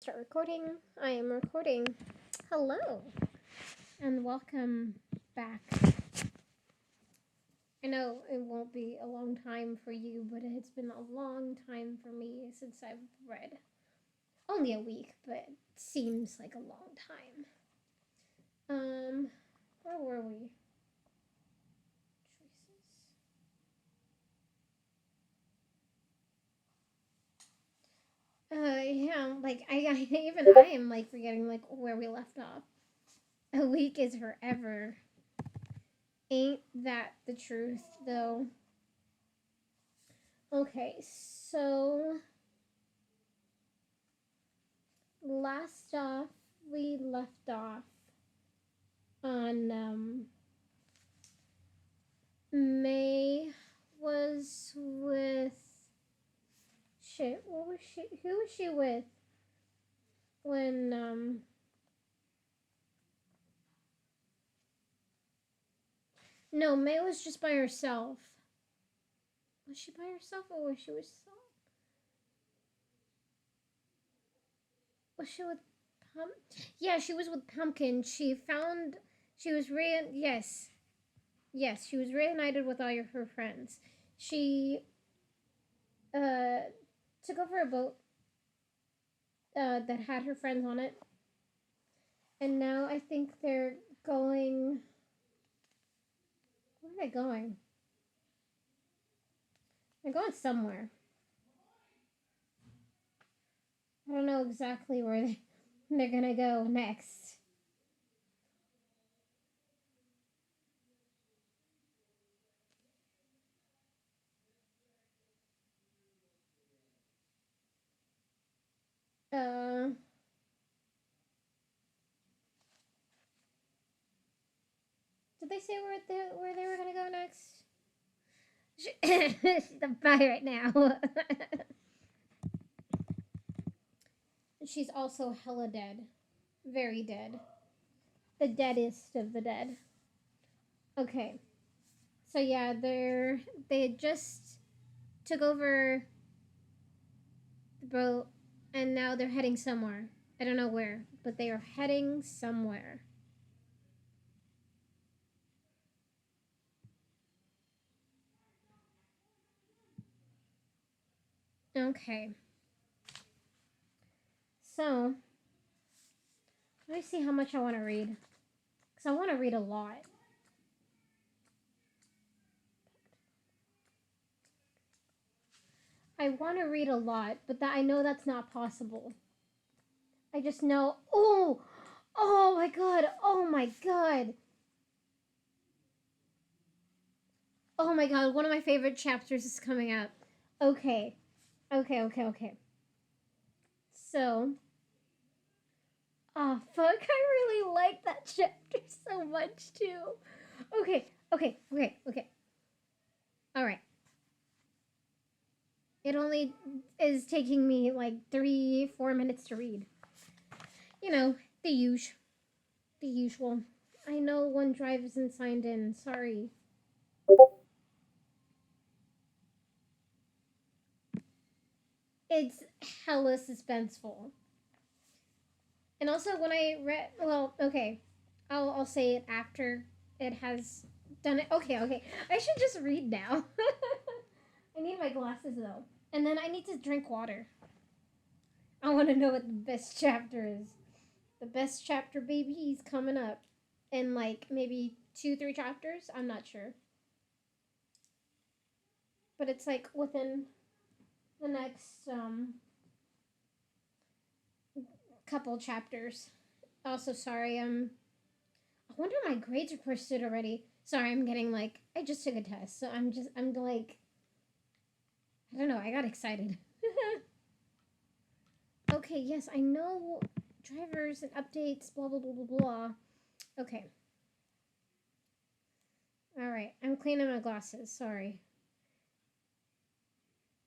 start recording. I am recording. Hello, and welcome back. I know it won't be a long time for you, but it's been a long time for me since I've read. Only a week, but it seems like a long time. Where were we? Yeah, like I am like forgetting like where we left off. A week is forever. Ain't that the truth, though? Okay, so last off, we left off on May was with shit. What was she? Who was she with when No, May was just by herself. Was she by herself or was she with Was she with Yeah, she was with Pumpkin. She was yes, she was reunited with all her friends. She uh took over a boat that had her friends on it, and now I think they're going. Where are they going? They're going somewhere. I don't know exactly where they're gonna go next. Uh, did they say where they were gonna go next? She's on fire right now. She's also hella dead, very dead, the deadest of the dead. Okay, so yeah, they just took over the boat, and now they're heading somewhere. I don't know where, but they are heading somewhere. Okay. So, let me see how much I want to read. Because I want to read a lot. I want to read a lot, but I know that's not possible. I just know. Oh! Oh my god! Oh my god! Oh my god, one of my favorite chapters is coming up. Okay. Okay. So, oh fuck, I really like that chapter so much too. Okay. Alright. It only is taking me like 3-4 minutes to read. You know, the usual. The usual. I know OneDrive isn't signed in. Sorry. It's hella suspenseful. And also, when I read, well, okay, I'll say it after it has done it. Okay. I should just read now. I need my glasses though, and then I need to drink water. I want to know what the best chapter is. The best chapter, baby, is coming up in like maybe 2-3 chapters. I'm not sure, but it's like within the next couple chapters. Also, sorry, I wonder if my grades are posted already. Sorry, I'm getting like I just took a test, so I'm like I don't know. I got excited. Okay, yes, I know drivers and updates. Blah blah blah blah blah. Okay. All right, I'm cleaning my glasses. Sorry.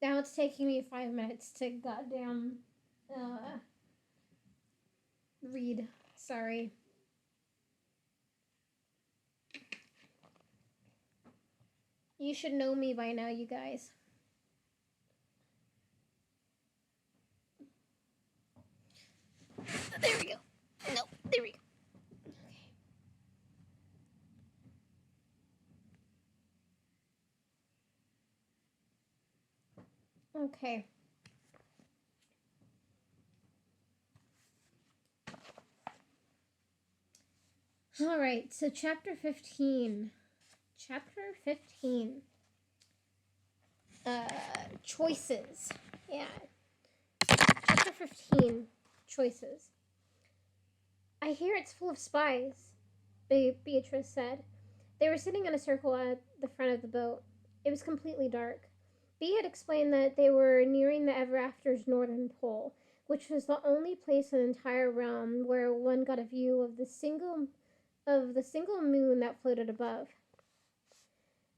Now it's taking me 5 minutes to goddamn read. Sorry. You should know me by now, you guys. Okay. All right, so chapter 15. Chapter 15. Uh, Choices. Yeah. Chapter 15. Choices. I hear it's full of spies, Beatrice said. They were sitting in a circle at the front of the boat. It was completely dark. Bee had explained that they were nearing the Ever After's northern pole, which was the only place in the entire realm where one got a view of the single moon that floated above.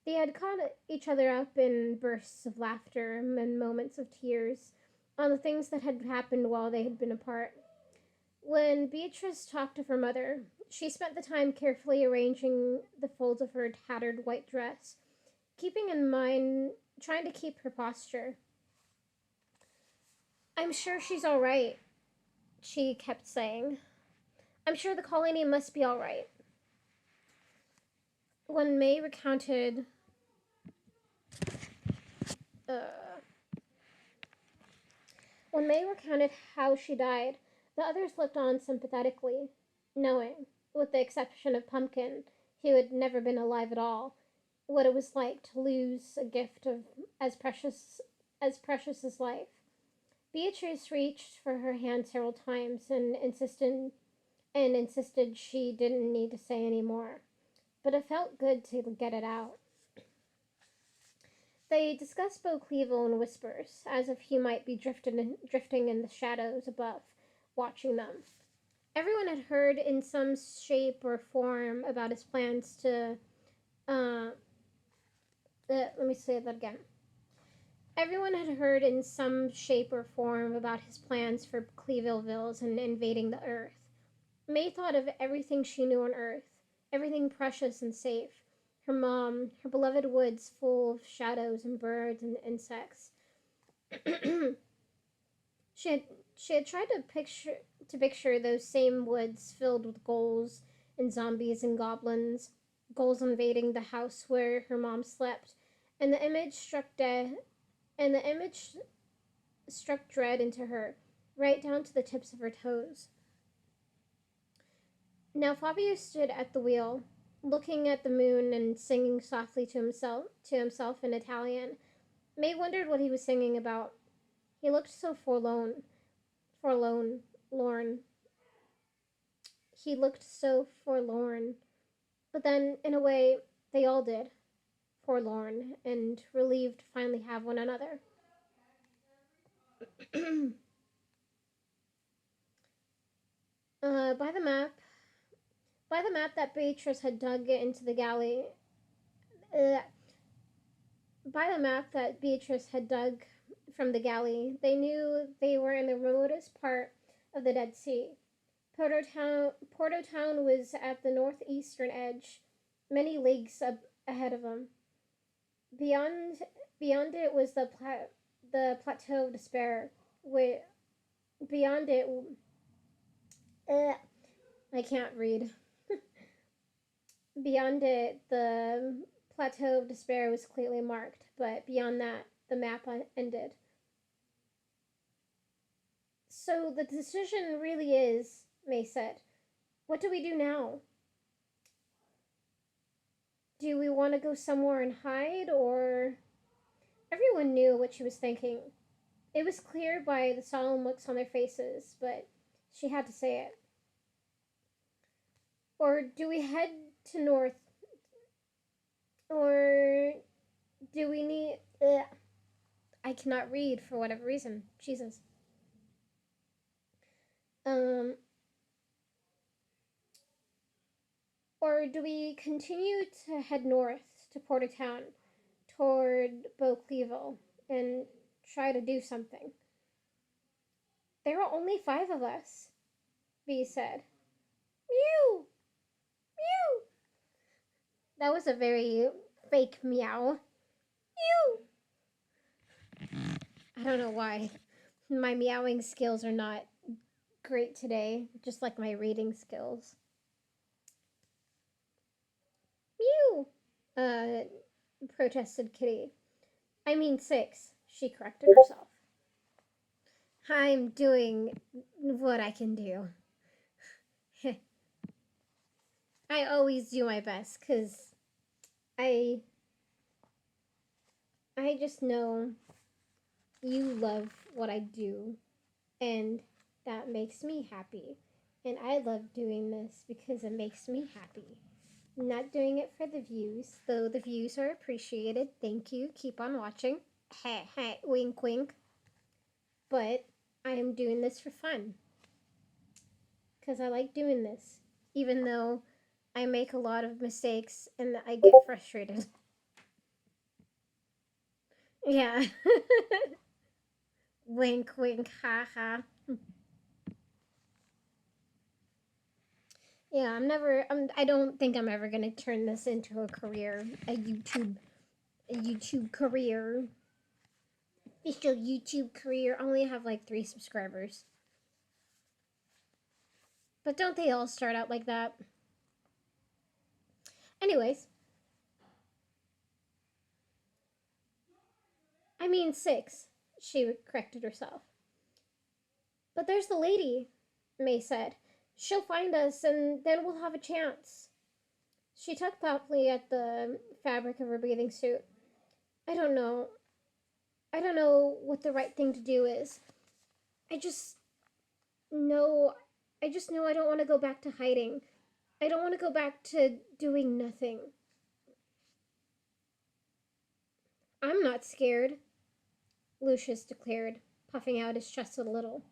They had caught each other up in bursts of laughter and moments of tears on the things that had happened while they had been apart. When Beatrice talked of her mother, she spent the time carefully arranging the folds of her tattered white dress, keeping in mind trying to keep her posture. I'm sure she's all right, she kept saying. I'm sure the colony must be all right. When May recounted uh, when May recounted how she died, the others looked on sympathetically, knowing, with the exception of Pumpkin, who had never been alive at all, what it was like to lose a gift of as precious as life. Beatrice reached for her hand several times and insisted she didn't need to say any more. But it felt good to get it out. They discussed Bo Clevel in whispers, as if he might be drifting in the shadows above, watching them. Everyone had heard in some shape or form about his plans to. Uh, let me say that again. Everyone had heard in some shape or form about his plans for Clevelvilles and invading the Earth. May thought of everything she knew on Earth, everything precious and safe. Her mom, her beloved woods full of shadows and birds and insects. she had she had tried to picture those same woods filled with ghouls and zombies and goblins, ghouls invading the house where her mom slept, and the image struck dread into her, right down to the tips of her toes. Now Fabio stood at the wheel, looking at the moon and singing softly to himself in Italian. May wondered what he was singing about. He looked so lorn. He looked so forlorn. But then, in a way, they all did. Forlorn and relieved to finally have one another. uh, by the map, by the map that Beatrice had dug into the galley, uh, by the map that Beatrice had dug from the galley, they knew they were in the remotest part of the Dead Sea. Porto Town was at the northeastern edge, many leagues ahead of them. Beyond, beyond it was the plateau of despair. Where beyond it, uh, I can't read. Beyond it, the plateau of despair was clearly marked, but beyond that, the map ended. So the decision really is, May said. What do we do now? Do we want to go somewhere and hide, or. Everyone knew what she was thinking. It was clear by the solemn looks on their faces, but she had to say it. Or do we head to north? Or do we need. I cannot read for whatever reason. Jesus. Um, or do we continue to head north to Portertown toward Beaucleville and try to do something? There are only 5 of us, Bee said. Mew! Mew! That was a very fake meow. Mew! I don't know why. My meowing skills are not great today, just like my reading skills. Mew! Uh, protested Kitty. I mean 6, she corrected herself. I'm doing what I can do. I always do my best because I I just know you love what I do, and that makes me happy. And I love doing this because it makes me happy. I'm not doing it for the views, though the views are appreciated. Thank you. Keep on watching. Hey, hey, wink, wink. But I am doing this for fun because I like doing this, even though I make a lot of mistakes and I get frustrated. Yeah. Wink, wink, ha ha. Yeah, I don't think I'm ever gonna turn this into a career, a YouTube career. Official YouTube career. I only have like 3 subscribers. But don't they all start out like that? Anyways, I mean 6. She corrected herself. But there's the lady, May said. She'll find us and then we'll have a chance. She tugged thoughtfully at the fabric of her bathing suit. I don't know. I don't know what the right thing to do is. I just know. I just know I don't want to go back to hiding. I don't want to go back to doing nothing. I'm not scared, Lucius declared, puffing out his chest a little.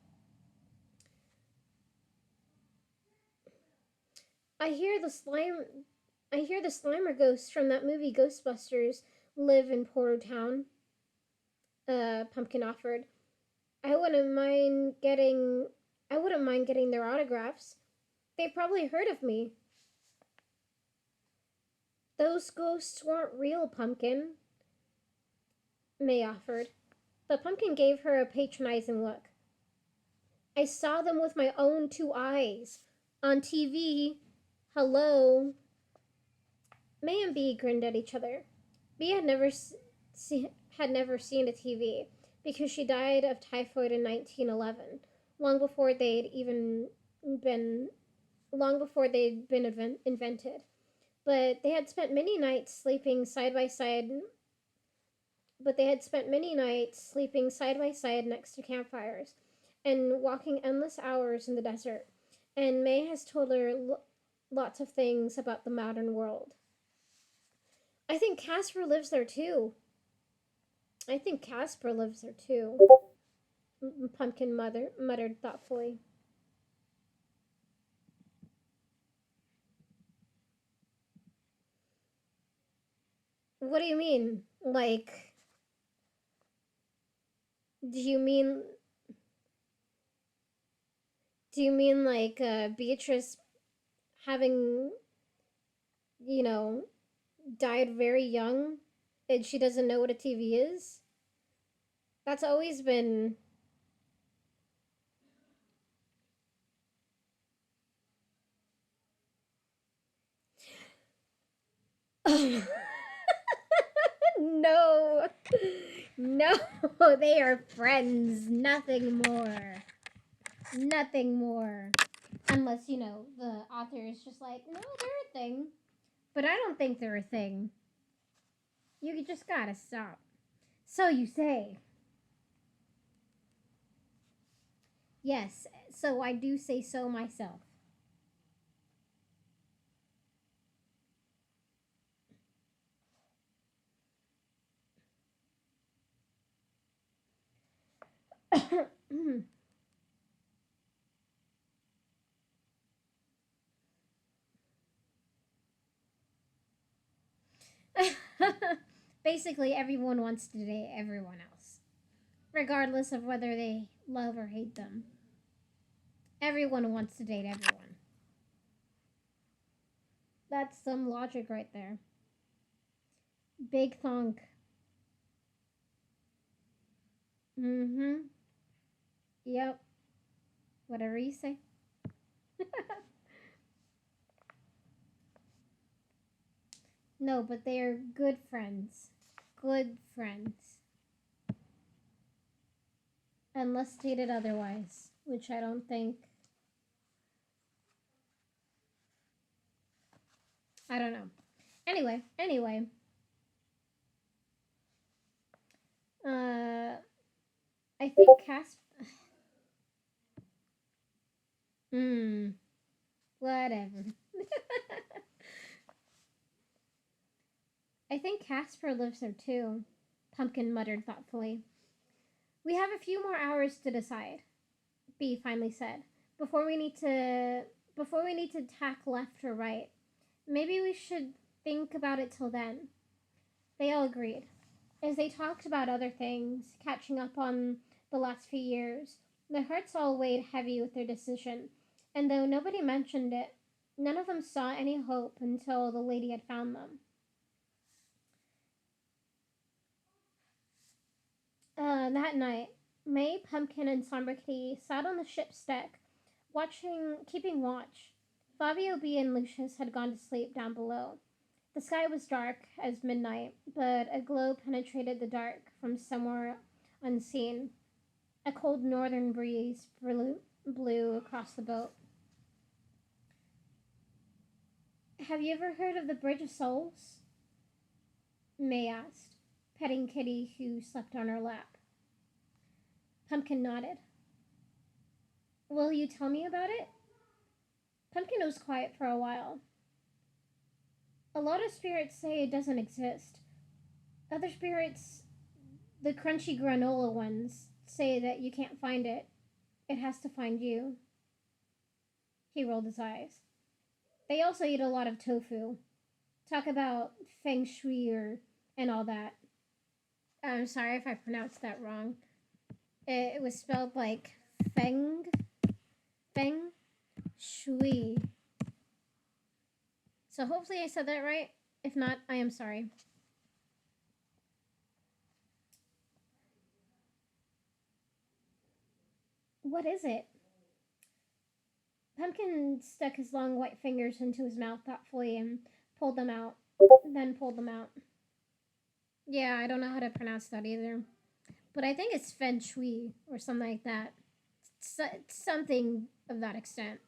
I hear the slime. I hear the Slimer ghosts from that movie Ghostbusters live in Porter Town. Pumpkin offered. I wouldn't mind getting. I wouldn't mind getting their autographs. They've probably heard of me. Those ghosts weren't real, Pumpkin, May offered. But Pumpkin gave her a patronizing look. I saw them with my own 2 eyes. On TV. Hello. May and Bee grinned at each other. Bee had never seen a TV because she died of typhoid in 1911, long before they'd even been long before they'd been invented. But they had spent many nights sleeping side by side. But they had spent many nights sleeping side by side next to campfires, and walking endless hours in the desert. And May has told her lots of things about the modern world. I think Casper lives there too. I think Casper lives there too. Pumpkin muttered thoughtfully. What do you mean? Like, do you mean like Beatrice having, you know, died very young and she doesn't know what a TV is? That's always been. No. No, they are friends. Nothing more. Nothing more. Unless, the author is just like, no, they're a thing. But I don't think they're a thing. You just gotta stop. So you say. Yes, so I do say so myself. Basically, everyone wants to date everyone else, regardless of whether they love or hate them. Everyone wants to date everyone. That's some logic right there. Big thunk. Mm-hmm. Yep. Whatever you say. No, but they are good friends. Good friends. unless stated otherwise, which I don't think. I don't know. Anyway, uh, I think Casper. Whatever. I think Casper lives there too, Pumpkin muttered thoughtfully. We have a few more hours to decide, B finally said. Before we need to before we need to tack left or right. Maybe we should think about it till then. They all agreed. As they talked about other things, catching up on the last few years, their hearts all weighed heavy with their decision, and though nobody mentioned it, none of them saw any hope until the lady had found them. That night, May, Pumpkin, and Somber Kitty sat on the ship's deck, keeping watch. Fabio B and Lucius had gone to sleep down below. The sky was dark as midnight, but a glow penetrated the dark from somewhere unseen. A cold northern breeze blew across the boat. Have you ever heard of the Bridge of Souls? May asked, petting Kitty, who slept on her lap. Pumpkin nodded. Will you tell me about it? Pumpkin was quiet for a while. A lot of spirits say it doesn't exist. Other spirits, the crunchy granola ones, say that you can't find it. It has to find you. He rolled his eyes. They also eat a lot of tofu. Talk about feng shui and all that. I'm sorry if I pronounced that wrong. It was spelled like feng shui. So hopefully I said that right. If not, I am sorry. What is it? Pumpkin stuck his long white fingers into his mouth thoughtfully and pulled them out. Then pulled them out. Yeah, I don't know how to pronounce that either. But I think it's feng shui or something like that. Something of that extent.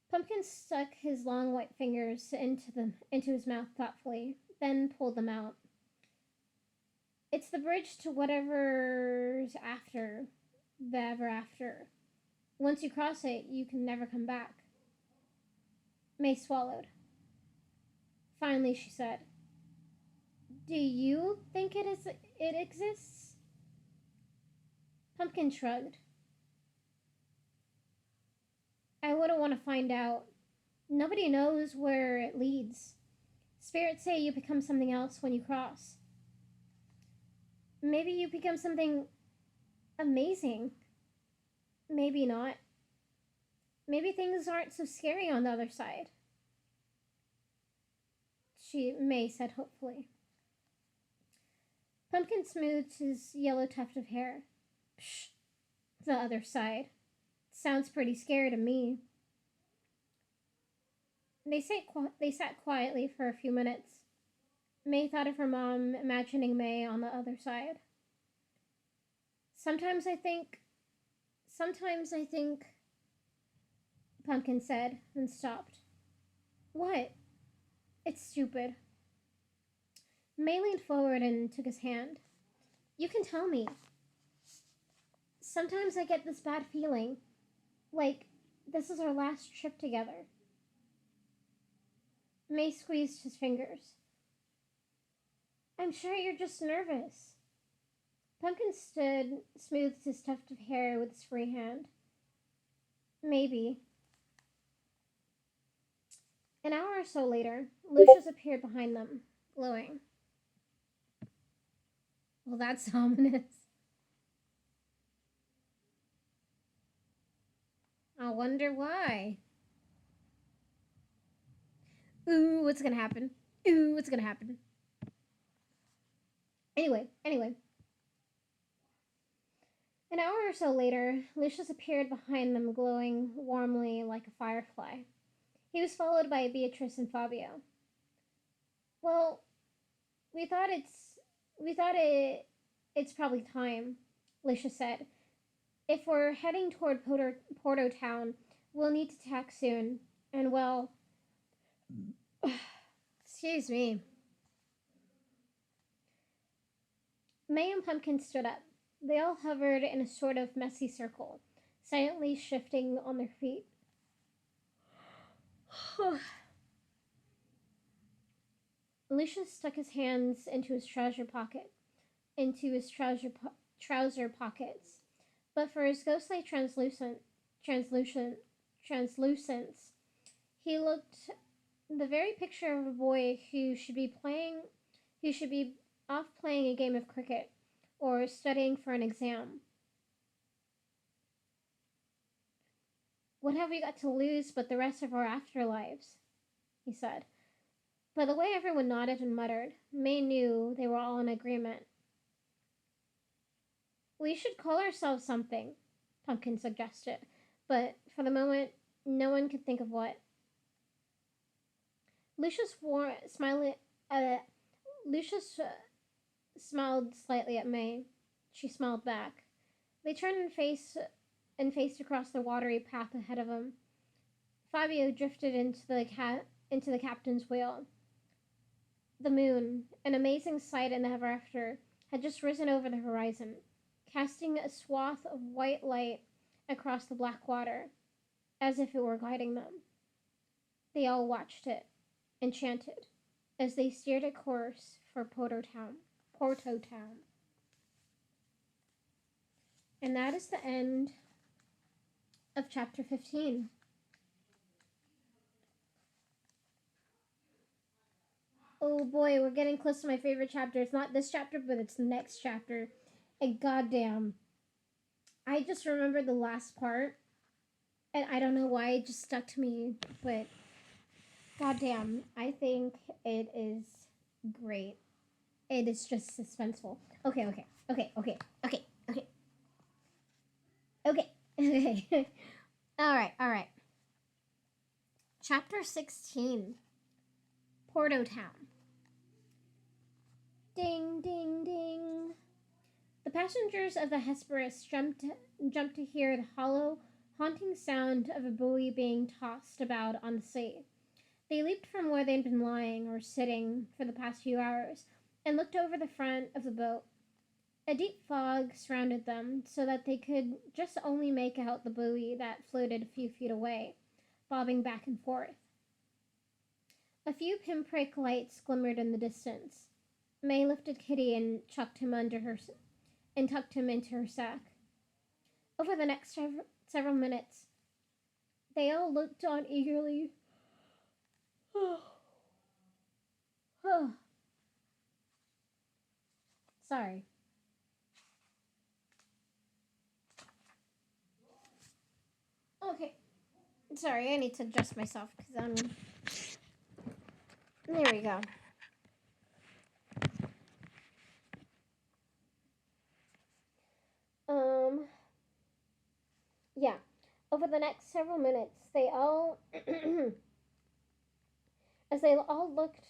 Pumpkin stuck his long white fingers into his mouth thoughtfully, then pulled them out. It's the bridge to whatever's after, the ever after. Once you cross it, you can never come back. May swallowed. Finally, she said, "Do you think it exists?" Pumpkin shrugged. I wouldn't want to find out. Nobody knows where it leads. Spirits say you become something else when you cross. Maybe you become something amazing. Maybe not. Maybe things aren't so scary on the other side. May said hopefully. Pumpkin smoothed his yellow tuft of hair. Psh, the other side. Sounds pretty scary to me. They sat quietly for a few minutes. May thought of her mom, imagining May on the other side. Sometimes I think, Pumpkin said, and stopped. What? It's stupid. May leaned forward and took his hand. You can tell me. Sometimes I get this bad feeling. Like, this is our last trip together. May squeezed his fingers. I'm sure you're just nervous. Pumpkin smoothed his tuft of hair with his free hand. Maybe. An hour or so later, Lucius appeared behind them, glowing. Well, that's ominous. I wonder why. Ooh, what's gonna happen? Ooh, what's gonna happen? Anyway. An hour or so later, Lucius appeared behind them, glowing warmly like a firefly. He was followed by Beatrice and Fabio. Well, we thought it It's probably time, Lisha said. If we're heading toward Porto Town, we'll need to tack soon. And well, excuse me. May and Pumpkin stood up. They all hovered in a sort of messy circle, silently shifting on their feet. Lucius stuck his hands into his trouser pockets. But for his ghostly translucent, translucence, he looked the very picture of a boy who should be off playing a game of cricket or studying for an exam. What have we got to lose but the rest of our afterlives? He said. By the way everyone nodded and muttered, May knew they were all in agreement. We should call ourselves something, Pumpkin suggested, but for the moment, no one could think of what. Lucius wore, smiling, Lucius smiled slightly at May. She smiled back. They turned and faced across the watery path ahead of them. Fabio drifted into the captain's wheel. The moon, an amazing sight in the ever after, had just risen over the horizon, casting a swath of white light across the black water, as if it were guiding them. They all watched it, enchanted, as they steered a course for Porto Town. Porto Town. And that is the end of chapter 15. Oh boy, we're getting close to my favorite chapter. It's not this chapter, but it's the next chapter. And goddamn, I just remembered the last part, and I don't know why it just stuck to me, but goddamn, I think it is great. It is just suspenseful. Okay. All right. Chapter 16. Porto Town. Ding, ding, ding. The passengers of the Hesperus jumped to hear the hollow, haunting sound of a buoy being tossed about on the sea. They leaped from where they'd been lying or sitting for the past few hours and looked over the front of the boat. A deep fog surrounded them so that they could just only make out the buoy that floated a few feet away, bobbing back and forth. A few pinprick lights glimmered in the distance. May lifted Kitty and tucked him into her sack. Over the next several minutes, they all looked on eagerly. Sorry. Okay. Sorry, I need to adjust myself because I'm... There we go. Yeah. Over the next several minutes, as they all looked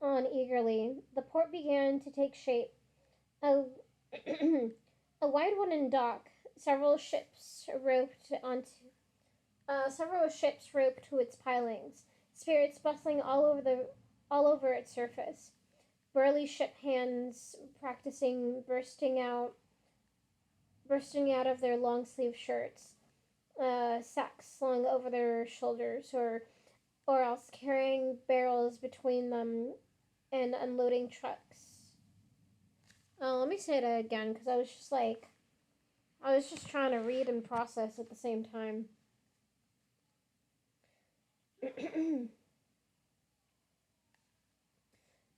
on eagerly, the port began to take shape. A, a wide wooden dock, several ships roped to its pilings, spirits bustling all over its surface. Burly ship hands practicing bursting out of their long sleeve shirts, sacks slung over their shoulders, or else carrying barrels between them and unloading trucks. Let me say that again because I was just trying to read and process at the same time.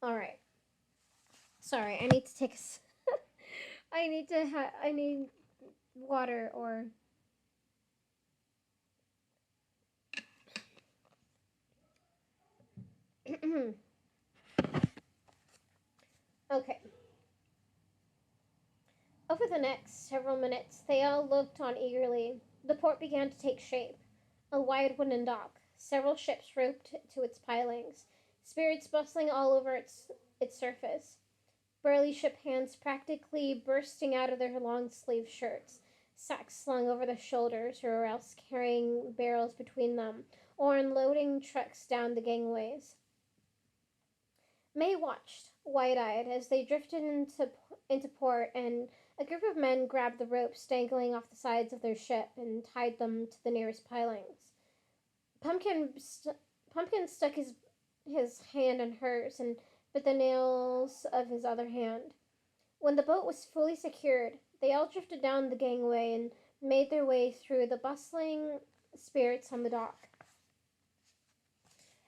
All right. Sorry, I need to take I need water or Okay. Over the next several minutes, they all looked on eagerly. The port began to take shape. A wide wooden dock, several ships roped to its pilings, spirits bustling all over its surface. burly ship hands practically bursting out of their long sleeved shirts, sacks slung over their shoulders, or else carrying barrels between them, or unloading trucks down the gangways. May watched, wide eyed, as they drifted into port, and a group of men grabbed the ropes dangling off the sides of their ship and tied them to the nearest pilings. Pumpkin, Pumpkin stuck his hand in hers and bit the nails of his other hand. When the boat was fully secured, they all drifted down the gangway and made their way through the bustling spirits on the dock.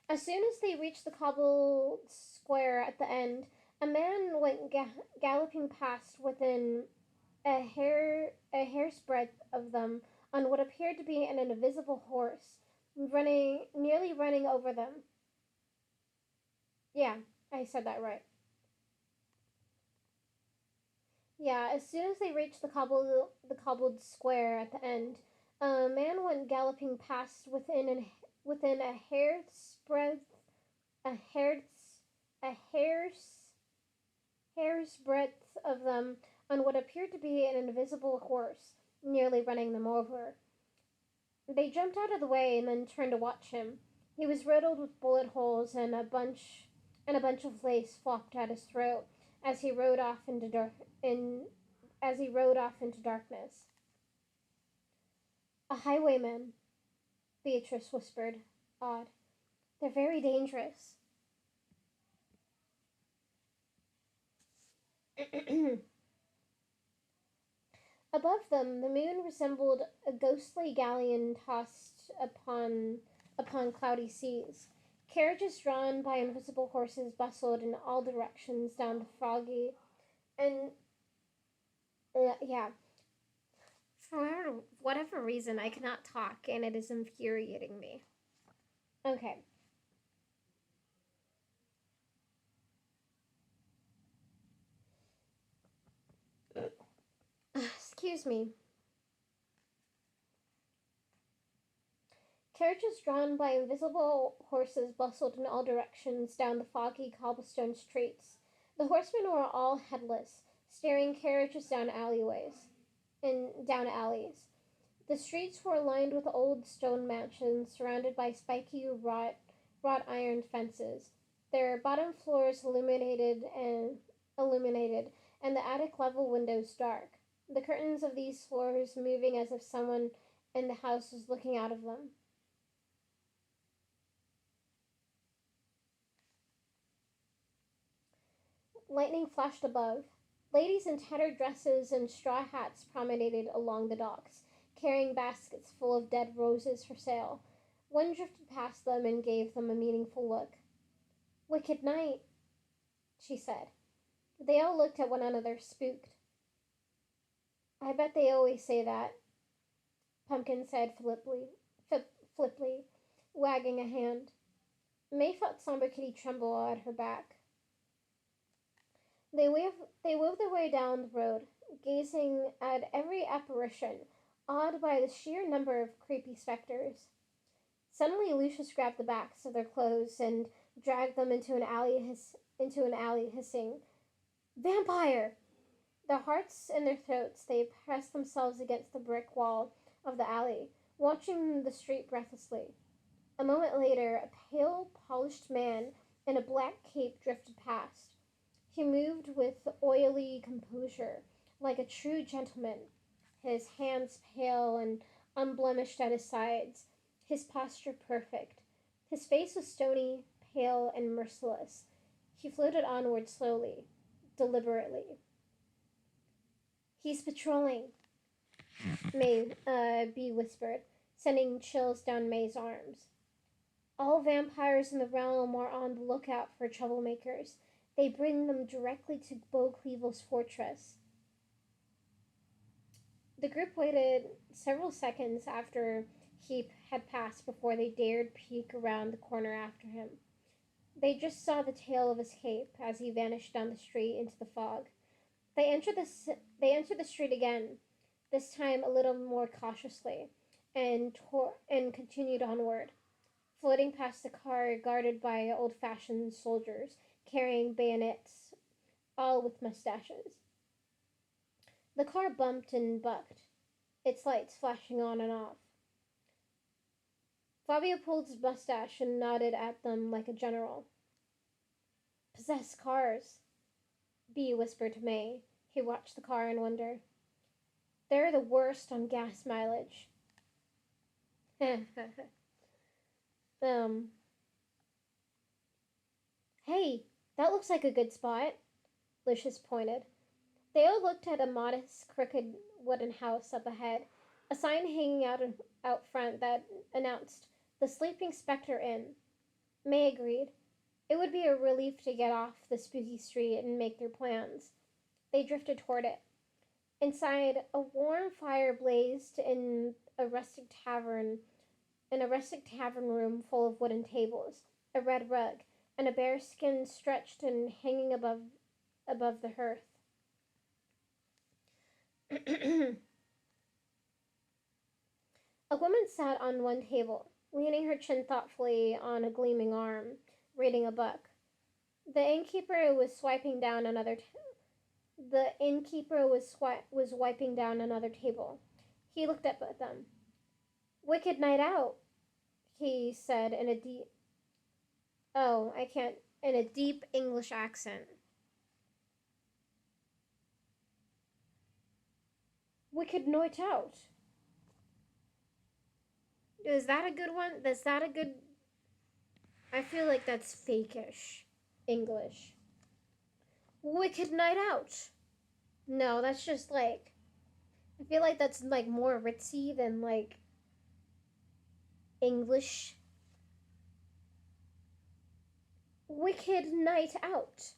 As soon as they reached the cobbled square at the end, a man went galloping past within a hair's breadth of them on what appeared to be an invisible horse, nearly running over them. Yeah, I said that right. Yeah, as soon as they reached the cobbled square at the end, a man went galloping past within a hair's breadth a hair's a hair's breadth of them on what appeared to be an invisible horse, nearly running them over. They jumped out of the way and then turned to watch him. He was riddled with bullet holes, and a bunch of lace flopped at his throat as he rode off into darkness. A highwayman, Beatrice whispered, awed. They're very dangerous. Above them, the moon resembled a ghostly galleon tossed upon cloudy seas. Carriages drawn by invisible horses bustled in all directions down the foggy and yeah. For whatever reason, I cannot talk, and it is infuriating me. Okay. Excuse me. Carriages drawn by invisible horses bustled in all directions down the foggy cobblestone streets. The horsemen were all headless, steering carriages down alleys. The streets were lined with old stone mansions surrounded by spiky wrought iron fences, their bottom floors illuminated and the attic level windows dark. The curtains of these floors moving as if someone in the house was looking out of them. Lightning flashed above. Ladies in tattered dresses and straw hats promenaded along the docks, carrying baskets full of dead roses for sale. One drifted past them and gave them a meaningful look. Wicked night, she said. They all looked at one another, spooked. I bet they always say that, Pumpkin said flippantly, wagging a hand. May felt Somber Kitty tremble at her back. They wove their way down the road, gazing at every apparition, awed by the sheer number of creepy specters. Suddenly, Lucius grabbed the backs of their clothes and dragged them into an alley, hissing, "Vampire!" Their hearts in their throats, they pressed themselves against the brick wall of the alley, watching the street breathlessly. A moment later, a pale, polished man in a black cape drifted past. He moved with oily composure, like a true gentleman, his hands pale and unblemished at his sides, his posture perfect. His face was stony, pale, and merciless. He floated onward slowly, deliberately. He's patrolling, B whispered, sending chills down May's arms. All vampires in the realm are on the lookout for troublemakers. They bring them directly to Beauclevel's fortress. The group waited several seconds after he had passed before they dared peek around the corner after him. They just saw the tail of his cape as he vanished down the street into the fog. They entered the street again, this time a little more cautiously, and continued onward, floating past the car guarded by old-fashioned soldiers carrying bayonets all with mustaches. The car bumped and bucked, its lights flashing on and off. Fabio pulled his mustache and nodded at them like a general. Possessed cars, B whispered to May. He watched the car in wonder. They're the worst on gas mileage. um, hey, that looks like a good spot, Lucius pointed. They all looked at a modest, crooked wooden house up ahead, a sign hanging out front that announced the Sleeping Spectre Inn. May agreed. It would be a relief to get off the spooky street and make their plans. They drifted toward it. Inside, a warm fire blazed in a rustic tavern room full of wooden tables, a red rug, and a bear skin stretched and hanging above the hearth. A woman sat on one table, leaning her chin thoughtfully on a gleaming arm, reading a book. The innkeeper was swiping down another. The innkeeper was wiping down another table. He looked up at them. "Wicked night out," he said in a deep. Oh, I can't. In a deep English accent. "Wicked night out." Is that a good one? Is that a good? I feel like that's fakeish English. "Wicked night out." No, that's just like. I feel like that's like more ritzy than like English. "Wicked night out."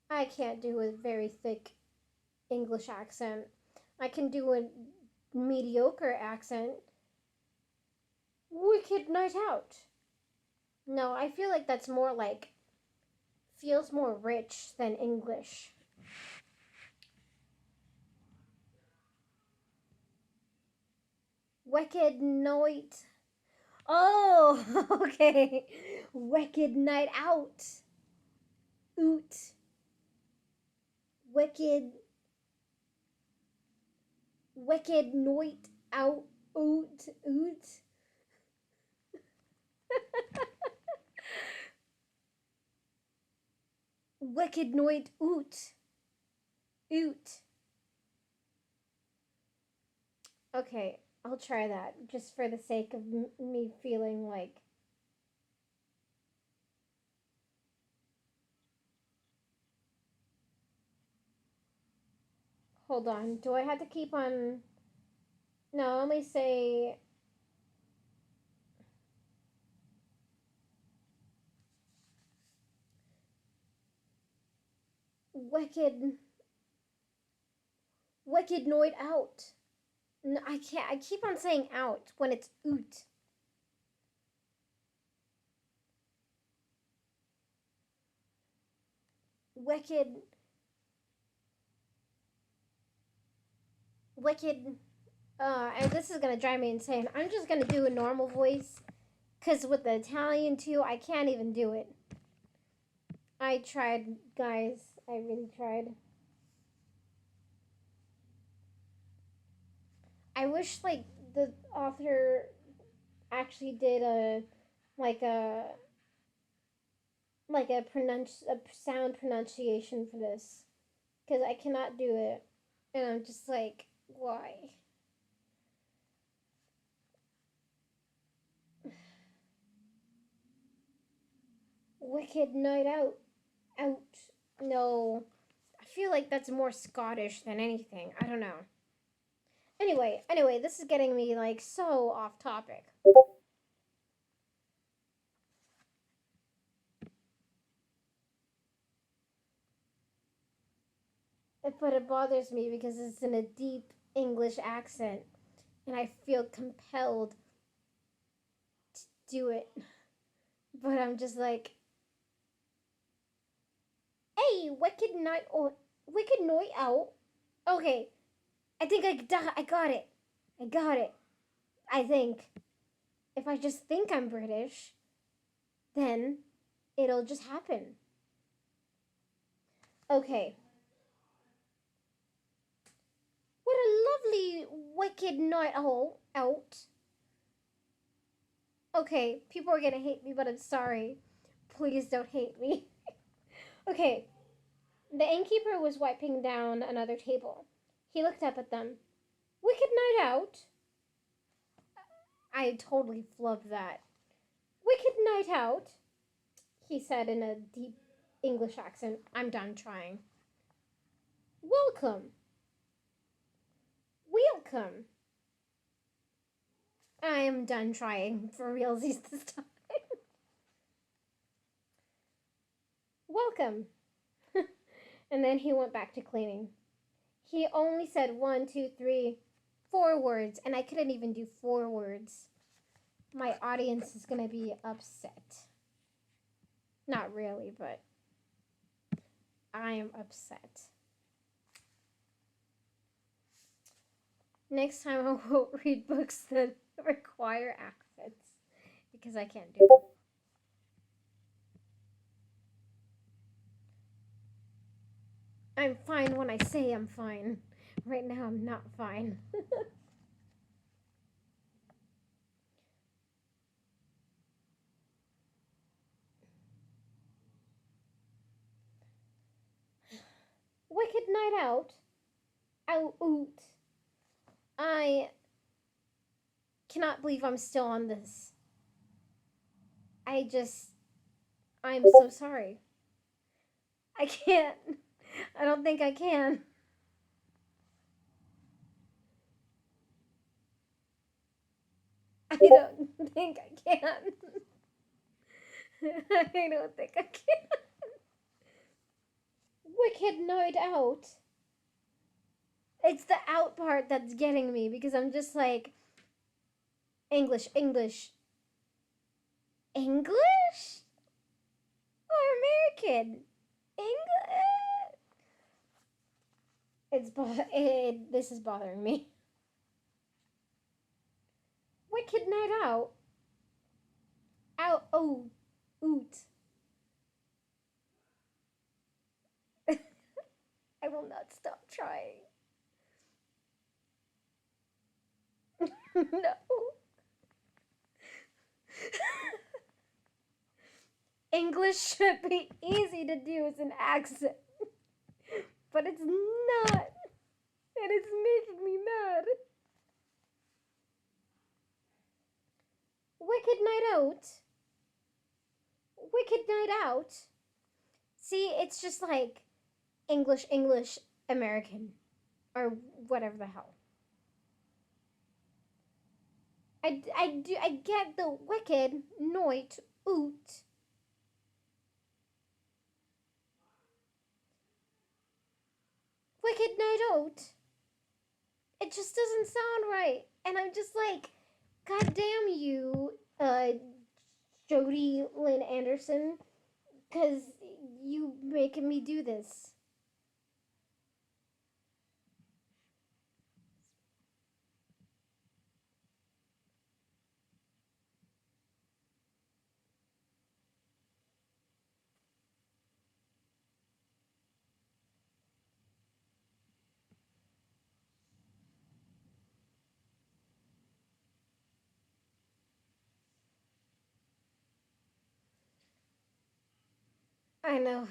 I can't do a very thick English accent. I can do a mediocre accent. "Wicked night out." No, I feel like that's more like feels more rich than English. "Wicked night." Oh, okay. "Wicked night out." Oot. Wicked. Wicked night out. Oot. Oot. Wicked night oot. Oot. Okay, I'll try that just for the sake of me feeling like. Hold on. Do I have to keep on? No, only say. Wicked. Wicked night out. No, I can't. I keep on saying out when it's oot. Wicked. Wicked. And this is gonna drive me insane. I'm just gonna do a normal voice, cause with the Italian too, I can't even do it. I tried, guys. I really tried. I wish like the author actually did like a a sound pronunciation for this, because I cannot do it, and I'm just like, why? Wicked night out. Out. No. I feel like that's more Scottish than anything. I don't know. Anyway, this is getting me like so off topic. But it bothers me because it's in a deep English accent, and I feel compelled to do it. But I'm just like, hey, wicked night out. Okay, I think I got it. I got it. I think. if I just think I'm British, then it'll just happen. Okay. What a lovely, wicked night out. Okay, people are gonna hate me, but I'm sorry. Please don't hate me. Okay, the innkeeper was wiping down another table. He looked up at them. Wicked night out? I totally flubbed that. Wicked night out, he said in a deep English accent. I'm done trying. Welcome. Welcome. I am done trying for realsies this time. Welcome. And then he went back to cleaning. He only said 1, 2, 3, 4 words, and I couldn't even do 4 words. My audience is gonna be upset. Not really, but I am upset. Next time I won't read books that require accents because I can't do it. I'm fine when I say I'm fine. Right now I'm not fine. Wicked night out. Out. I cannot believe I'm still on this. I'm so sorry. I can't. I don't think I can. I don't think I can. I don't think I can. Wicked night out. It's the out part that's getting me because I'm just like, English, English, English? Or American? English? This is bothering me. Wicked night out. Out, oh, oot. I will not stop trying. No. English should be easy to do as an accent, but it's not. And it's making me mad. Wicked night out. Wicked night out. See, it's just like English, English, American, or whatever the hell. I get the wicked night out. Wicked night out. It just doesn't sound right, and I'm just like, God damn you, Jody Lynn Anderson, because you making me do this. I know.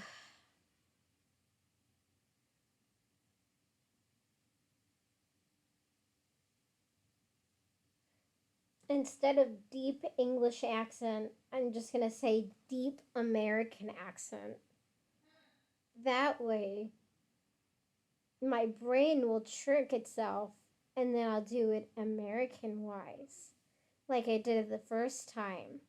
Instead of deep English accent, I'm just gonna say deep American accent. That way, my brain will trick itself and then I'll do it American wise, like I did it the first time.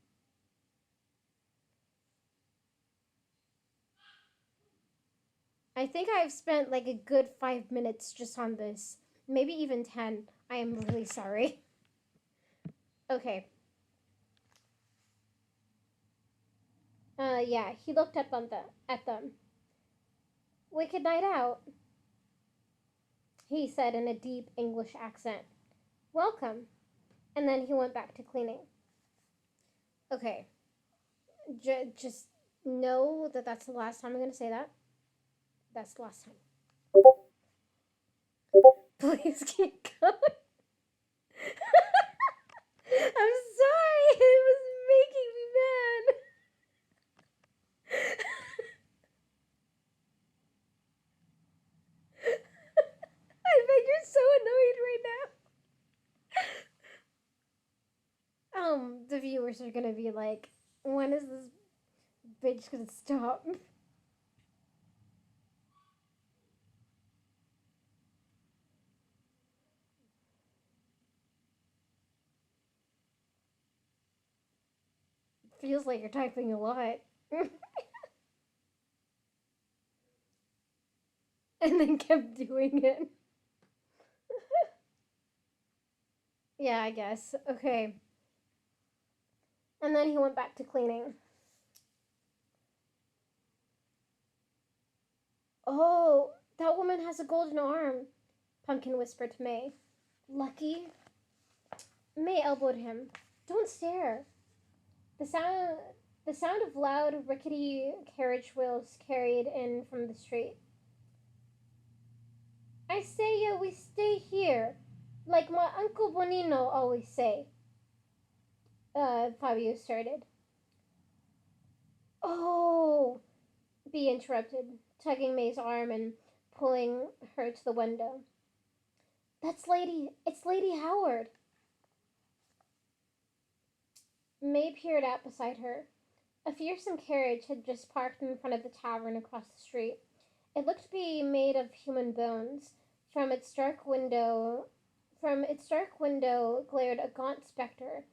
I think I've spent like a good 5 minutes just on this, maybe even 10. I am really sorry. Okay. Yeah, he looked up at them. Wicked night out, he said in a deep English accent. Welcome. And then he went back to cleaning. Okay. Just know that that's the last time I'm gonna say that. That's the last time. Please keep going. I'm sorry. It was making me mad. I bet you're so annoyed right now. The viewers are gonna be like, when is this bitch gonna stop? Feels like you're typing a lot. And then kept doing it. Yeah, I guess. Okay. And then he went back to cleaning. Oh, that woman has a golden arm, Pumpkin whispered to May. Lucky? May elbowed him. Don't stare. The sound the sound of loud, rickety carriage wheels carried in from the street. I say we stay here, like my Uncle Bonino always say. Fabio started. Oh, Bee interrupted, tugging May's arm and pulling her to the window. It's Lady Howard. May peered out beside her. A fearsome carriage had just parked in front of the tavern across the street. It looked to be made of human bones. From its dark window, glared a gaunt spectre,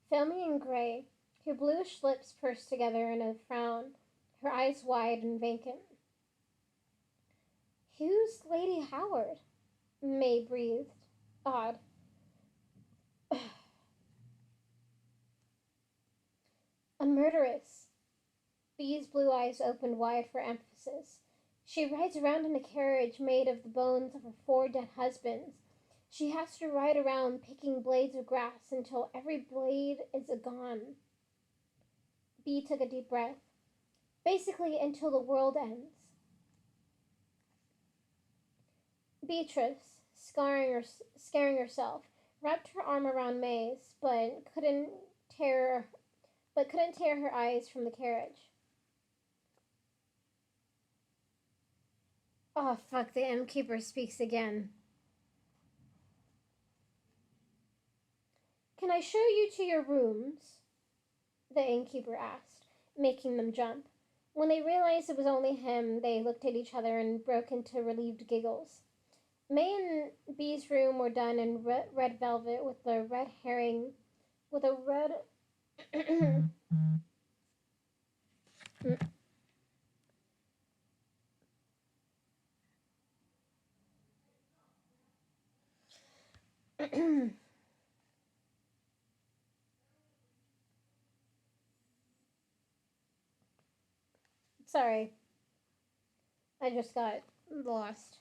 filmy and gray, her bluish lips pursed together in a frown, her eyes wide and vacant. Who's Lady Howard? May breathed. Odd. A murderess. Bee's blue eyes opened wide for emphasis. She rides around in a carriage made of the bones of her 4 dead husbands. She has to ride around picking blades of grass until every blade is gone. Bee took a deep breath. Basically, until the world ends. Beatrice, scaring herself, wrapped her arm around May's, tear couldn't tear her eyes from the carriage. Oh fuck! The innkeeper speaks again. Can I show you to your rooms? The innkeeper asked, making them jump. When they realized it was only him, they looked at each other and broke into relieved giggles. May and Bee's room were done in red velvet with a red herring, with a red. Sorry, I just got lost.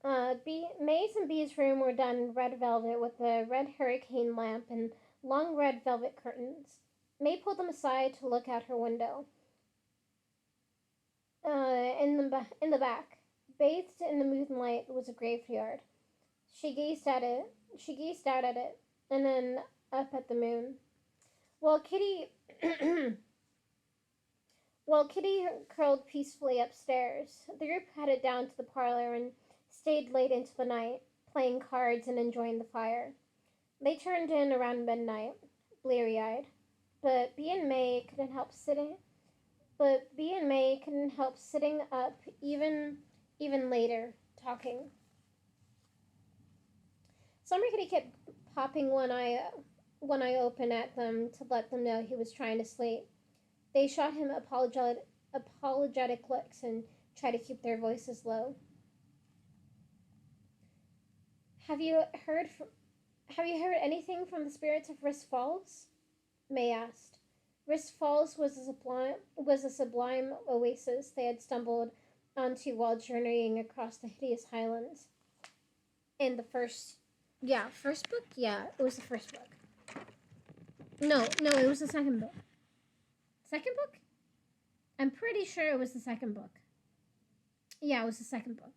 May's and Bee's room were done in red velvet with a red hurricane lamp and long red velvet curtains. May pulled them aside to look out her window. In the back, bathed in the moonlight, was a graveyard. She gazed at it. She gazed out at it, and then up at the moon. While Kitty, while Kitty curled peacefully upstairs, the group headed down to the parlor and stayed late into the night, playing cards and enjoying the fire. They turned in around midnight, bleary-eyed, but Bee and May couldn't help sitting. But Bee and May couldn't help sitting up even later, talking. Summer Kitty kept popping one eye open at them to let them know he was trying to sleep. They shot him apologetic looks and tried to keep their voices low. Have you heard from, have you heard anything from the spirits of Risk Falls? May asked. Risk Falls was a sublime oasis they had stumbled onto while journeying across the hideous highlands. In the first book? Yeah, it was the first book. No, no, it was the second book. Second book? I'm pretty sure it was the second book. Yeah, it was the second book.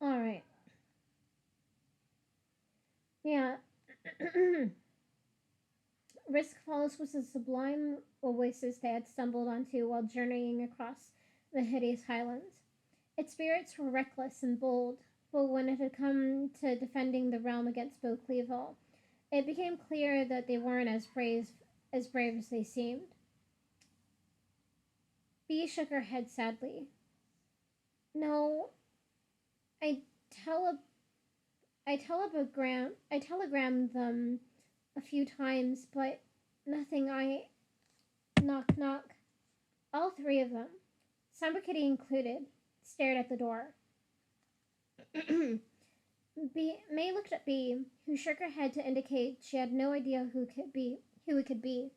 All right. Yeah. Risk Falls was a sublime oasis they had stumbled onto while journeying across the hideous highlands. Its spirits were reckless and bold, but when it had come to defending the realm against Beaucleville, it became clear that they weren't as brave as they seemed. Bee shook her head sadly. No, I tele I telegrammed them a few times, but nothing. I knock knock. All three of them, Summer Kitty included, stared at the door. May looked at Bee, who shook her head to indicate she had no idea who it could be.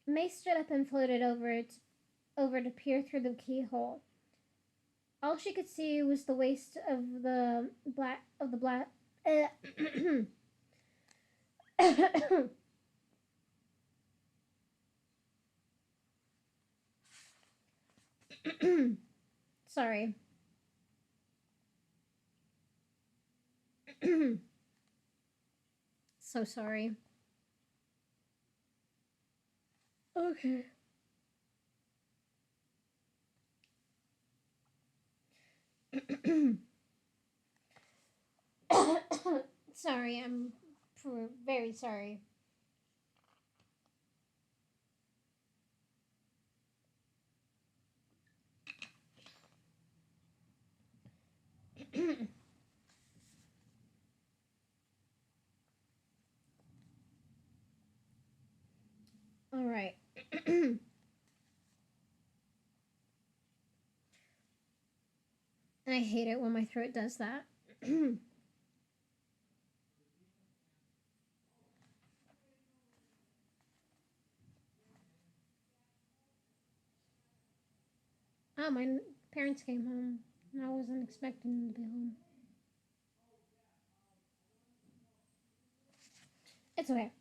May stood up and floated over to peer through the keyhole. All she could see was the waist of the black. Sorry. So sorry. Okay. Sorry, I'm very sorry. All right. I hate it when my throat does that. Oh, my parents came home, and I wasn't expecting them to be home. It's okay.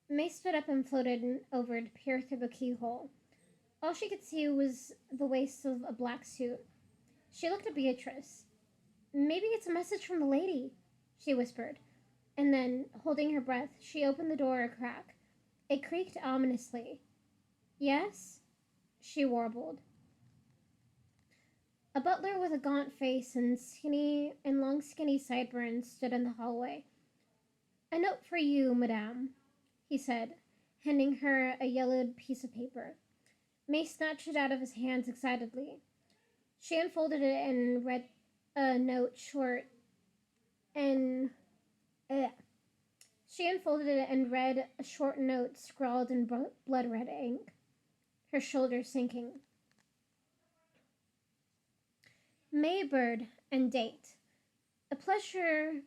May stood up and floated over to peer through the keyhole. All she could see was the waist of a black suit. She looked at Beatrice. Maybe it's a message from the lady, she whispered, and then, holding her breath, she opened the door a crack. It creaked ominously. Yes? She warbled. A butler with a gaunt face and long skinny sideburns stood in the hallway. A note for you, madame, he said, handing her a yellowed piece of paper. May snatched it out of his hands excitedly. She unfolded it and read a note short and uh, she unfolded it and read a short note scrawled in blood red ink, her shoulders sinking. Maybird and date. A pleasure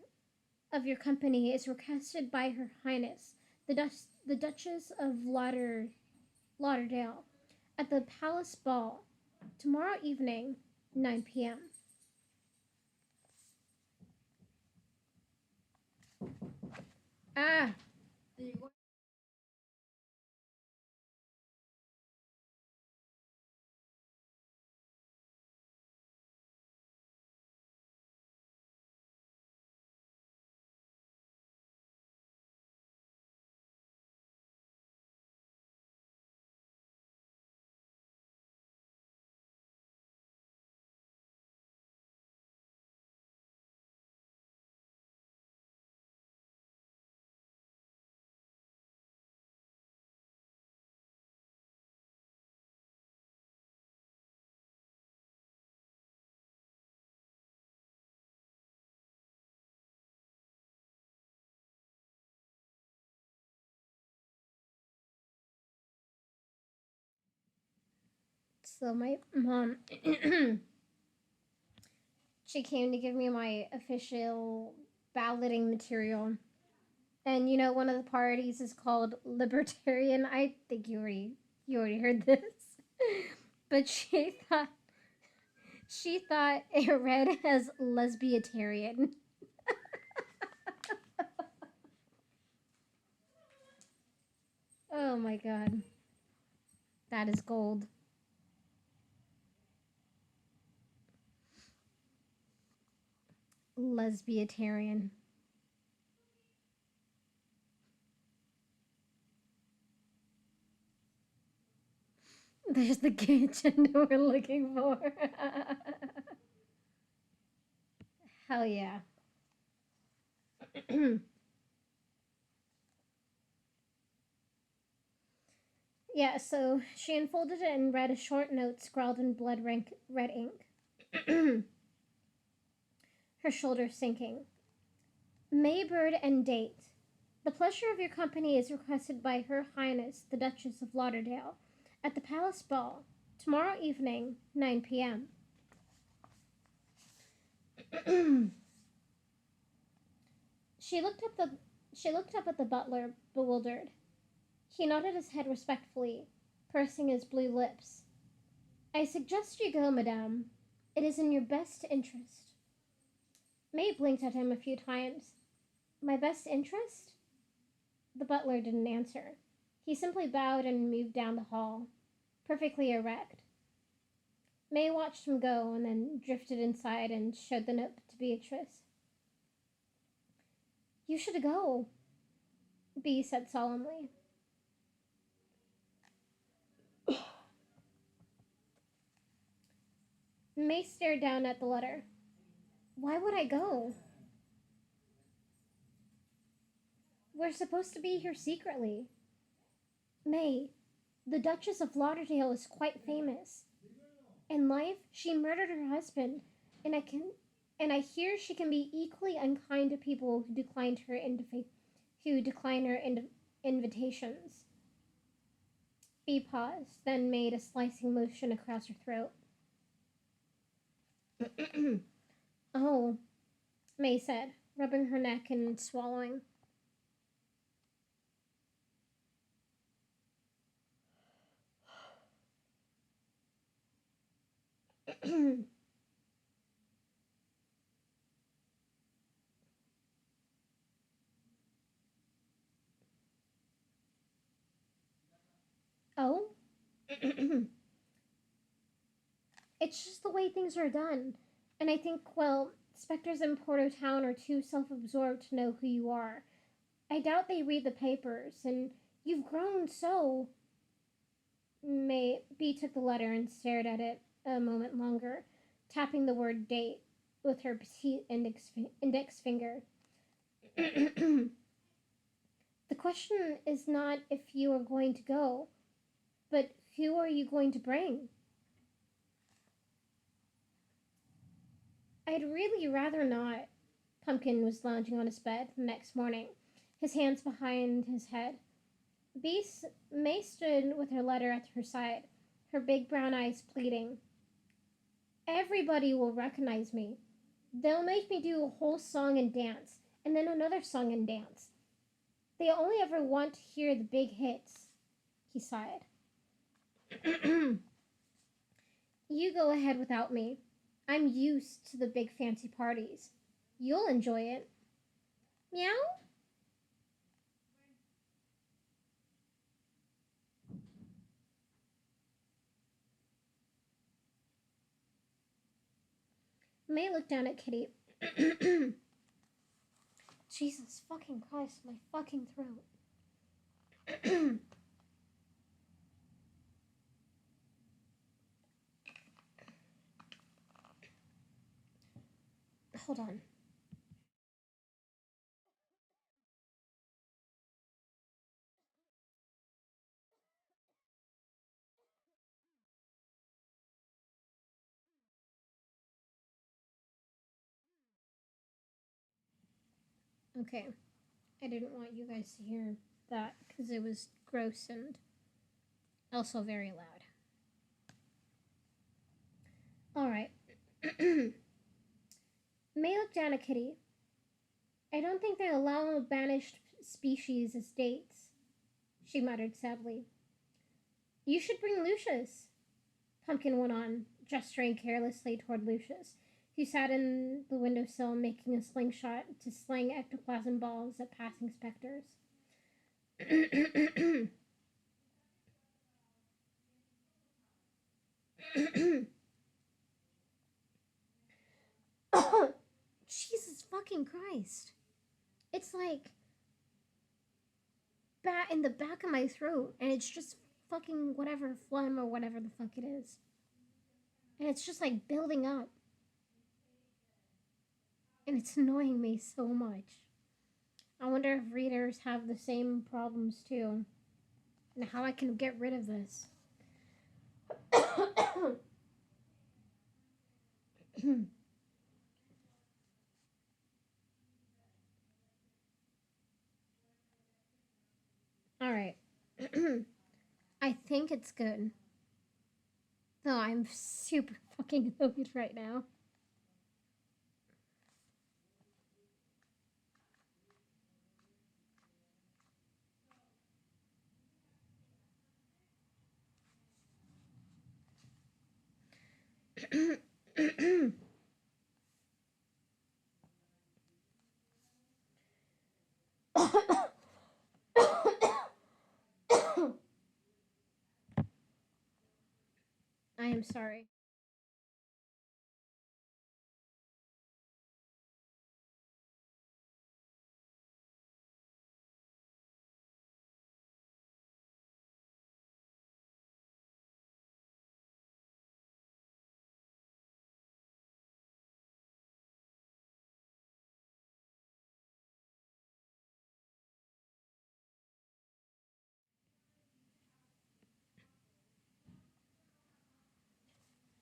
of your company is requested by Her Highness, the Duchess of Lauderdale, at the Palace Ball, tomorrow evening, 9 p.m. Ah, so my mom, she came to give me my official balloting material. And one of the parties is called Libertarian. I think you already heard this. but she thought it read as lesbiatarian. Oh my god. That is gold. Lesbiatarian. There's the gay agenda we're looking for. Hell yeah. Yeah, so she unfolded it and read a short note scrawled in red ink. Her shoulders sinking. Maybird and date. The pleasure of your company is requested by Her Highness the Duchess of Lauderdale at the Palace Ball tomorrow evening, 9 p.m. she looked up the she looked up at the butler, bewildered. He nodded his head respectfully, pursing his blue lips. I suggest you go, madame. It is in your best interest. May blinked at him a few times. My best interest? The butler didn't answer. He simply bowed and moved down the hall, perfectly erect. May watched him go and then drifted inside and showed the note to Beatrice. You should go, Bee said solemnly. May stared down at the letter. Why would I go? We're supposed to be here secretly. May, the Duchess of Lauderdale is quite famous. In life, she murdered her husband, and I hear she can be equally unkind to people who decline her invitations. Bee paused, then made a slicing motion across her throat. Oh, May said, rubbing her neck and swallowing. Oh? It's just the way things are done. And I think, well, specters in Porto Town are too self absorbed to know who you are. I doubt they read the papers, and you've grown so. May B took the letter and stared at it a moment longer, tapping the word date with her petite index finger. The question is not if you are going to go, but who are you going to bring? I'd really rather not. Pumpkin was lounging on his bed the next morning, his hands behind his head. May stood with her letter at her side, her big brown eyes pleading. Everybody will recognize me. They'll make me do a whole song and dance, and then another song and dance. They only ever want to hear the big hits, he sighed. You go ahead without me. I'm used to the big fancy parties. You'll enjoy it. Meow? May looked down at Kitty. Jesus fucking Christ, my fucking throat. Hold on. Okay. I didn't want you guys to hear that because it was gross and also very loud. Alright. May looked down at Kitty. I don't think they allow a banished species as dates, she muttered sadly. You should bring Lucius. Pumpkin went on, gesturing carelessly toward Lucius, who sat in the windowsill making a slingshot to sling ectoplasm balls at passing specters. Jesus fucking Christ. It's like in the back of my throat, and it's just fucking whatever phlegm or whatever the fuck it is. And it's just like building up. And it's annoying me so much. I wonder if readers have the same problems too, and how I can get rid of this. Alright. I think it's good. Though I'm super fucking annoyed right now. I am sorry.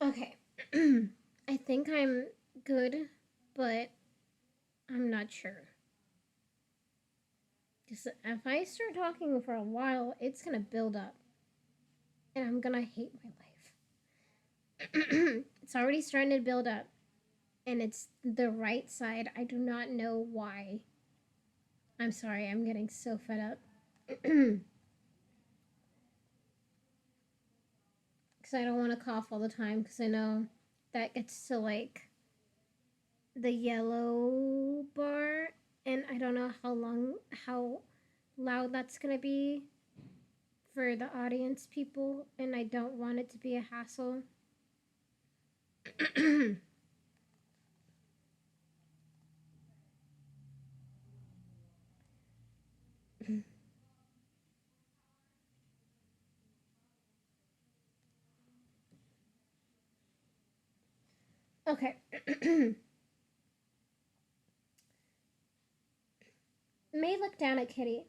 Okay. I think I'm good, but I'm not sure. Because if I start talking for a while, it's gonna build up. And I'm gonna hate my life. It's already starting to build up. And it's the right side. I do not know why. I'm sorry, I'm getting so fed up. Because I don't want to cough all the time, because I know that gets to like the yellow bar, and I don't know how loud that's gonna be for the audience people, and I don't want it to be a hassle. Okay. May looked down at Kitty.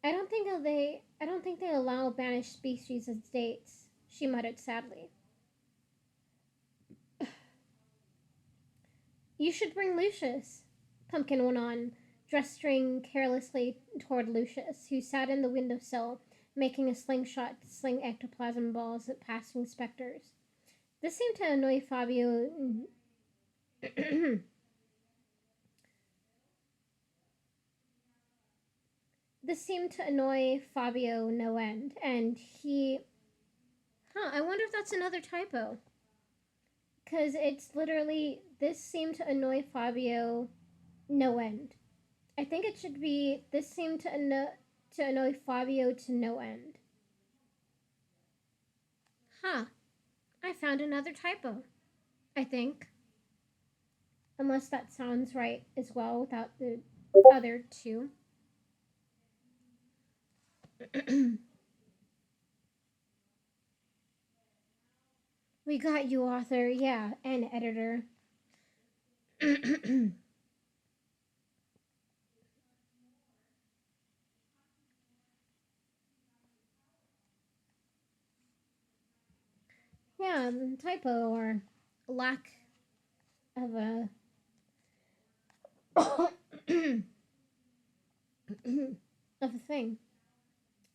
I don't think they allow banished species as dates, she muttered sadly. You should bring Lucius, Pumpkin went on, gesturing carelessly toward Lucius, who sat in the windowsill, making a slingshot to sling ectoplasm balls at passing specters. This seemed to annoy Fabio. This seemed to annoy Fabio no end, and he. Huh, I wonder if that's another typo. Because it's literally. This seemed to annoy Fabio no end. I think it should be. This seemed to annoy Fabio to no end. Huh, I found another typo. I think. Unless that sounds right as well without the other two. We got you, author. Yeah, and editor. Yeah, typo or lack of a of a thing.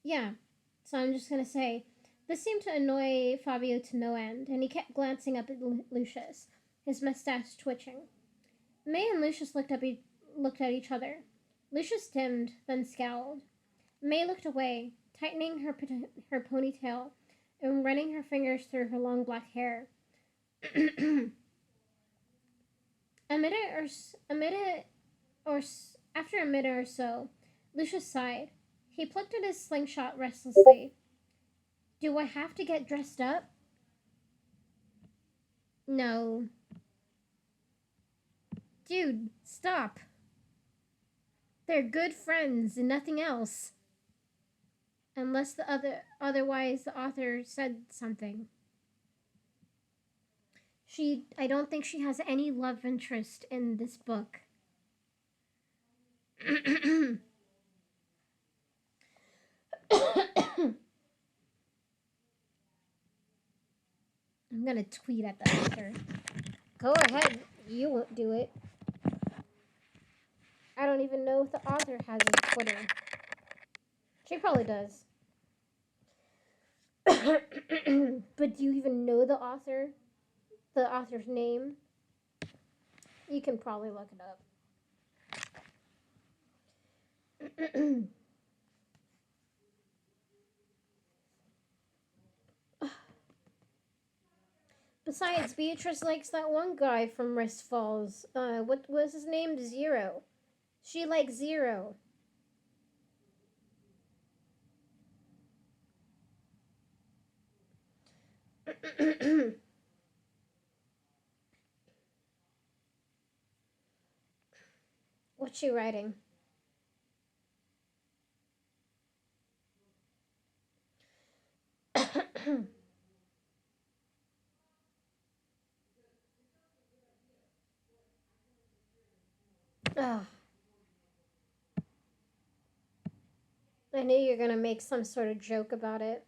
Yeah. So I'm just gonna say this seemed to annoy Fabio to no end, and he kept glancing up at Lucius, his mustache twitching. May and Lucius looked at each other. Lucius dimmed, then scowled. May looked away, tightening her ponytail and running her fingers through her long black hair. After a minute or so, Lucius sighed. He plucked at his slingshot restlessly. Do I have to get dressed up? No. Dude, stop. They're good friends and nothing else. Unless otherwise the author said something. I don't think she has any love interest in this book. I'm gonna tweet at the author. Go ahead, you won't do it. I don't even know if the author has a Twitter. She probably does. But do you even know the author? The author's name? You can probably look it up. Besides, Beatrice likes that one guy from Rest Falls. What was his name? Zero. She likes Zero. What's she writing? Ugh. I knew you were gonna make some sort of joke about it.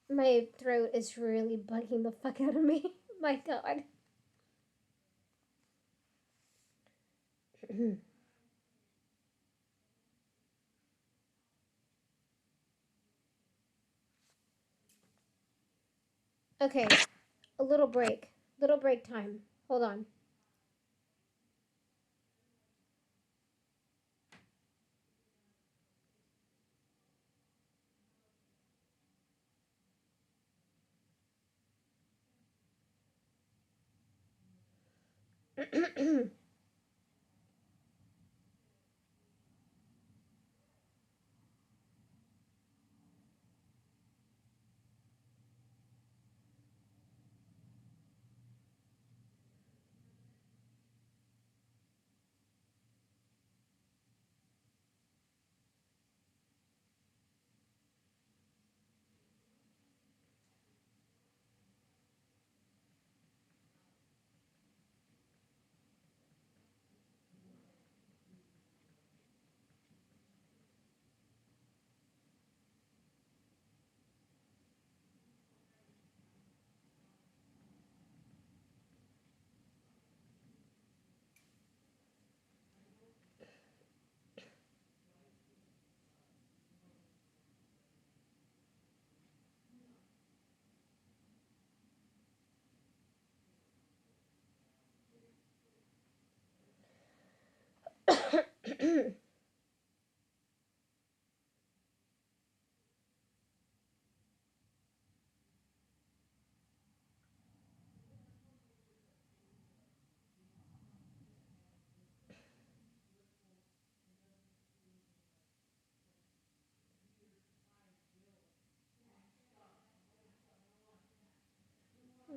My throat is really bugging the fuck out of me. My god. Okay, a little break. Little break time. Hold on.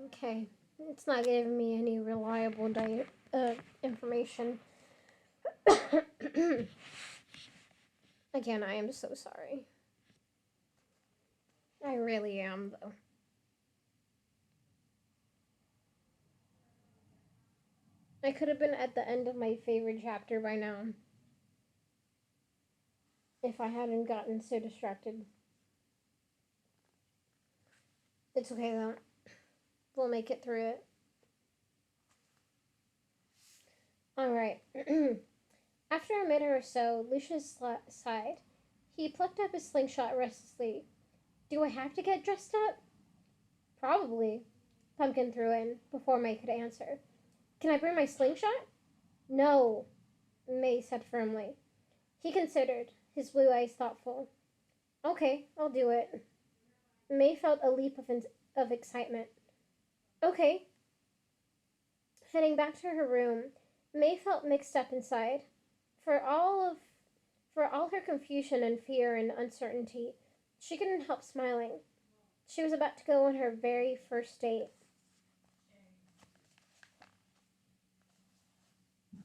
Okay, it's not giving me any reliable information. Again, I am so sorry. I really am, though. I could have been at the end of my favorite chapter by now if I hadn't gotten so distracted. It's okay, though. We'll make it through it. Alright. After a minute or so, Lucius sighed. He plucked up his slingshot restlessly. Do I have to get dressed up? Probably. Pumpkin threw in, before May could answer. Can I bring my slingshot? No, May said firmly. He considered, his blue eyes thoughtful. Okay, I'll do it. May felt a leap of excitement. Okay. Heading back to her room, May felt mixed up inside. For all of for all her confusion and fear and uncertainty, she couldn't help smiling. She was about to go on her very first date.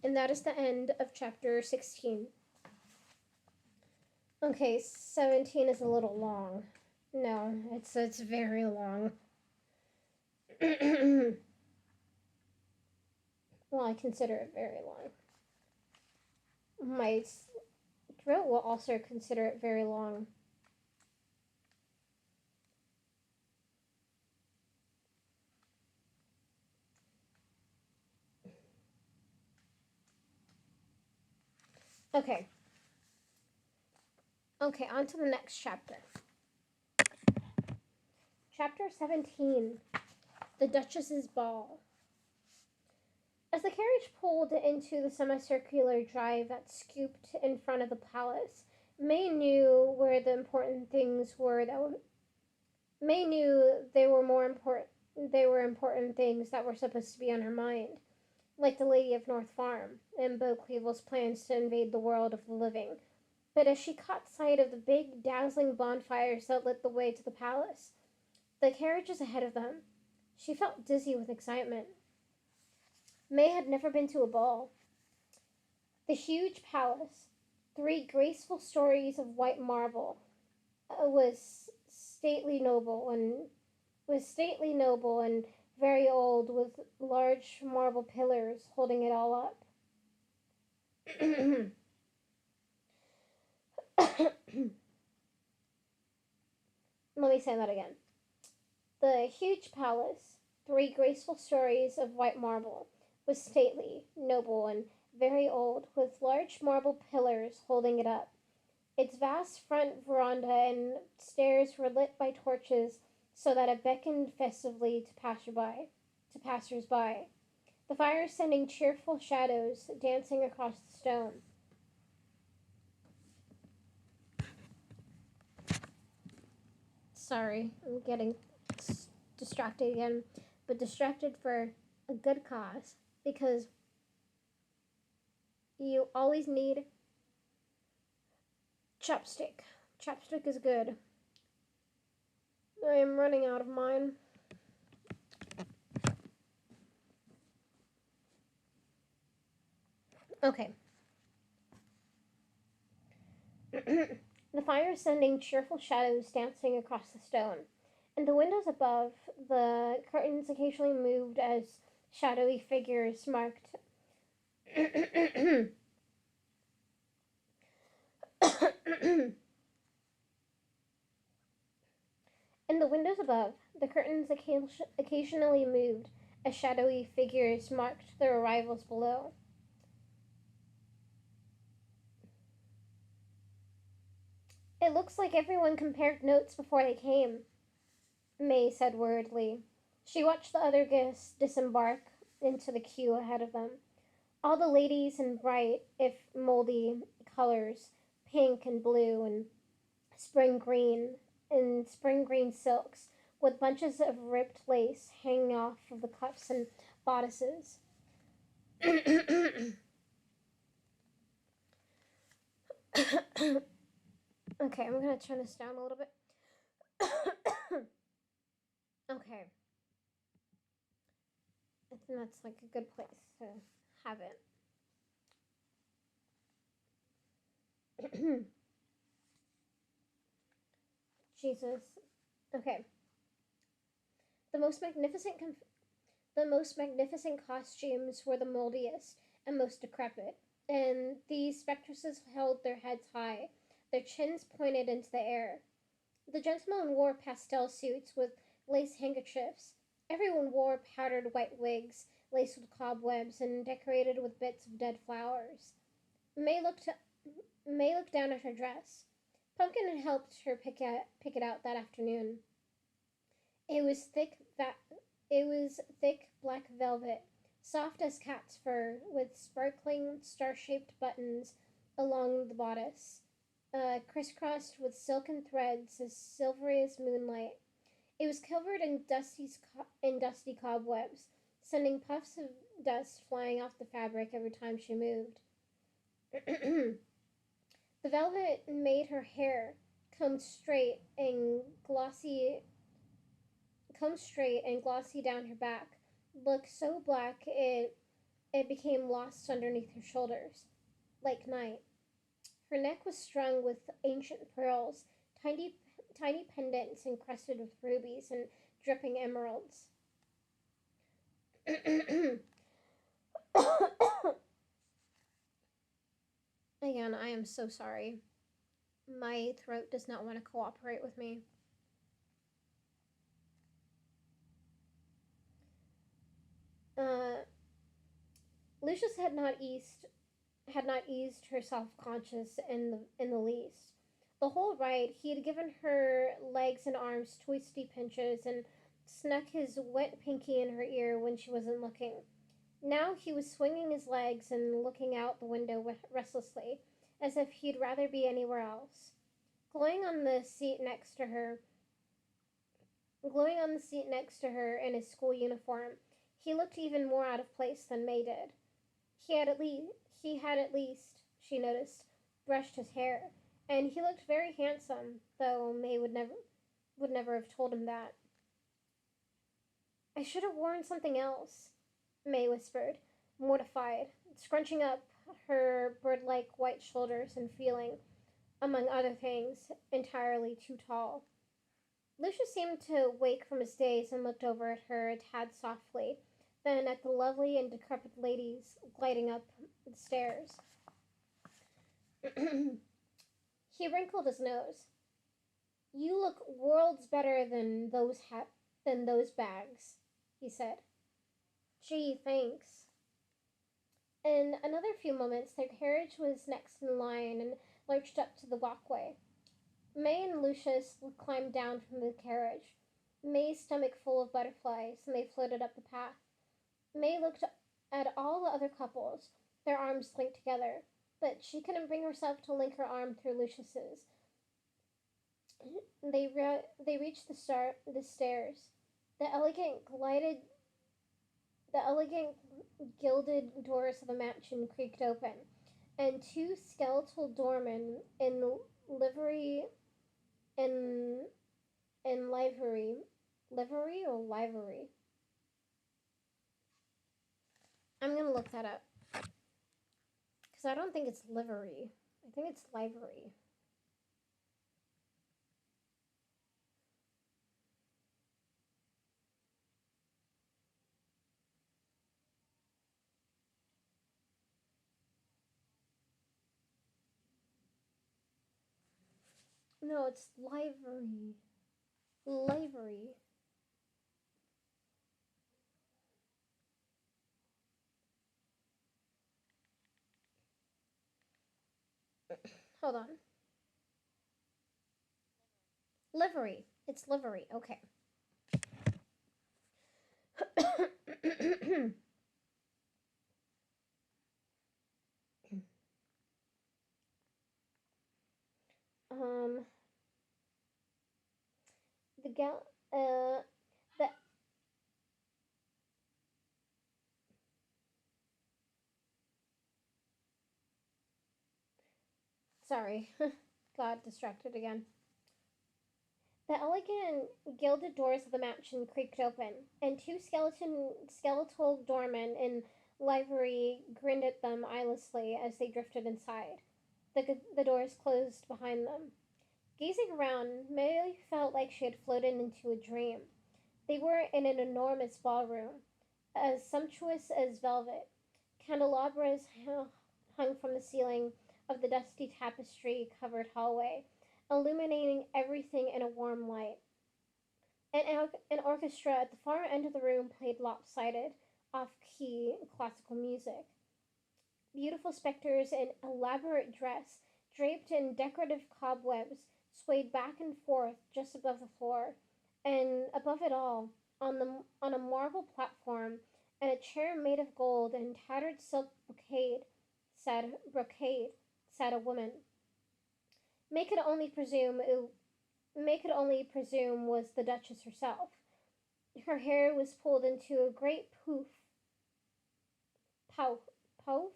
And that is the end of chapter 16. Okay, 17 is a little long. No, it's very long. Well, I consider it very long. My throat will also consider it very long. Okay. Okay, on to the next chapter. Chapter 17, The Duchess's Ball. As the carriage pulled into the semicircular drive that scooped in front of the palace, May knew where the important things were that were. May knew they were more important. They were important things that were supposed to be on her mind, like the Lady of North Farm and Beau Clevel's plans to invade the world of the living. But as she caught sight of the big, dazzling bonfires that lit the way to the palace, the carriages ahead of them, she felt dizzy with excitement. May had never been to a ball. The huge palace, 3 graceful stories of white marble, was stately noble and very old, with large marble pillars holding it all up. Let me say that again. The huge palace, 3 graceful stories of white marble, was stately, noble, and very old, with large marble pillars holding it up. Its vast front veranda and stairs were lit by torches so that it beckoned festively to passers-by. The fires sending cheerful shadows dancing across the stone. Sorry, I'm getting distracted again, but distracted for a good cause, because you always need chopstick. Chopstick is good. I am running out of mine. Okay. The fire sending cheerful shadows dancing across the stone. In the windows above, the curtains occasionally moved as shadowy figures marked. In the windows above, the curtains occasionally moved as shadowy figures marked their arrivals below. It looks like everyone compared notes before they came, May said worriedly. She watched the other guests disembark into the queue ahead of them. All the ladies in bright, if moldy, colors, pink and blue and spring green, and spring green silks, with bunches of ripped lace hanging off of the cuffs and bodices. Okay, I'm gonna turn this down a little bit. Okay. I think that's like a good place to have it. Jesus. Okay. The most magnificent the most magnificent costumes were the moldiest and most decrepit, and these spectresses held their heads high, their chins pointed into the air. The gentlemen wore pastel suits with lace handkerchiefs. Everyone wore powdered white wigs, laced with cobwebs and decorated with bits of dead flowers. May looked May looked down at her dress. Pumpkin had helped her pick it out that afternoon. It was thick black velvet, soft as cat's fur, with sparkling star-shaped buttons along the bodice, crisscrossed with silken threads as silvery as moonlight. It was covered in dusty cobwebs, sending puffs of dust flying off the fabric every time she moved. The velvet made her hair combed straight and glossy down her back look so black it became lost underneath her shoulders, like night. Her neck was strung with ancient pearls, tiny tiny pendants encrusted with rubies and dripping emeralds. Again, I am so sorry. My throat does not want to cooperate with me. Uh, Lucius had not eased her self conscious in the least. The whole ride, he had given her legs and arms twisty pinches and snuck his wet pinky in her ear when she wasn't looking. Now he was swinging his legs and looking out the window restlessly, as if he'd rather be anywhere else. Glowing on the seat next to her, Glowing on the seat next to her in his school uniform, he looked even more out of place than May did. He had at least, she noticed, brushed his hair, and he looked very handsome, though May would never have told him that. I should have worn something else, May whispered, mortified, scrunching up her bird like white shoulders and feeling, among other things, entirely too tall. Lucius seemed to wake from his daze and looked over at her a tad softly, then at the lovely and decrepit ladies gliding up the stairs. He wrinkled his nose. You look worlds better than those bags, he said. Gee, thanks. In another few moments, their carriage was next in line and lurched up to the walkway. May and Lucius climbed down from the carriage, May's stomach full of butterflies, and they floated up the path. May looked at all the other couples, their arms linked together, but she couldn't bring herself to link her arm through Lucius's. They reached the stairs. The elegant glided the elegant gilded doors of the mansion creaked open, and two skeletal doormen in livery in in livery or livery. I'm gonna look that up because I don't think it's livery. I think it's livery. No, it's livery. Livery. Hold on. Livery. It's livery. Okay. um, the gal. The sorry, got distracted again. The elegant gilded doors of the mansion creaked open, and two skeletal doormen in livery grinned at them eyelessly as they drifted inside. The doors closed behind them. Gazing around, May felt like she had floated into a dream. They were in an enormous ballroom, as sumptuous as velvet. Candelabras hung from the ceiling of the dusty tapestry covered hallway, illuminating everything in a warm light. An orchestra at the far end of the room played lopsided, off key classical music. Beautiful specters in elaborate dress, draped in decorative cobwebs, swayed back and forth just above the floor, and above it all, on a marble platform and a chair made of gold and tattered silk brocade said a woman. May could only presume May could only presume was the Duchess herself. Her hair was pulled into a great pouf, pouf,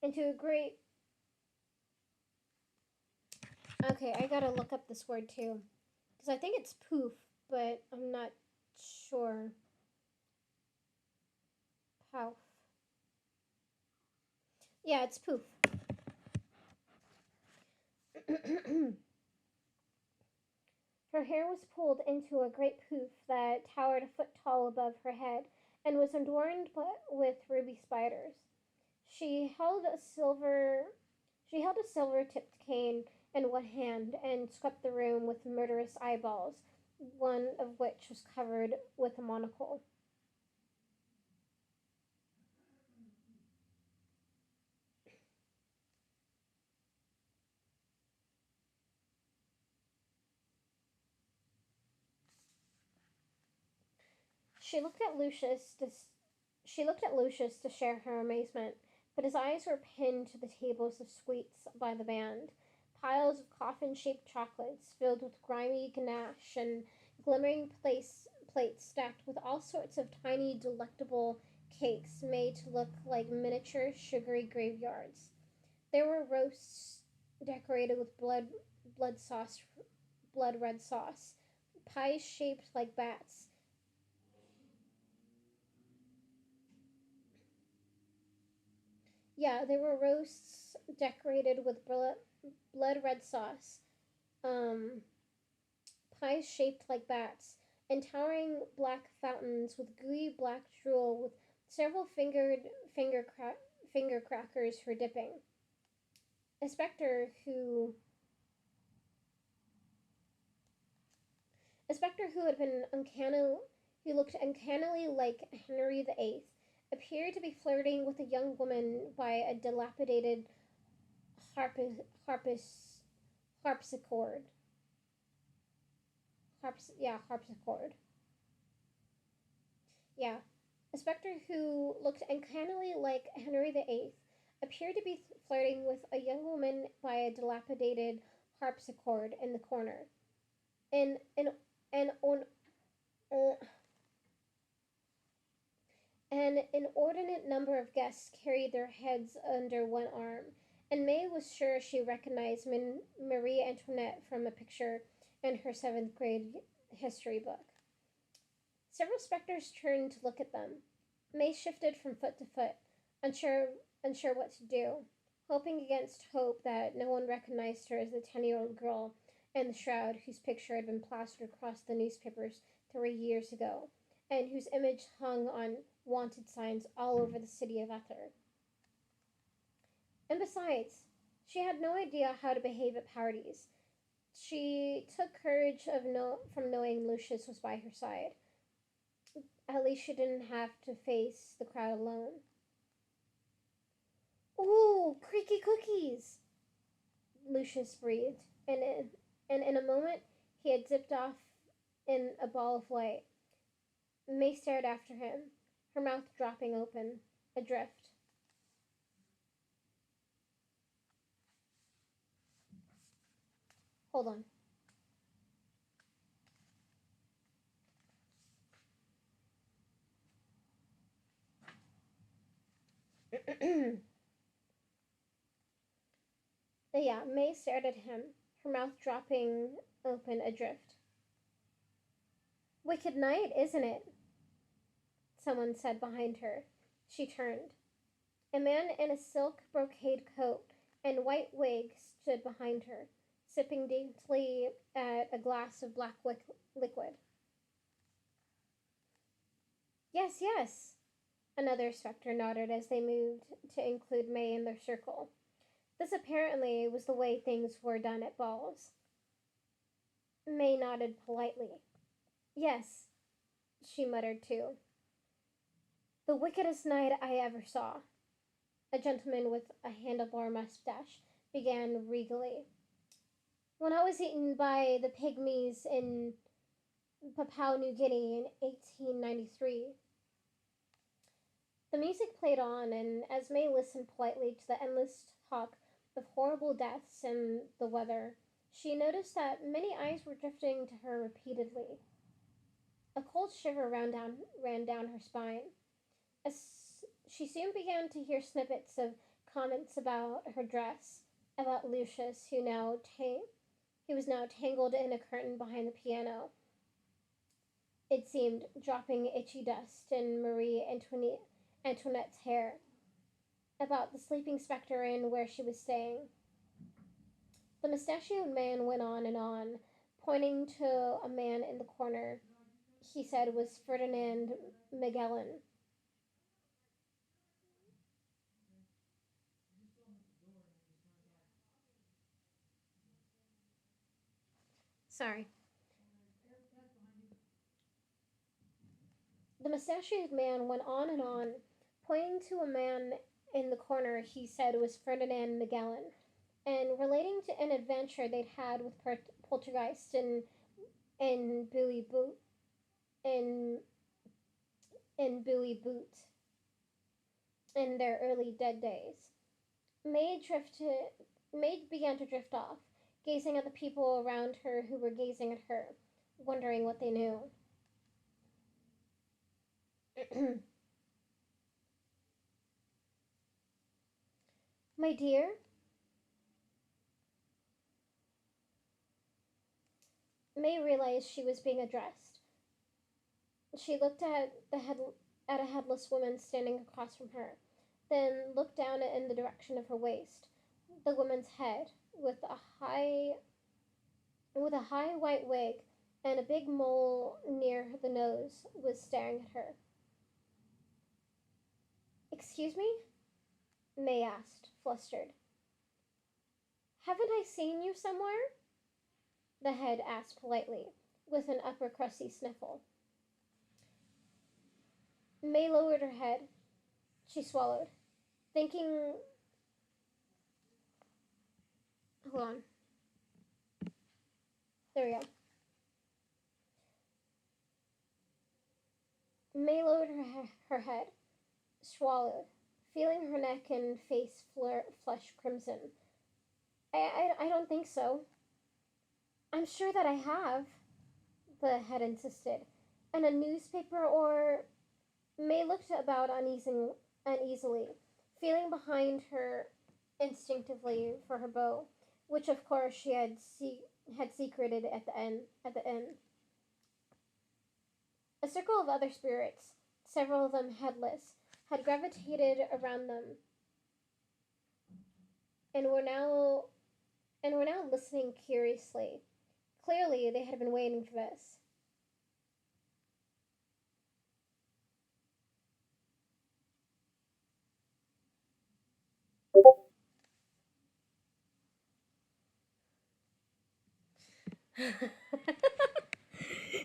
into a great. Okay, I gotta look up this word too, because I think it's poof, but I'm not sure. Pouf. Yeah, it's poof. Her hair was pulled into a great poof that towered a foot tall above her head and was adorned with ruby spiders. She held a silver she held a silver-tipped cane in one hand and swept the room with murderous eyeballs, one of which was covered with a monocle. She looked at Lucius to she looked at Lucius to share her amazement, but his eyes were pinned to the tables of sweets by the band, piles of coffin-shaped chocolates filled with grimy ganache and glimmering plates stacked with all sorts of tiny, delectable cakes made to look like miniature sugary graveyards. There were roasts decorated with blood sauce, blood red sauce, pies shaped like bats. Yeah, there were roasts decorated with blood red sauce, um, pies shaped like bats, and towering black fountains with gooey black drool with several finger crackers for dipping. A specter who a specter who had been uncanny who looked uncannily like Henry VIII appeared to be flirting with a young woman by a dilapidated harpis, harpsichord. Harpsichord. Yeah. A specter who looked uncannily like Henry VIII appeared to be flirting with a young woman by a dilapidated harpsichord in the corner. And an an on uh, an inordinate number of guests carried their heads under one arm, and May was sure she recognized Marie Antoinette from a picture in her seventh grade history book. Several specters turned to look at them. May shifted from foot to foot, unsure what to do, hoping against hope that no one recognized her as the 10-year-old girl in the shroud whose picture had been plastered across the newspapers 3 years ago, and whose image hung on wanted signs all over the city of Ether. And besides, she had no idea how to behave at parties. She took courage from knowing Lucius was by her side. At least she didn't have to face the crowd alone. Ooh, creaky cookies! Lucius breathed, and in a moment he had zipped off in a ball of light. May stared after him, her mouth dropping open, adrift. Hold on. Yeah, May stared at him, her mouth dropping open, adrift. Wicked night, isn't it? Someone said behind her. She turned. A man in a silk brocade coat and white wig stood behind her, sipping daintily at a glass of black liquid. Yes, yes, another spectre nodded as they moved to include May in their circle. This apparently was the way things were done at balls. May nodded politely. Yes, she muttered too. The wickedest night I ever saw. A gentleman with a handlebar mustache began regally. When I was eaten by the pygmies in Papua New Guinea in 1893. The music played on, and as May listened politely to the endless talk of horrible deaths and the weather, she noticed that many eyes were drifting to her repeatedly. A cold shiver ran down her spine. As she soon began to hear snippets of comments about her dress, about Lucius, who was now tangled in a curtain behind the piano, it seemed, dropping itchy dust in Antoinette's hair, about the sleeping spectre and where she was staying. The mustachioed man went on and on, pointing to a man in the corner he said was Ferdinand Magellan. Sorry. The mustachioed man went on and on, pointing to a man in the corner he said was Ferdinand Magellan, and relating to an adventure they'd had with poltergeist and Billy Boot in Billy Boot in their early dead days. May began to drift off, gazing at the people around her who were gazing at her, wondering what they knew. My dear, May realized she was being addressed. She looked at a headless woman standing across from her, then looked down in the direction of her waist. The woman's head, with a high white wig and a big mole near the nose, was staring at her. Excuse me? May asked, flustered. Haven't I seen you somewhere? The head asked politely, with an upper crusty sniffle. May lowered her head. She swallowed, thinking. Hold on. There we go. May lowered her head, swallowed, feeling her neck and face flush crimson. I don't think so. I'm sure that I have, the head insisted. And a newspaper or. May looked about uneasily, feeling behind her instinctively for her bow, which of course she had secreted at the inn. A circle of other spirits, several of them headless, had gravitated around them and were now listening curiously. Clearly, they had been waiting for this.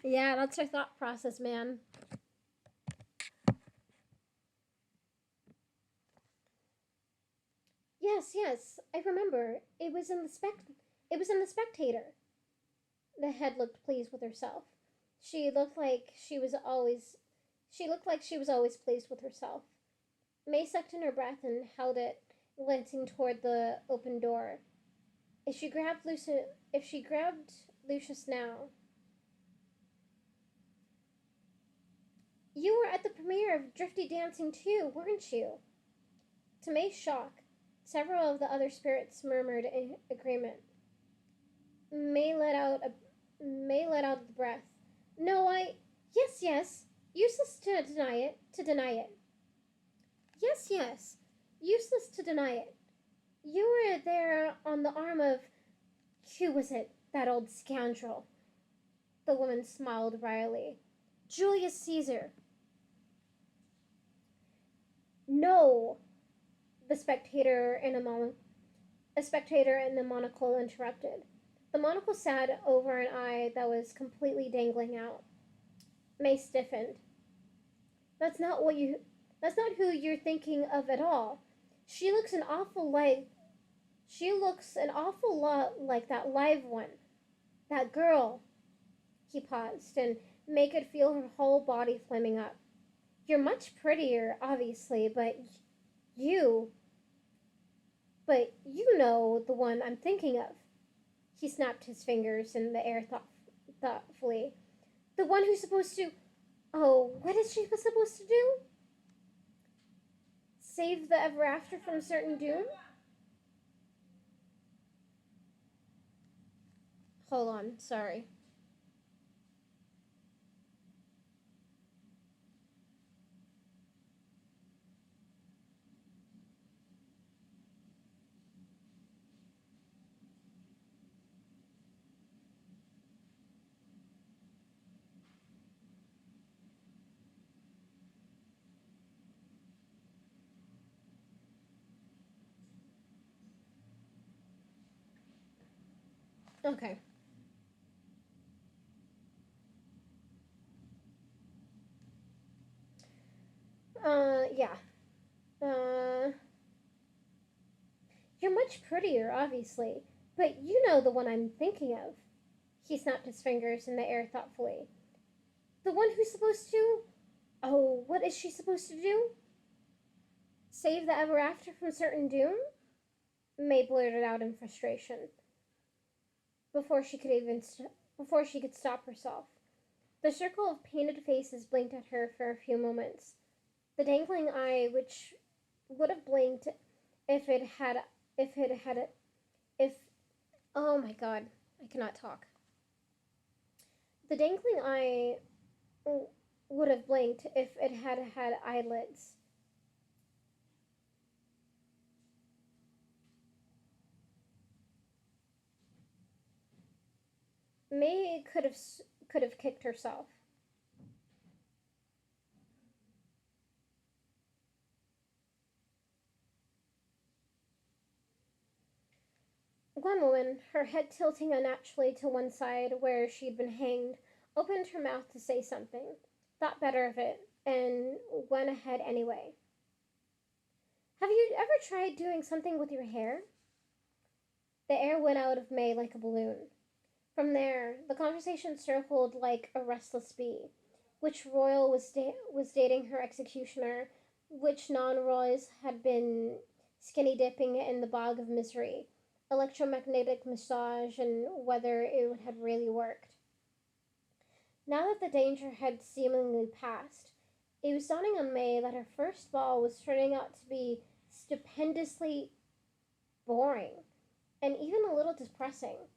Yeah, that's her thought process, man. Yes, yes, I remember. It was in the Spectator. The head looked pleased with herself. She looked like she was always she looked like she was always pleased with herself. May sucked in her breath and held it, glancing toward the open door. If she grabbed Lucius now. You were at the premiere of Drifty Dancing too, weren't you? To May's shock, several of the other spirits murmured in agreement. May let out the breath. No, I. Yes, yes. Useless to deny it. To deny it. Yes, yes. Useless to deny it. You were there on the arm of. Who was it? That old scoundrel. The woman smiled wryly. Julius Caesar. No, the spectator in the monocle interrupted. The monocle sat over an eye that was completely dangling out. May stiffened. That's not what you. That's not who you're thinking of at all. She looks an awful like. She looks an awful lot like that live one. That girl. He paused, and May could feel her whole body flaming up. You're much prettier, obviously, but you. But you know the one I'm thinking of. He snapped his fingers in the air thoughtfully. The one who's supposed to. Oh, what is she supposed to do? Save the ever after from certain doom? Hold on, sorry. Okay. Yeah. Uh, you're much prettier, obviously, but you know the one I'm thinking of. He snapped his fingers in the air thoughtfully. The one who's supposed to. Oh, what is she supposed to do? Save the ever after from certain doom? May blurted out in frustration before she could before she could stop herself. The circle of painted faces blinked at her for a few moments. The dangling eye, which would have blinked if it had, if it had, if, oh my god, I cannot talk. The dangling eye would have blinked if it had had eyelids. May could have kicked herself. One woman, her head tilting unnaturally to one side where she'd been hanged, opened her mouth to say something, thought better of it, and went ahead anyway. Have you ever tried doing something with your hair? The air went out of May like a balloon. From there, the conversation circled like a restless bee. Which royal was dating her executioner? Which non-royals had been skinny dipping in the bog of misery? Electromagnetic massage, and whether it had really worked. Now that the danger had seemingly passed, it was dawning on May that her first ball was turning out to be stupendously boring and even a little depressing.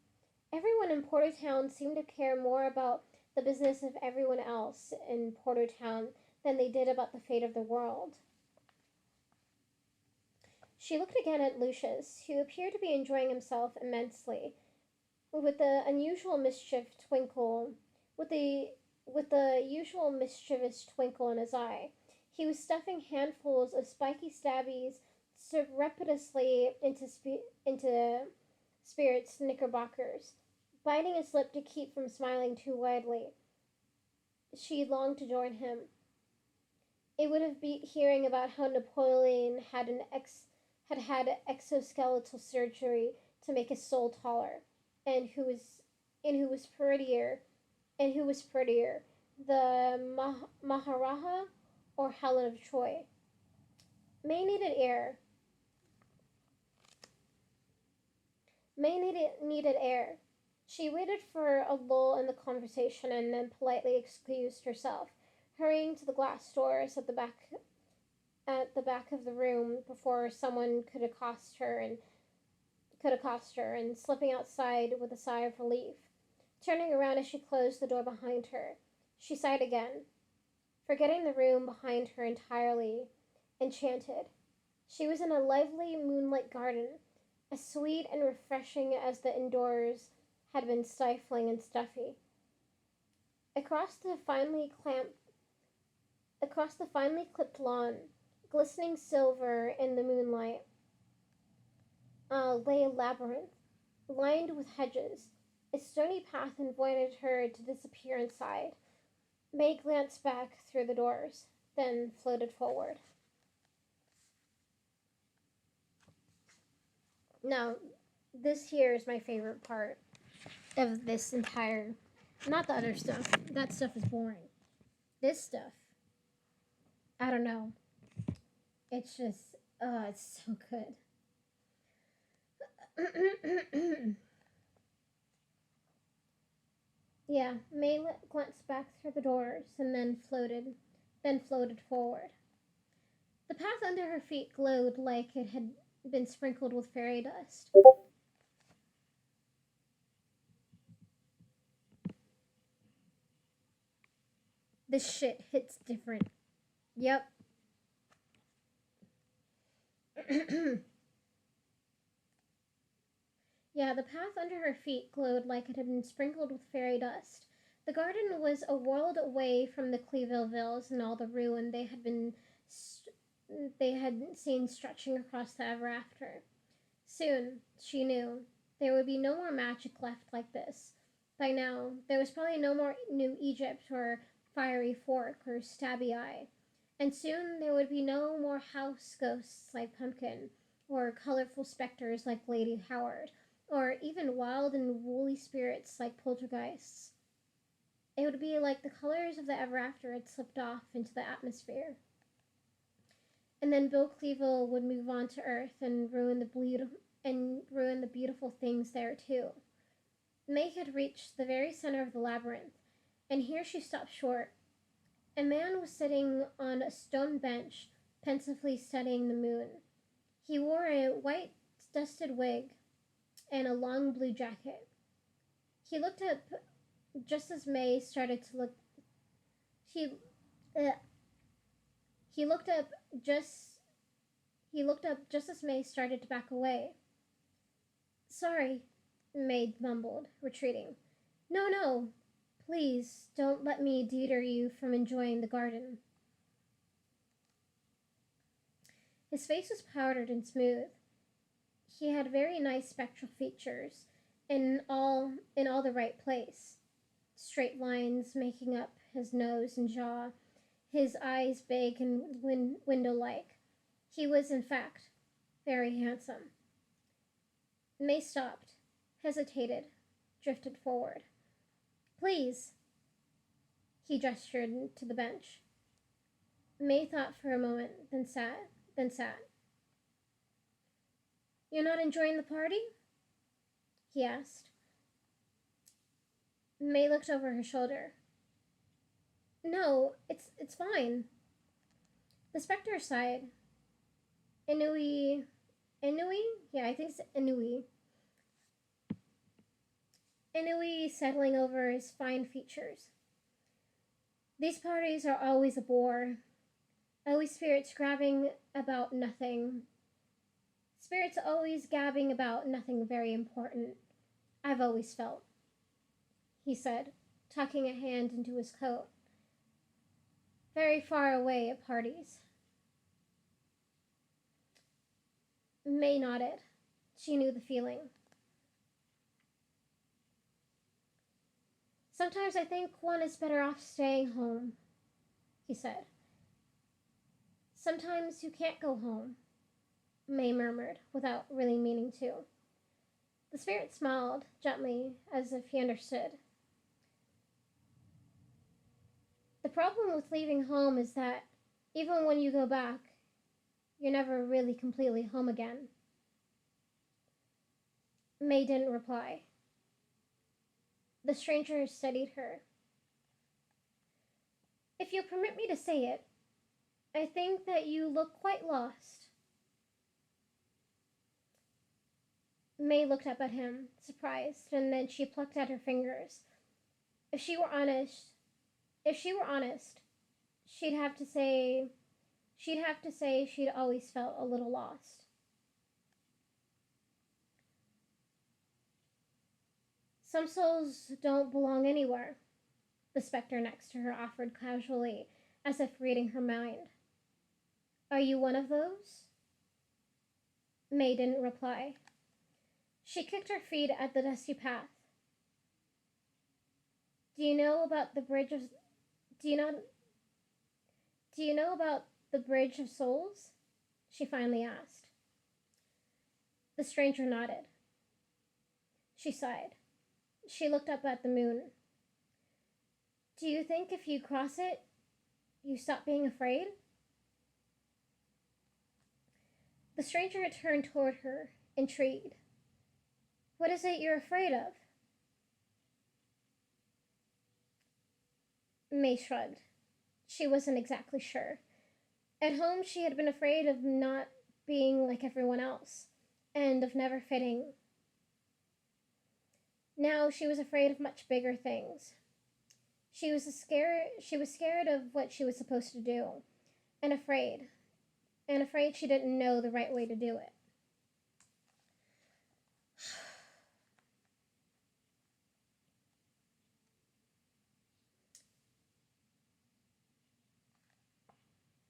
Everyone in Portertown seemed to care more about the business of everyone else in Portertown than they did about the fate of the world. She looked again at Lucius, who appeared to be enjoying himself immensely, with the unusual mischief twinkle, with the with the usual mischievous twinkle in his eye. He was stuffing handfuls of spiky stabbies surreptitiously into Spirit's knickerbockers, biting his lip to keep from smiling too widely. She longed to join him. It would have been hearing about how Napoleon had had exoskeletal surgery to make his soul taller, and who was prettier, the Maharaja or Helen of Troy. May needed air. Needed air. She waited for a lull in the conversation and then politely excused herself, hurrying to the glass doors at the back of the room before someone could accost her and slipping outside with a sigh of relief. Turning around as she closed the door behind her, she sighed again, forgetting the room behind her entirely, enchanted. She was in a lively moonlit garden, as sweet and refreshing as the indoors had been stifling and stuffy. Across the finely clipped lawn, glistening silver in the moonlight, lay a labyrinth, lined with hedges. A stony path invited her to disappear inside. May glanced back through the doors, then floated forward. Now, this here is my favorite part of this entire. Not the other stuff. That stuff is boring. This stuff, I don't know. It's just, it's so good. Yeah, May glanced back through the doors and then floated forward. The path under her feet glowed like it had been sprinkled with fairy dust. This shit hits different. Yep. Yeah, the path under her feet glowed like it had been sprinkled with fairy dust. The garden was a world away from the Cleeville Villes and all the ruin they had seen stretching across the ever after. Soon, she knew, there would be no more magic left like this. By now, there was probably no more New Egypt or Fiery Fork or Stabby Eye. And soon there would be no more house ghosts like Pumpkin, or colorful specters like Lady Howard, or even wild and woolly spirits like poltergeists. It would be like the colors of the ever after had slipped off into the atmosphere. And then Bill Cleveland would move on to Earth and ruin the beautiful things there too. May had reached the very center of the labyrinth, and here she stopped short. A man was sitting on a stone bench, pensively studying the moon. He wore a white, dusted wig and a long blue jacket. He looked up just as May started to look. He, uh, he looked up just. He looked up just as May started to back away. Sorry, May mumbled, retreating. No, no, please don't let me deter you from enjoying the garden. His face was powdered and smooth. He had very nice spectral features, in all the right place. Straight lines making up his nose and jaw, his eyes big and window-like. He was, in fact, very handsome. May stopped, hesitated, drifted forward. Please, he gestured to the bench. May thought for a moment, then sat. You're not enjoying the party? He asked. May looked over her shoulder. No, it's fine. The specter sighed. Inui? Yeah, I think it's Inui. Inui settling over his fine features. These parties are always a bore. Always spirits grabbing about nothing. Spirits always gabbing about nothing very important. I've always felt, he said, tucking a hand into his coat. Very far away at parties. May nodded. She knew the feeling. Sometimes I think one is better off staying home, he said. Sometimes you can't go home, May murmured, without really meaning to. The spirit smiled gently, as if he understood. The problem with leaving home is that, even when you go back, you're never really completely home again. May didn't reply. The stranger steadied her. If you'll permit me to say it, I think that you look quite lost. May looked up at him, surprised, and then she plucked at her fingers. If she were honest, she'd have to say she'd always felt a little lost. Some souls don't belong anywhere, the specter next to her offered casually, as if reading her mind. Are you one of those? May didn't reply. She kicked her feet at the dusty path. Do you know about the bridge of souls? She finally asked. The stranger nodded. She sighed. She looked up at the moon. Do you think if you cross it, you stop being afraid? The stranger turned toward her, intrigued. What is it you're afraid of? May shrugged. She wasn't exactly sure. At home, she had been afraid of not being like everyone else, and of never fitting. Now she was afraid of much bigger things. She was scared of what she was supposed to do, and afraid she didn't know the right way to do it.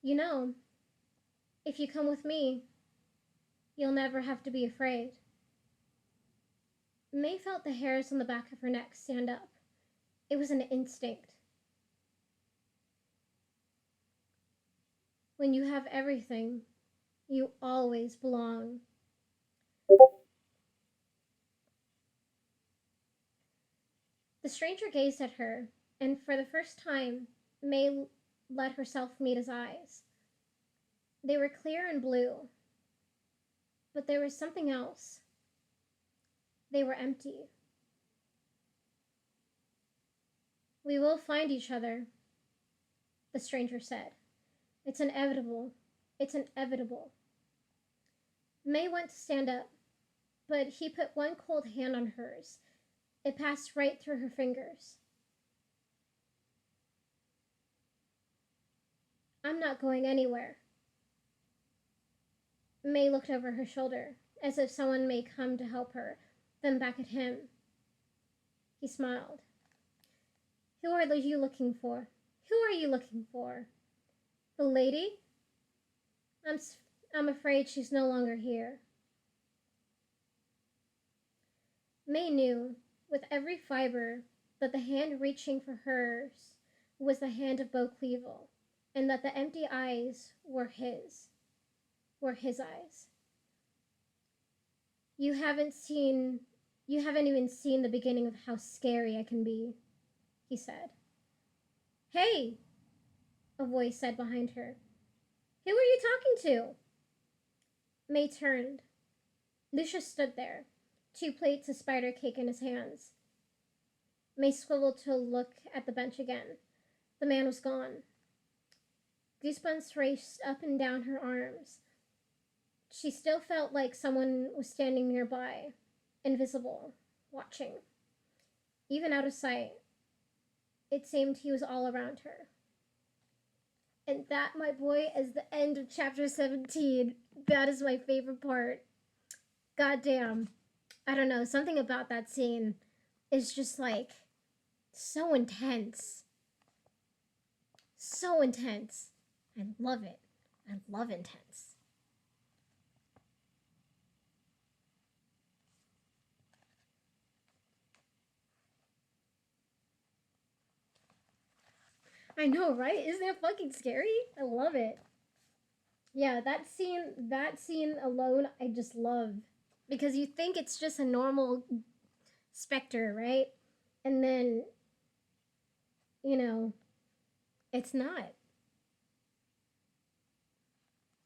You know, if you come with me, you'll never have to be afraid. May felt the hairs on the back of her neck stand up. It was an instinct. When you have everything, you always belong. The stranger gazed at her, and for the first time, May let herself meet his eyes. They were clear and blue, but there was something else. They were empty. We will find each other, the stranger said. It's inevitable. It's inevitable. May went to stand up, but he put one cold hand on hers. It passed right through her fingers. I'm not going anywhere. May looked over her shoulder, as if someone may come to help her, then back at him. He smiled. Who are you looking for? Who are you looking for? The lady? I'm afraid she's no longer here. May knew, with every fiber, that the hand reaching for hers was the hand of Beau Clevel, and that the empty eyes were his eyes. You haven't even seen the beginning of how scary I can be, he said. Hey, a voice said behind her. Who are you talking to? May turned. Lucius stood there, 2 plates of spider cake in his hands. May swiveled to look at the bench again. The man was gone. Goosebumps raced up and down her arms. She still felt like someone was standing nearby, invisible, watching. Even out of sight, it seemed he was all around her. And that, my boy, is the end of chapter 17. That is my favorite part. Goddamn. I don't know, something about that scene is just like so intense. So intense. I love it. I love intense. I know, right? Isn't that fucking scary? I love it. Yeah, that scene alone, I just love. Because you think it's just a normal specter, right? And then, you know, it's not.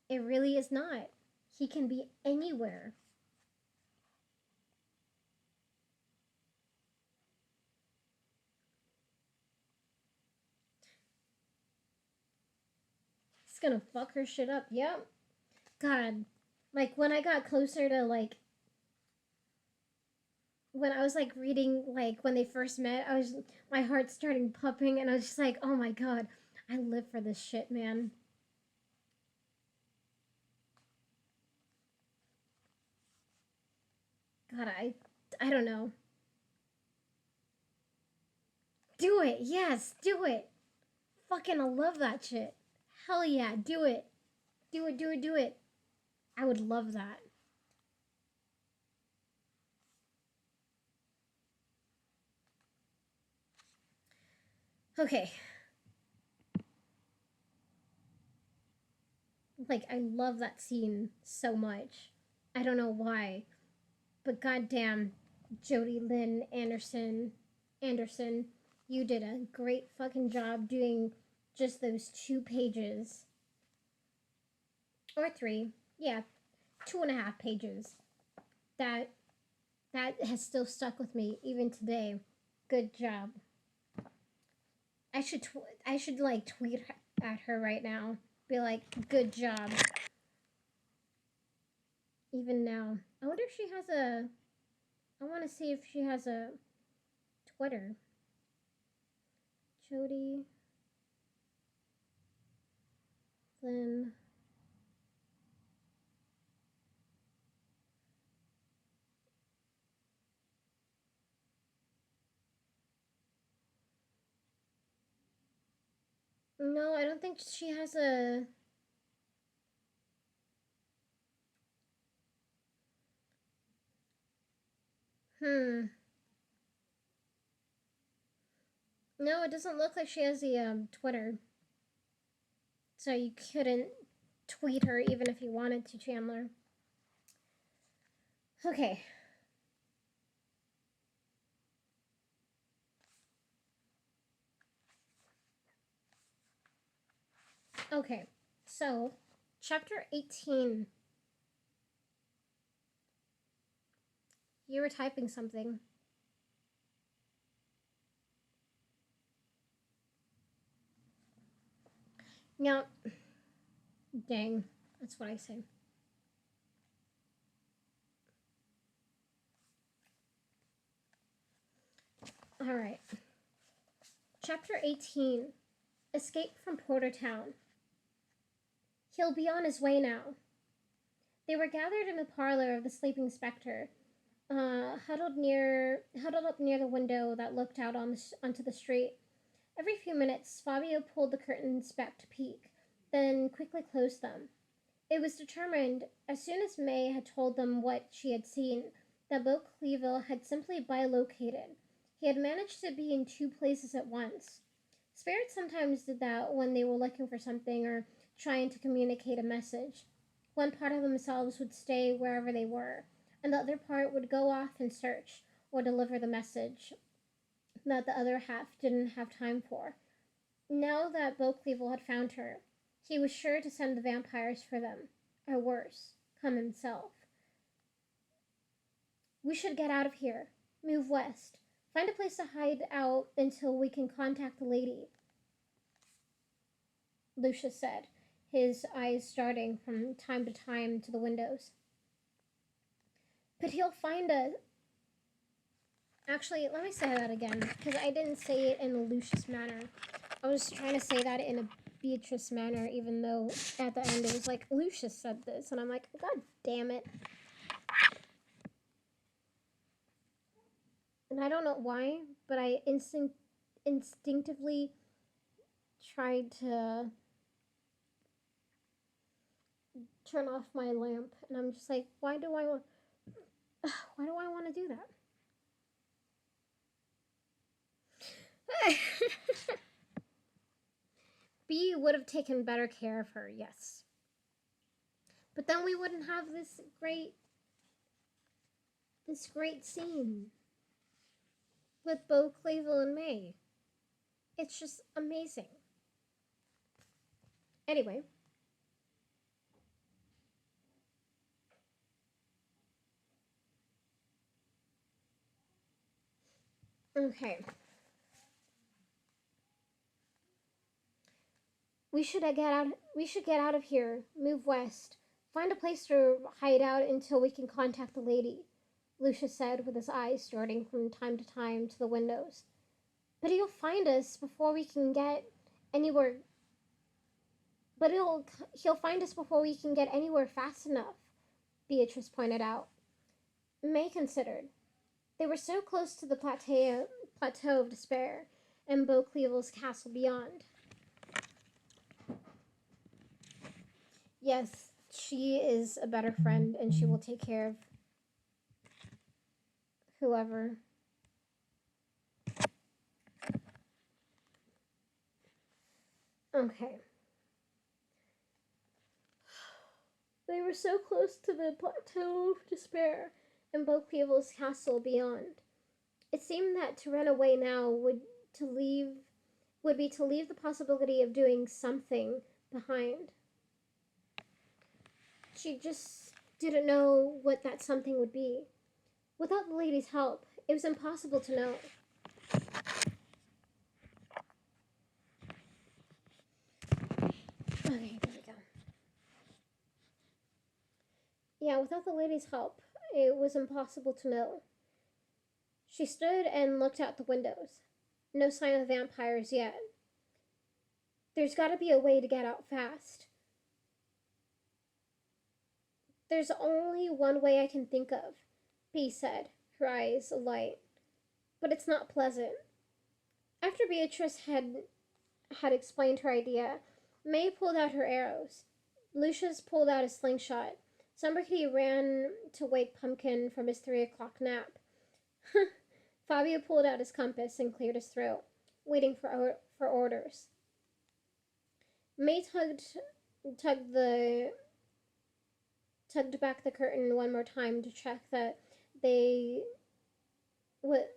It really is not. He can be anywhere. He's gonna fuck her shit up. Yep. God. Like, when I got closer to, like, when I was, like, reading, like, when they first met, my heart started pumping, and I was just like, oh my god, I live for this shit, man. God, I don't know. Do it. Yes, do it. Fucking I love that shit. Hell yeah, do it. Do it, do it, do it. I would love that. Okay. Like, I love that scene so much. I don't know why. But goddamn, Jody Lynn Anderson, you did a great fucking job doing just those 2 pages. Or 3. Yeah, 2.5 pages. That That has still stuck with me even today. Good job. I should like tweet at her right now. Be like, good job. Even now. I wonder if she has a. I want to see if she has a Twitter. Jody. Then. No, I don't think she has a. Hmm. No, it doesn't look like she has the Twitter. So you couldn't tweet her even if you wanted to, Chandler. Okay. Okay. So, chapter 18. You were typing something. Yeah. Dang. That's what I say. Alright. Chapter 18. Escape from Portertown. He'll be on his way now. They were gathered in the parlor of the sleeping spectre, huddled up near the window that looked out onto the street. Every few minutes, Fabio pulled the curtains back to peek, then quickly closed them. It was determined, as soon as May had told them what she had seen, that Beau Cleaville had simply bilocated. He had managed to be in two places at once. Spirits sometimes did that when they were looking for something or trying to communicate a message. One part of themselves would stay wherever they were, and the other part would go off and search or deliver the message that the other half didn't have time for. Now that Beau Cleaville had found her, he was sure to send the vampires for them, or worse, come himself. We should get out of here. Move west. Find a place to hide out until we can contact the lady, Lucius said, his eyes starting from time to time to the windows. But he'll find us. Actually, let me say that again, because I didn't say it in a Lucius manner. I was trying to say that in a Beatrice manner, even though at the end it was like, Lucius said this, and I'm like, God damn it. And I don't know why, but I instinctively tried to turn off my lamp, and I'm just like, why do I want to do that? B would have taken better care of her, yes. But then we wouldn't have this great scene with Beau Cleaville and May. It's just amazing. Anyway. Okay. We should get out of here. Move west. Find a place to hide out until we can contact the lady, Lucius said with his eyes darting from time to time to the windows. But he'll find us before we can get anywhere. But he'll find us before we can get anywhere fast enough, Beatrice pointed out. May considered. They were so close to the plateau of despair and Beau Cleaville's castle beyond. Yes, she is a better friend and she will take care of whoever. Okay. They were so close to the plateau of despair and Beau Cleaville's castle beyond. It seemed that to run away now would be to leave the possibility of doing something behind. She just didn't know what that something would be. Without the lady's help, it was impossible to know. Okay, there we go. Yeah, without the lady's help, it was impossible to know. She stood and looked out the windows. No sign of vampires yet. There's gotta be a way to get out fast. There's only one way I can think of, Bea said, her eyes alight. But it's not pleasant. After Beatrice had explained her idea, May pulled out her arrows. Lucius pulled out a slingshot. Somebody ran to wake Pumpkin from his 3 o'clock nap. Fabio pulled out his compass and cleared his throat, waiting for orders. May tugged the tugged back the curtain one more time to check that they what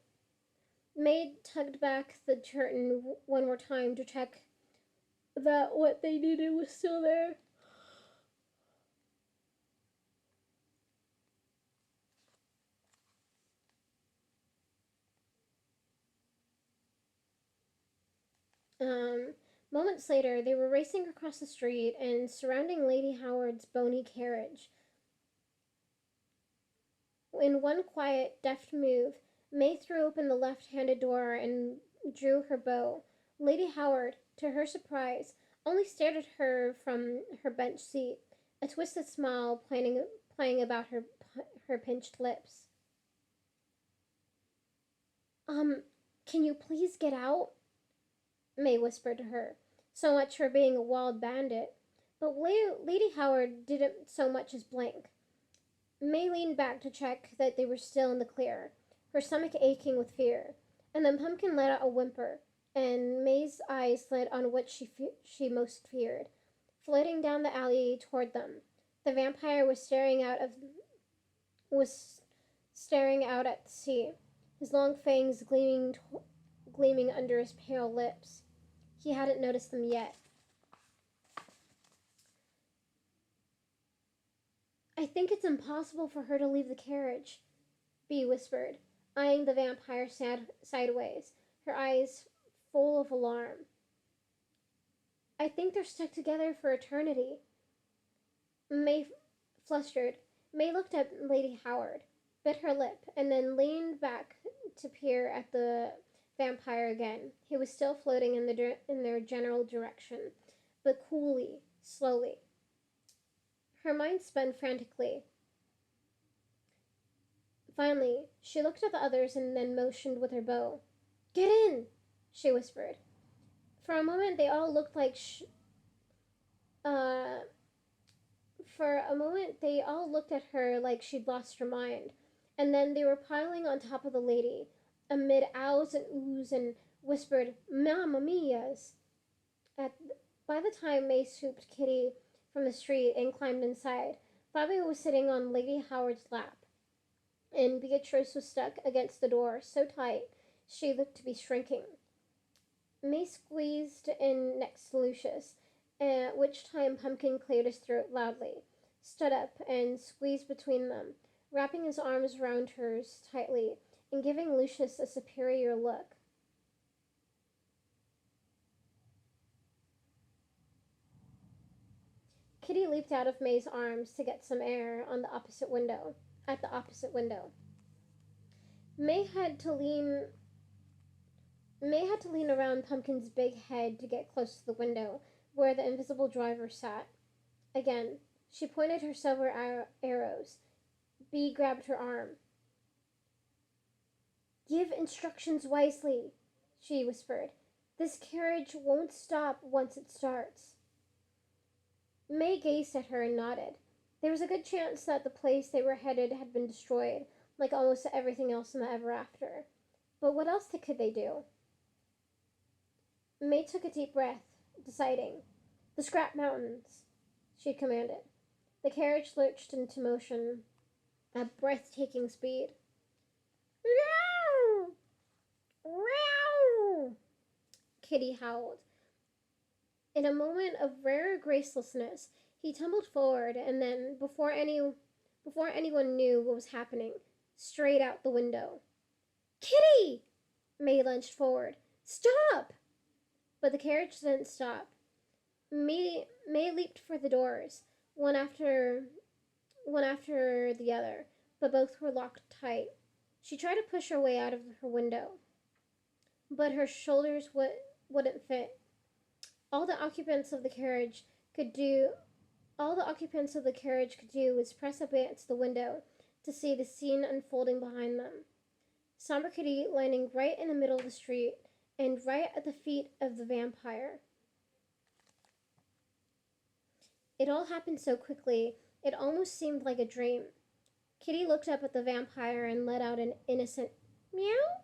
May tugged back the curtain one more time to check that what they needed was still there. Um, Moments later, they were racing across the street and surrounding Lady Howard's bony carriage. In one quiet, deft move, May threw open the left-handed door and drew her bow. Lady Howard, to her surprise, only stared at her from her bench seat, a twisted smile playing about her pinched lips. Um, can you please get out? May whispered to her. So much for being a wild bandit. But Lady Howard didn't so much as blink. May leaned back to check that they were still in the clear, her stomach aching with fear. And then Pumpkin let out a whimper, and May's eyes lit on what she most feared. Floating down the alley toward them, the vampire was staring out at the sea, his long fangs gleaming under his pale lips. He hadn't noticed them yet. I think it's impossible for her to leave the carriage, Bea whispered, eyeing the vampire sideways, her eyes full of alarm. I think they're stuck together for eternity. May flustered. May looked at Lady Howard, bit her lip, and then leaned back to peer at the vampire again. He was still floating in their general direction, but coolly, slowly. Her mind spun frantically. Finally, she looked at the others and then motioned with her bow. Get in, she whispered. For a moment, they all looked like uh, For a moment, they all looked at her like she'd lost her mind, and then they were piling on top of the lady, amid owls and oohs and whispered "Mamma mia's." At, by the time May swooped Kitty from the street and climbed inside, Fabio was sitting on Lady Howard's lap, and Beatrice was stuck against the door so tight she looked to be shrinking. May squeezed in next to Lucius, at which time Pumpkin cleared his throat loudly, stood up, and squeezed between them, wrapping his arms around hers tightly and giving Lucius a superior look. Kitty leaped out of May's arms to get some air on the opposite window. At the opposite window, May had to lean May had to lean around Pumpkin's big head to get close to the window where the invisible driver sat. Again, she pointed her silver arrows. Bea grabbed her arm. Give instructions wisely, she whispered. This carriage won't stop once it starts. May gazed at her and nodded. There was a good chance that the place they were headed had been destroyed, like almost everything else in the Ever After. But what else could they do? May took a deep breath, deciding. The Scrap Mountains, she commanded. The carriage lurched into motion at breathtaking speed. Meow! Meow! Kitty howled. In a moment of rare gracelessness, he tumbled forward, and then, before anyone knew what was happening, straight out the window. Kitty! May lunged forward. Stop! But the carriage didn't stop. May leaped for the doors, one after one after the other, but both were locked tight. She tried to push her way out of her window, but her shoulders wouldn't fit. All the occupants of the carriage could do all the occupants of the carriage could do was press up against the window to see the scene unfolding behind them. Somber Kitty landing right in the middle of the street and right at the feet of the vampire. It all happened so quickly, it almost seemed like a dream. Kitty looked up at the vampire and let out an innocent meow.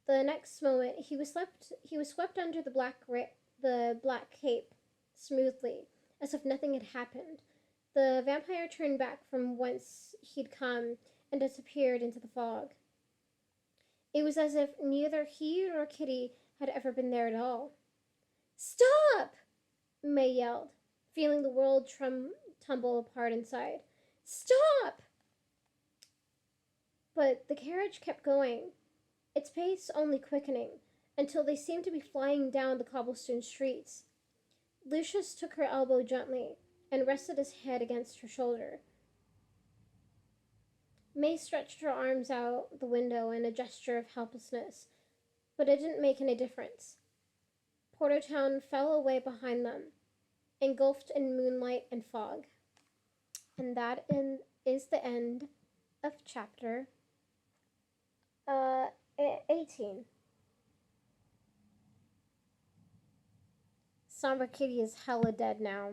The next moment, he was swept under the black cape smoothly, as if nothing had happened. The vampire turned back from whence he'd come and disappeared into the fog. It was as if neither he nor Kitty had ever been there at all. Stop! May yelled, feeling the world tumble apart inside. Stop! But the carriage kept going, its pace only quickening, until they seemed to be flying down the cobblestone streets. Lucius took her elbow gently and rested his head against her shoulder. May stretched her arms out the window in a gesture of helplessness, but it didn't make any difference. Portertown fell away behind them, engulfed in moonlight and fog. And that is the end of chapter 18. Somber Kitty is hella dead now.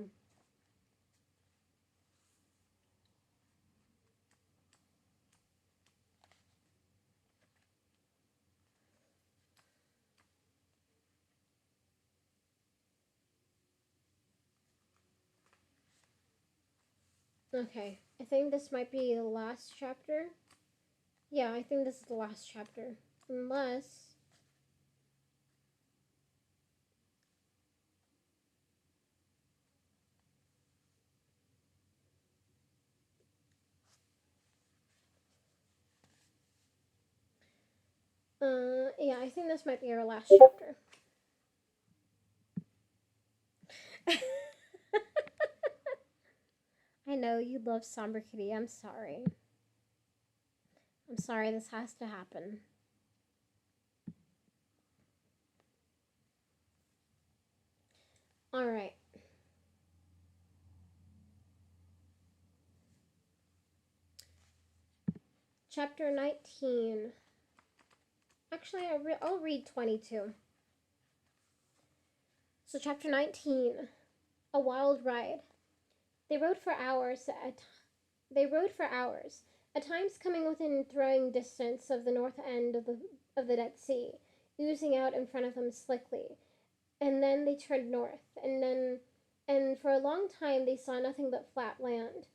Okay, I think this might be the last chapter. Yeah, I think this is the last chapter. Unless... yeah, I think this might be our last chapter. I know you love Somber Kitty. I'm sorry. I'm sorry this has to happen. Alright. Chapter 19. Actually, I'll read 22. So, chapter 19. A wild ride. They rode for hours, at times coming within throwing distance of the north end of the Dead Sea, oozing out in front of them slickly. And then they turned north, and for a long time they saw nothing but flat land.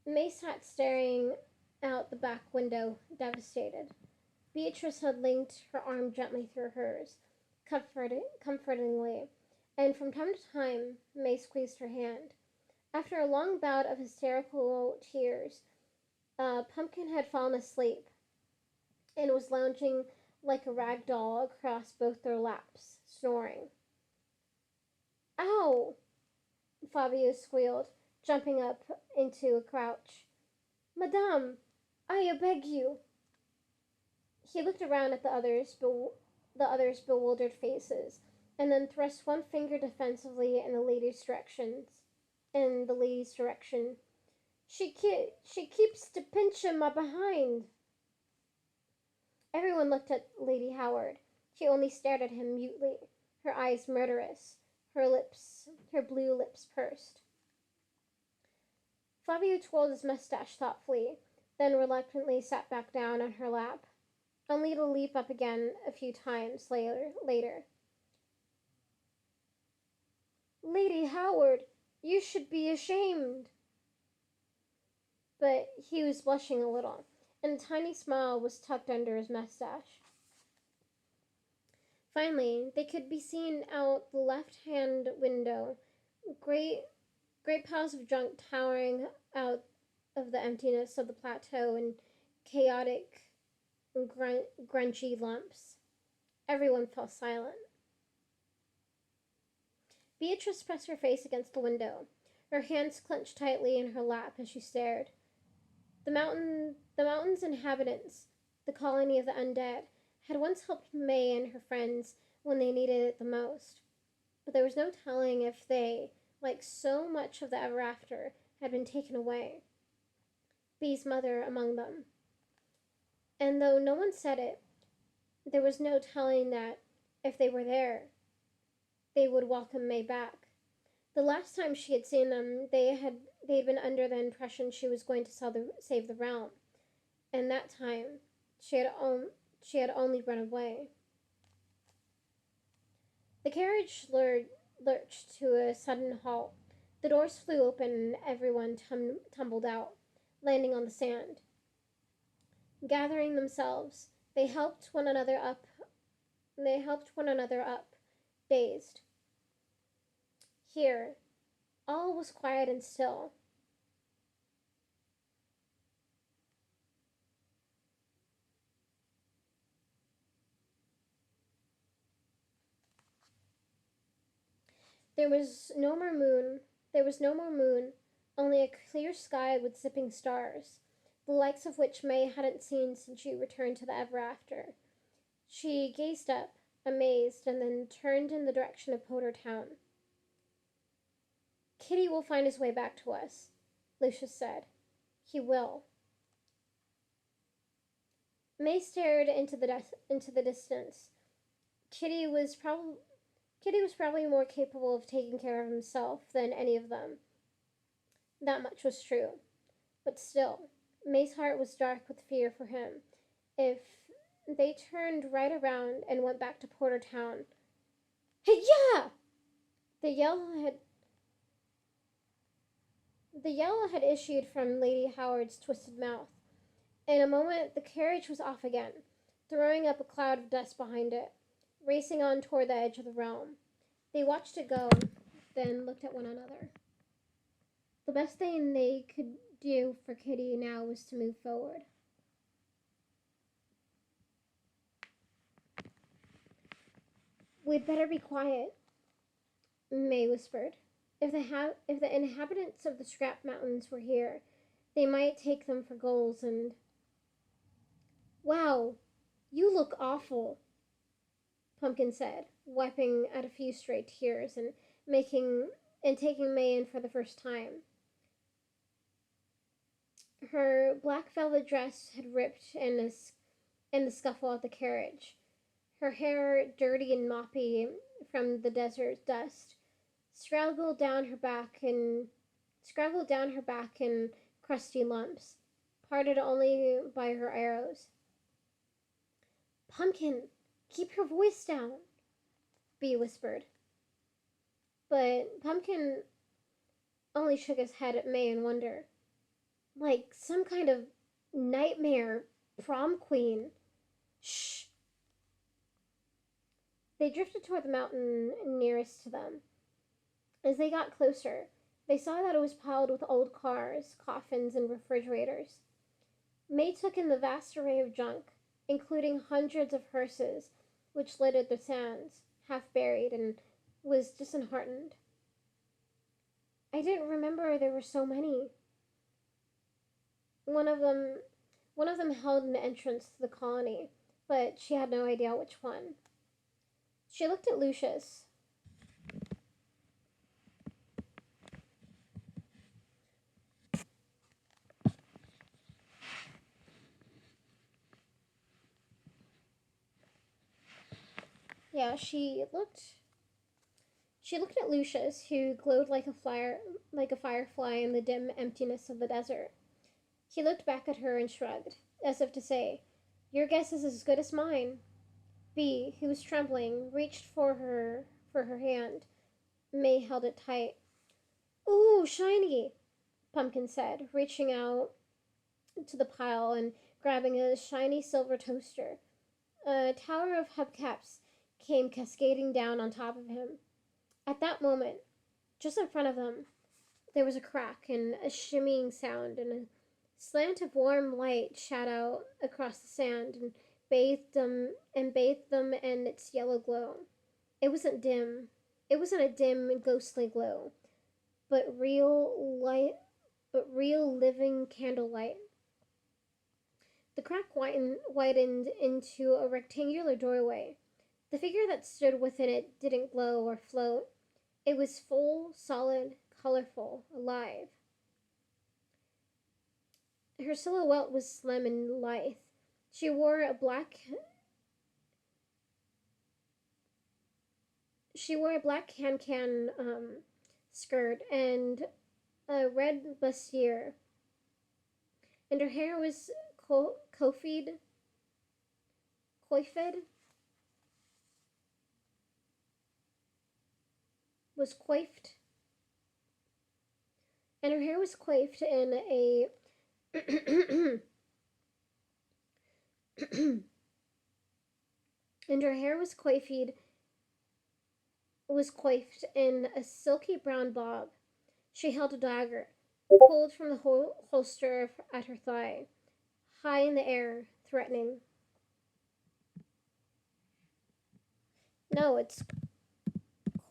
May sat staring out the back window, devastated. Beatrice had linked her arm gently through hers, comfortingly, and from time to time May squeezed her hand. After a long bout of hysterical tears, Pumpkin had fallen asleep and was lounging like a rag doll across both their laps, snoring. Ow! Fabio squealed, jumping up into a crouch. Madame, I beg you. He looked around at the others' bewildered faces, and then thrust one finger defensively in the lady's direction. She keeps to pinching my behind. Everyone looked at Lady Howard. She only stared at him mutely, her eyes murderous, her blue lips pursed. Fabio twirled his mustache thoughtfully, then reluctantly sat back down on her lap, only to leap up again a few times later. Lady Howard, you should be ashamed. But he was blushing a little, and a tiny smile was tucked under his mustache. Finally, they could be seen out the left-hand window, great piles of junk towering out of the emptiness of the plateau and chaotic, grungy lumps. Everyone fell silent. Beatrice pressed her face against the window. Her hands clenched tightly in her lap as she stared. The mountain's inhabitants, the colony of the undead, had once helped May and her friends when they needed it the most. But there was no telling if they, like so much of the ever after, had been taken away. Bee's mother among them. And though no one said it, there was no telling that if they were there, they would welcome May back. The last time she had seen them, they'd been under the impression she was going to save the realm, and that time she had only run away. The carriage lurched to a sudden halt. The doors flew open and everyone tumbled out, landing on the sand. Gathering themselves, they helped one another up. Dazed. Here, all was quiet and still. There was no more moon. There was no more moon, only a clear sky with zipping stars, the likes of which May hadn't seen since she returned to the ever after. She gazed up, amazed, and then turned in the direction of Potter Town. Kitty will find his way back to us, Lucius said. He will. May stared into the distance. Kitty was probably more capable of taking care of himself than any of them. That much was true. But still, May's heart was dark with fear for him. If they turned right around and went back to Potter Town. Hey, yeah! The yell had issued from Lady Howard's twisted mouth. In a moment, the carriage was off again, throwing up a cloud of dust behind it, racing on toward the edge of the realm. They watched it go, then looked at one another. The best thing they could do for Kitty now was to move forward. We'd better be quiet, May whispered. If the inhabitants of the Scrap Mountains were here, they might take them for goals and... Wow, you look awful, Pumpkin said, wiping at a few stray tears and taking May in for the first time. Her black velvet dress had ripped in the scuffle at the carriage. Her hair, dirty and moppy from the desert dust, scraggled down her back in crusty lumps, parted only by her arrows. Pumpkin, keep your voice down, Bee whispered. But Pumpkin only shook his head at May in wonder. Like some kind of nightmare prom queen. Shh. They drifted toward the mountain nearest to them. As they got closer, they saw that it was piled with old cars, coffins, and refrigerators. May took in the vast array of junk, including hundreds of hearses, which littered the sands, half buried, and was disheartened. I didn't remember there were so many. One of them held an entrance to the colony, but she had no idea which one. She looked at Lucius. Yeah, she looked at Lucius, who glowed like a firefly in the dim emptiness of the desert. He looked back at her and shrugged, as if to say, "Your guess is as good as mine." Bee, who was trembling, reached for her hand. May held it tight. "Ooh, shiny," Pumpkin said, reaching out to the pile and grabbing a shiny silver toaster. A tower of hubcaps came cascading down on top of him. At that moment, just in front of them, there was a crack and a shimmying sound, and a Slant of warm light shot out across the sand and bathed them in its yellow glow. It wasn't dim. It wasn't a dim, ghostly glow, but real light, but real living candlelight. The crack widened into a rectangular doorway. The figure that stood within it didn't glow or float. It was full, solid, colorful, alive. Her silhouette was slim and lithe. She wore a black she wore a black can skirt and a red bustier, and her hair was coiffed was coiffed, and her hair was coiffed in a and her hair was coiffed in a silky brown bob. She held a dagger, pulled from the holster at her thigh, high in the air, threatening. No, it's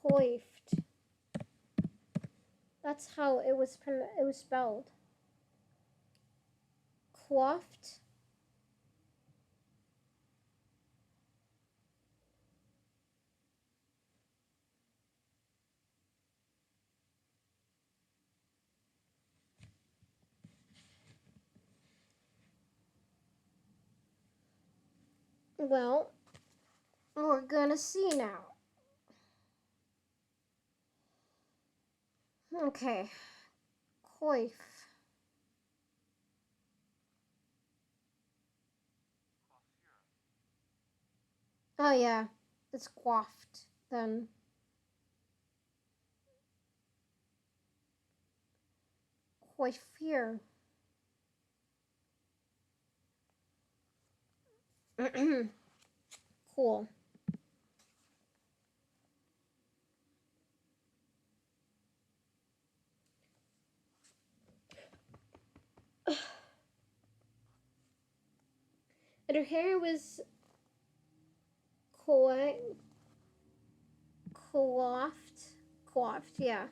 coiffed. That's how it was spelled. Coiffed. Well, we're gonna see now. Okay, coif. Oh yeah, it's coiffed then. Coiffure. Cool. And her hair was coi- coiffed. Coiffed, yeah.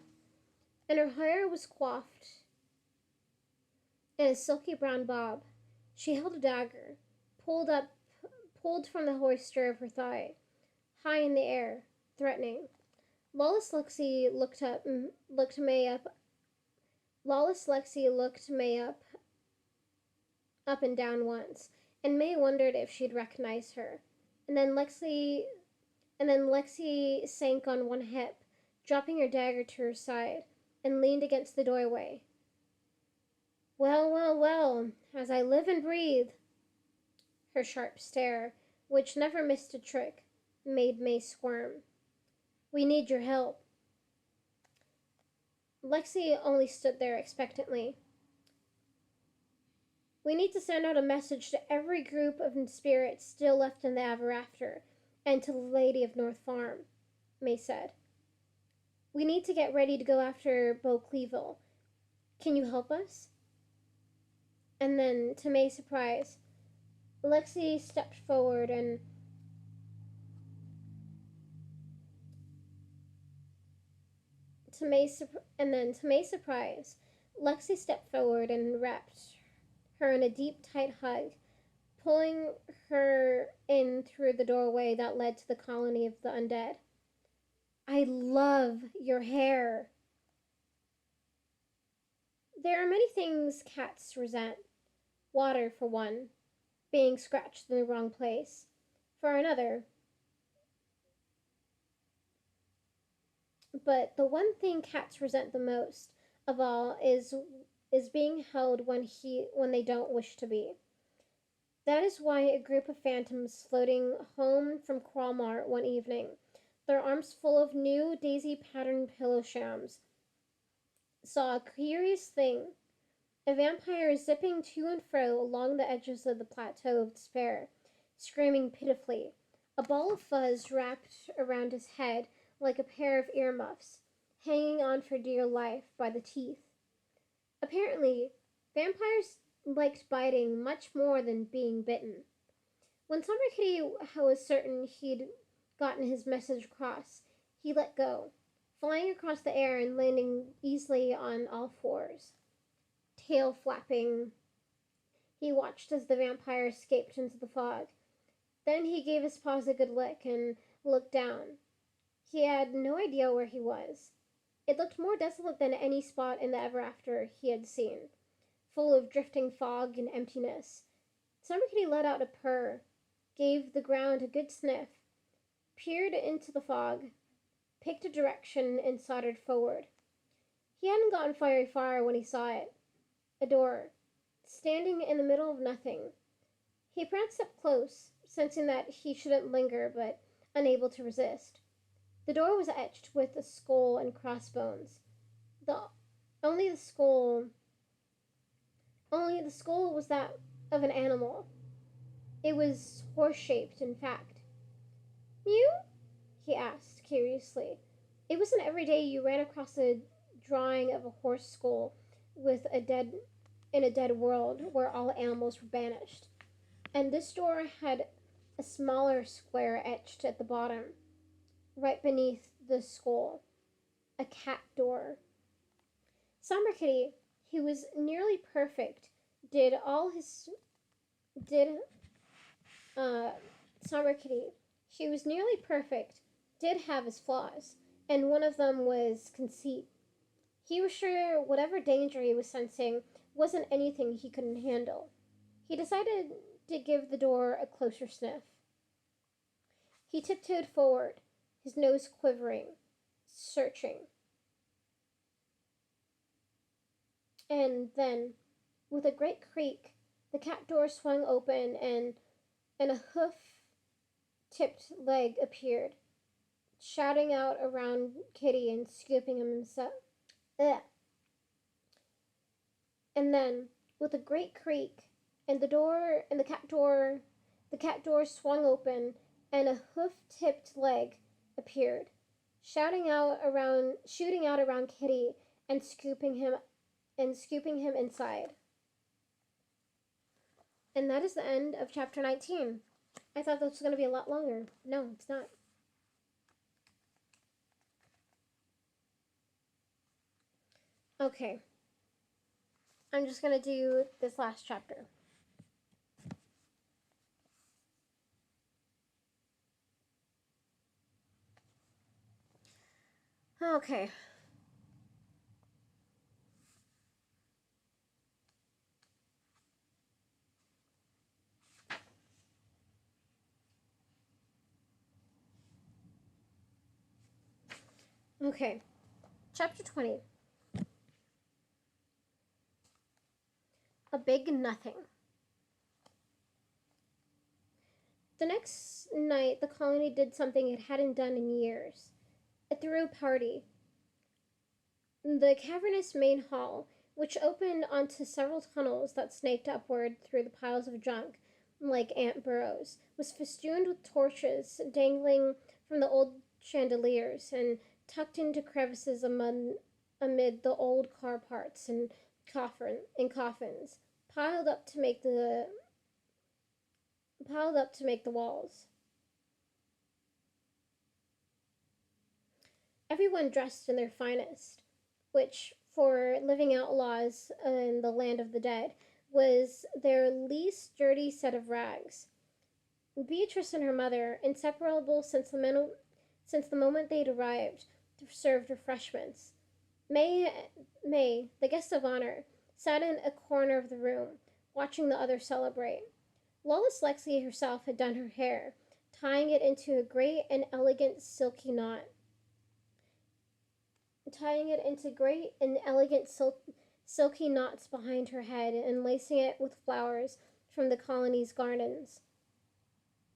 And her hair was coiffed in a silky brown bob. She held a dagger, pulled up, pulled from the holster of her thigh, high in the air, threatening. Lawless Lexi looked May up. Lawless Lexi looked May up and down once, and May wondered if she'd recognize her. And then Lexi, and then Lexi sank on one hip, dropping her dagger to her side, and leaned against the doorway. Well, well, well, as I live and breathe. Her sharp stare, which never missed a trick, made May squirm. We need your help. Lexi only stood there expectantly. We need to send out a message to every group of spirits still left in the Ever After, and to the Lady of North Farm, May said. We need to get ready to go after Bo Cleeville. Can you help us? And then, to May's surprise, Lexi stepped forward to May's surprise, Lexi stepped forward and wrapped her in a deep, tight hug, pulling her in through the doorway that led to the colony of the undead. I love your hair. There are many things cats resent. Water, for one, being scratched in the wrong place. For another, but the one thing cats resent the most of all is being held when they don't wish to be. That is why a group of phantoms floating home from Crawmart one evening, their arms full of new daisy-patterned pillow shams, saw a curious thing: a vampire zipping to and fro along the edges of the plateau of despair, screaming pitifully, a ball of fuzz wrapped around his head like a pair of earmuffs, hanging on for dear life by the teeth. Apparently, vampires liked biting much more than being bitten. When Summer Kitty was certain he'd gotten his message across, he let go, flying across the air and landing easily on all fours. Tail flapping, he watched as the vampire escaped into the fog. Then he gave his paws a good lick and looked down. He had no idea where he was. It looked more desolate than any spot in the Ever After he had seen, full of drifting fog and emptiness. Summer Kitty let out a purr, gave the ground a good sniff, peered into the fog, picked a direction, and sauntered forward. He hadn't gotten very far when he saw it. A door, standing in the middle of nothing. He pranced up close, sensing that he shouldn't linger, but unable to resist. The door was etched with a skull and crossbones. The only the skull only the skull was that of an animal. It was horse-shaped, in fact. Mew? He asked, curiously. It wasn't every day you ran across a drawing of a horse skull with a dead in a dead world where all animals were banished. And this door had a smaller square etched at the bottom, right beneath the skull. A cat door. Summer Kitty, who was nearly perfect, did all his did Summer Kitty, she was nearly perfect, did have his flaws, and one of them was conceit. He was sure whatever danger he was sensing wasn't anything he couldn't handle. He decided to give the door a closer sniff. He tiptoed forward, his nose quivering, searching. And then, with a great creak, the cat door swung open and a hoof-tipped leg appeared, shouting out around Kitty and scooping him himself. Ugh. And then, with a great creak, and the cat door swung open, and a hoof-tipped leg appeared, shooting out around Kitty and scooping him inside. And that is the end of chapter 19. I thought this was going to be a lot longer. No, it's not. Okay. I'm just going to do this last chapter. Okay. Okay. Chapter 20. A Big Nothing. The next night, the colony did something it hadn't done in years. It threw a party. The cavernous main hall, which opened onto several tunnels that snaked upward through the piles of junk like ant burrows, was festooned with torches dangling from the old chandeliers and tucked into crevices amid the old car parts and coffins, piled up to make the walls. Everyone dressed in their finest, which, for living outlaws in the land of the dead, was their least dirty set of rags. Beatrice and her mother, inseparable since the moment they'd arrived, served refreshments. May, the guest of honor, sat in a corner of the room, watching the others celebrate. Lawless Lexi herself had done her hair, tying it into a great and elegant silky knot. Silky knots behind her head and lacing it with flowers from the colony's gardens.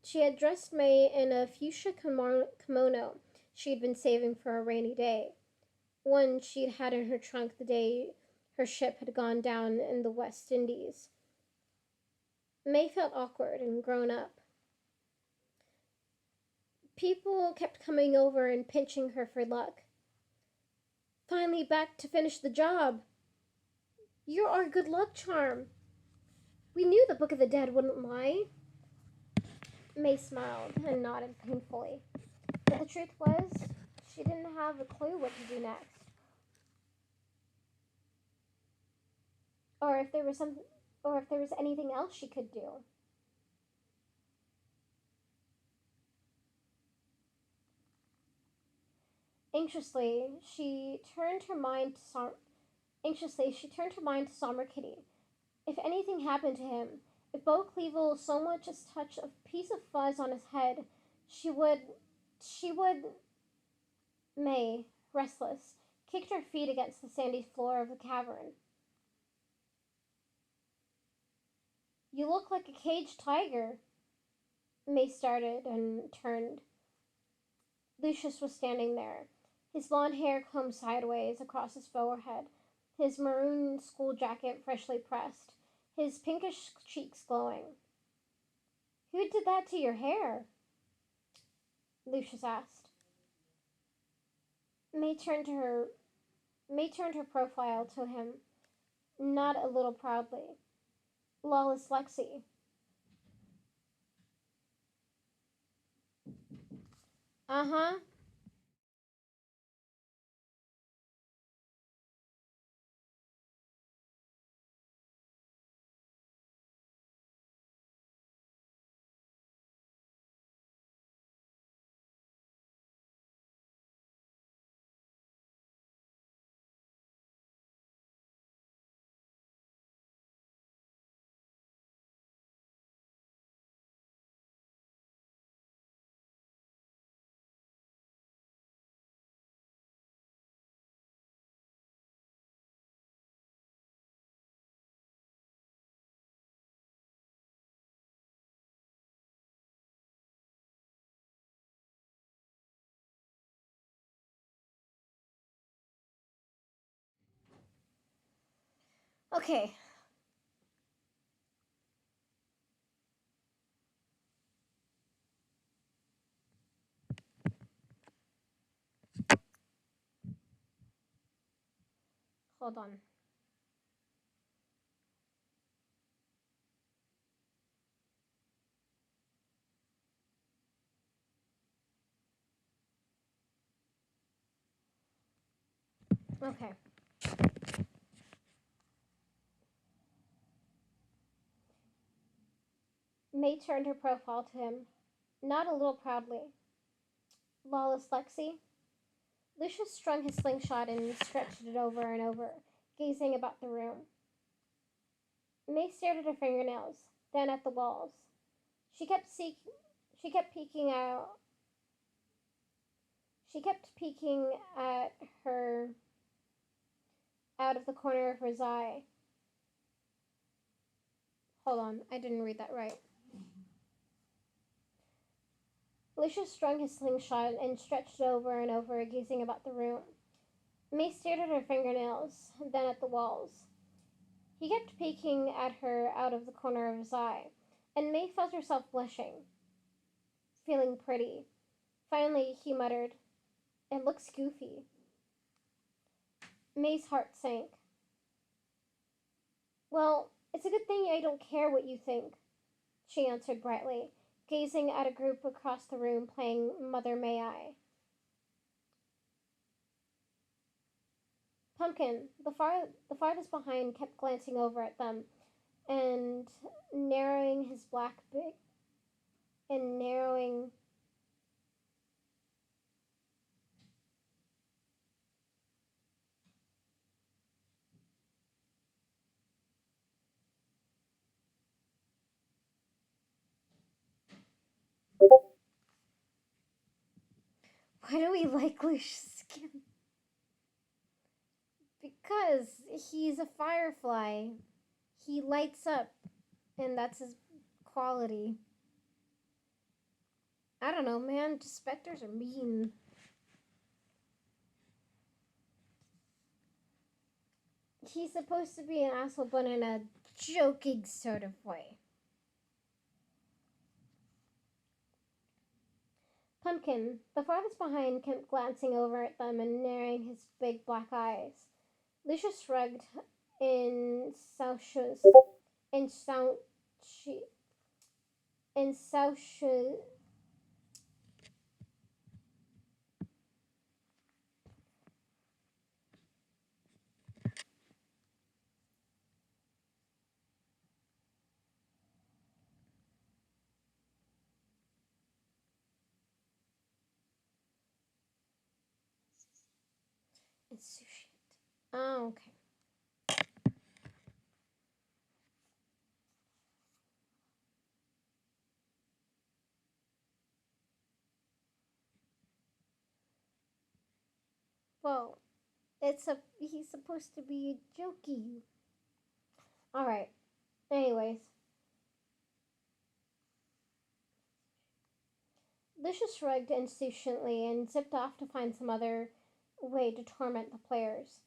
She had dressed May in a fuchsia kimono she'd been saving for a rainy day, one she'd had in her trunk the day her ship had gone down in the West Indies. May felt awkward and grown up. People kept coming over and pinching her for luck. Finally back to finish the job. You're our good luck charm. We knew the Book of the Dead wouldn't lie. May smiled and nodded painfully. But the truth was, she didn't have a clue what to do next. Or if there was some or if there was anything else she could do. Anxiously, she turned her mind to Somber Kitty. If anything happened to him, if Bo Clevel so much as touched a piece of fuzz on his head, she would she would May, restless, kicked her feet against the sandy floor of the cavern. You look like a caged tiger, May started and turned. Lucius was standing there, his blond hair combed sideways across his forehead, his maroon school jacket freshly pressed, his pinkish cheeks glowing. Who did that to your hair? Lucius asked. May turned her May turned her profile to him, not a little proudly. Lawless Lexi. Uh-huh. Okay. Hold on. Okay. May turned her profile to him, not a little proudly. Lawless Lexi. Lucius strung his slingshot and stretched it over and over, gazing about the room. May stared at her fingernails, then at the walls. She kept seek she kept peeking out she kept peeking at her out of the corner of his eye. Hold on, I didn't read that right. Lucius strung his slingshot and stretched it over and over, gazing about the room. May stared at her fingernails, then at the walls. He kept peeking at her out of the corner of his eye, and May felt herself blushing, feeling pretty. Finally, he muttered, "It looks goofy." May's heart sank. "Well, it's a good thing I don't care what you think," she answered brightly, gazing at a group across the room playing Mother May I. Pumpkin, the farthest behind, kept glancing over at them and narrowing his black big and narrowing. Why do we like Lucius skin? Because he's a firefly. He lights up, and that's his quality. I don't know, man. Just specters are mean. He's supposed to be an asshole, but in a joking sort of way. Pumpkin, the farthest behind, kept glancing over at them and narrowing his big black eyes. Lucius shrugged in Saucious, in Sound she in South Sushi. Oh, okay. Whoa. He's supposed to be jokey. All right. Anyways, Lucius shrugged insouciantly and zipped off to find some other way to torment the players.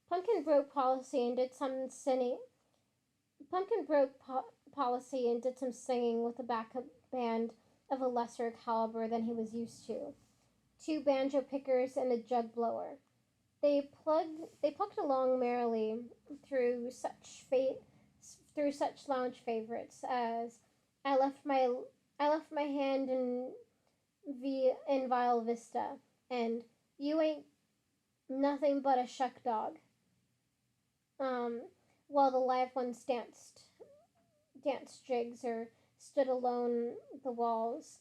Pumpkin broke policy and did some singing. Pumpkin broke policy and did some singing with a backup band of a lesser caliber than he was used to. Two banjo pickers and a jug blower. They plucked along merrily through through such lounge favorites as I left my I left my hand in Vile Vista and you ain't nothing but a shuck dog. Um, while the live ones danced jigs or stood alone the walls.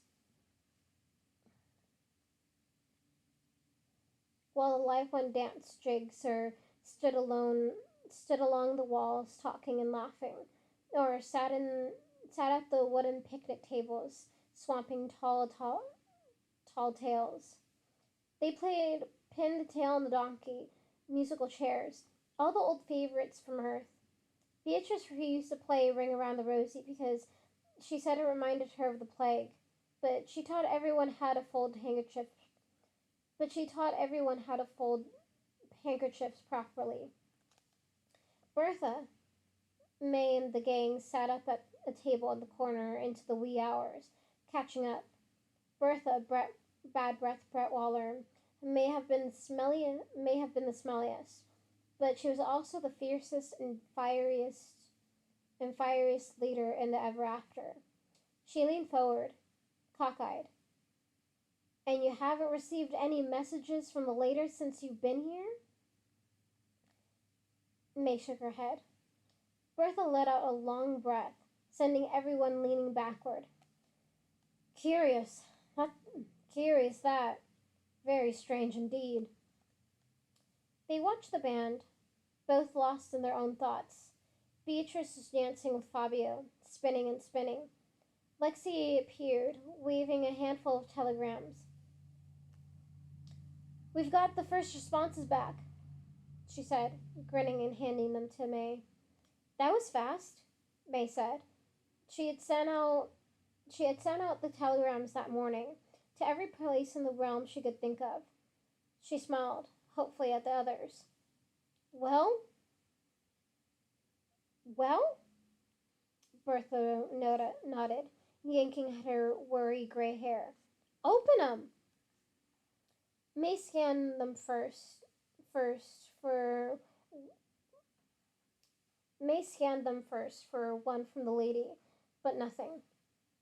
While the live one danced jigs or stood alone stood along the walls talking and laughing, or sat at the wooden picnic tables, swamping tall tales. They played Pin the Tail on the Donkey, musical chairs, all the old favorites from Earth. Beatrice refused to play Ring Around the Rosie because she said it reminded her of the plague, but she taught everyone how to fold handkerchiefs. But she taught everyone how to fold handkerchiefs properly. Bertha, May, and the gang sat up at a table in the corner into the wee hours, catching up. Bertha, Bad Breath Brett Waller, may have been the smelliest, but she was also the fiercest and fieriest leader in the Ever After. She leaned forward, cockeyed. And you haven't received any messages from the later since you've been here? May shook her head. Bertha let out a long breath, sending everyone leaning backward. Curious. Not curious that. Very strange indeed. They watched the band, both lost in their own thoughts. Beatrice was dancing with Fabio, spinning and spinning. Lexi appeared, waving a handful of telegrams. We've got the first responses back, she said, grinning and handing them to May. That was fast, May said. She had sent out the telegrams that morning to every place in the realm she could think of. She smiled, hopefully at the others. Well? Well? Bertha nodded, yanking at her worry gray hair. Open 'em! May scanned them first for May scanned them first for one from the lady, but nothing.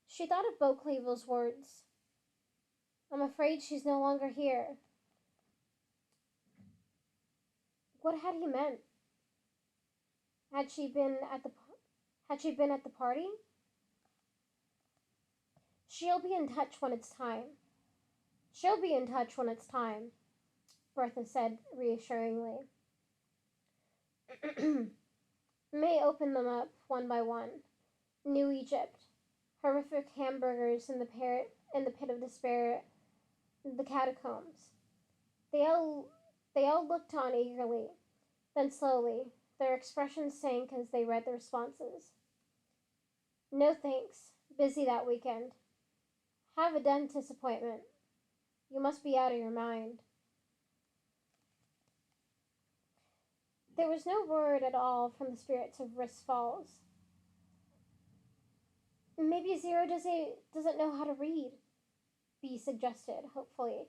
She thought of Beauclavel's words. I'm afraid she's no longer here. What had he meant? Had she been at the party? She'll be in touch when it's time. She'll be in touch when it's time, Bertha said reassuringly. May opened them up one by one. New Egypt, horrific hamburgers in the pit of despair, the catacombs. They all looked on eagerly, then slowly, their expressions sank as they read the responses. No thanks. Busy that weekend. Have a dentist appointment. You must be out of your mind. There was no word at all from the spirits of Riss Falls. Maybe Zero doesn't know how to read, Bee suggested, hopefully.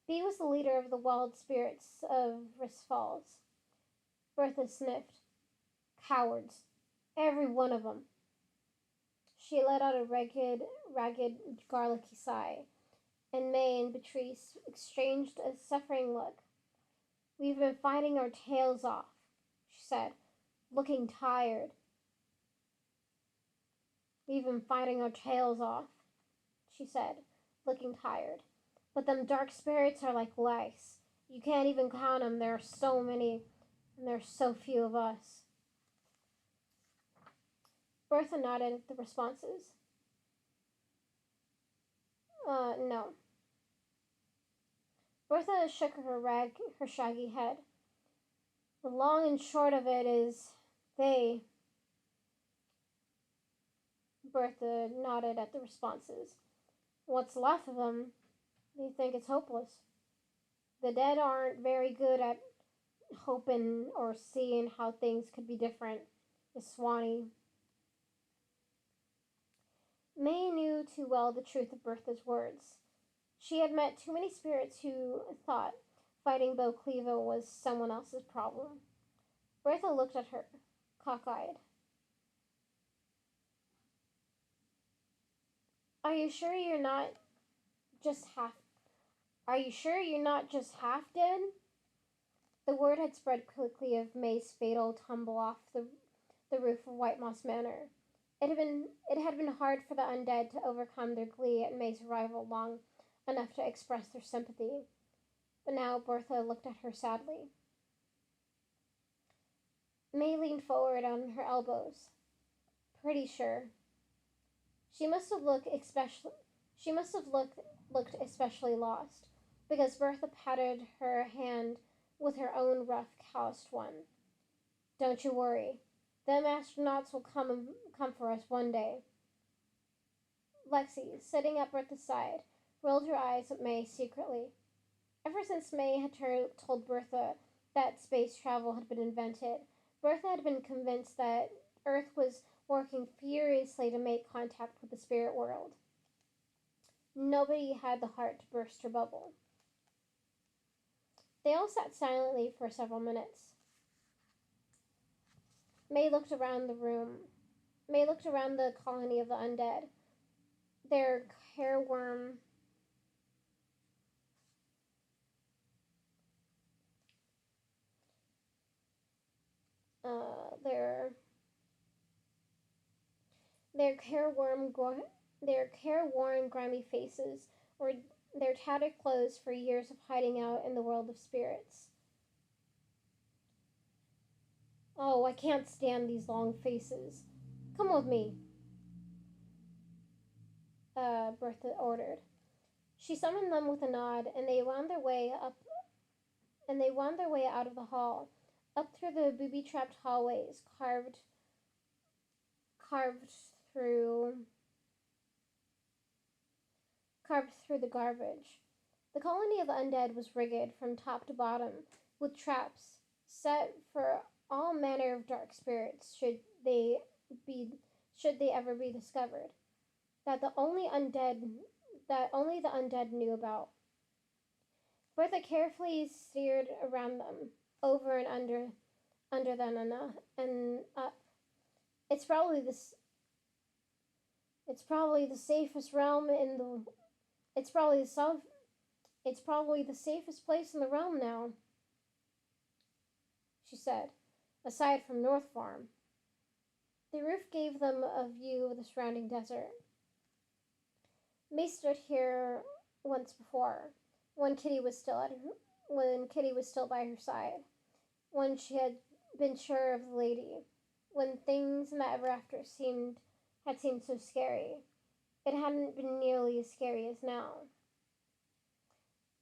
Bee was the leader of the wild spirits of Riss Falls. Bertha sniffed. Cowards. Every one of them. She let out a ragged, garlicky sigh, and May and Beatrice exchanged a suffering look. We've been fighting our tails off, she said, looking tired. We've been fighting our tails off, she said, looking tired. But them dark spirits are like lice. You can't even count 'em. There are so many, and there's so few of us. Bertha nodded at the responses. No. Bertha shook her shaggy head. The long and short of it is, they. Bertha nodded at the responses. What's left of them, they think it's hopeless. The dead aren't very good at hoping or seeing how things could be different, is Swanee. May knew too well the truth of Bertha's words. She had met too many spirits who thought fighting Bo Clevo was someone else's problem. Bertha looked at her, cockeyed. Are you sure you're not just half Are you sure you're not just half dead? The word had spread quickly of May's fatal tumble off the roof of White Moss Manor. It had been hard for the undead to overcome their glee at May's arrival long enough to express their sympathy. But now Bertha looked at her sadly. May leaned forward on her elbows. Pretty sure. She must have looked especially she must have looked especially lost, because Bertha patted her hand with her own rough, calloused one. Don't you worry. Them astronauts will come for us one day. Lexi, sitting at Bertha's side, rolled her eyes at May secretly. Ever since May had told Bertha that space travel had been invented, Bertha had been convinced that Earth was working furiously to make contact with the spirit world. Nobody had the heart to burst her bubble. They all sat silently for several minutes. May looked around the room. May looked around the colony of the undead. Their careworn their their careworn their careworn grimy faces, or their tattered clothes for years of hiding out in the world of spirits. Oh, I can't stand these long faces. Come with me, Bertha ordered. She summoned them with a nod, and they wound their way out of the hall, up through the booby-trapped hallways, carved through carved through the garbage. The colony of the undead was rigged from top to bottom with traps set for all manner of dark spirits be should they ever be discovered. That the only undead that only the undead knew about. Bertha carefully steered around them, over and under them and up. It's probably this. It's probably the safest realm in the. It's probably the self. It's probably the safest place in the realm now, she said, aside from North Farm. The roof gave them a view of the surrounding desert. May stood here once before, when Kitty was still by her side, when she had been sure of the lady, when things in the ever after had seemed so scary. It hadn't been nearly as scary as now.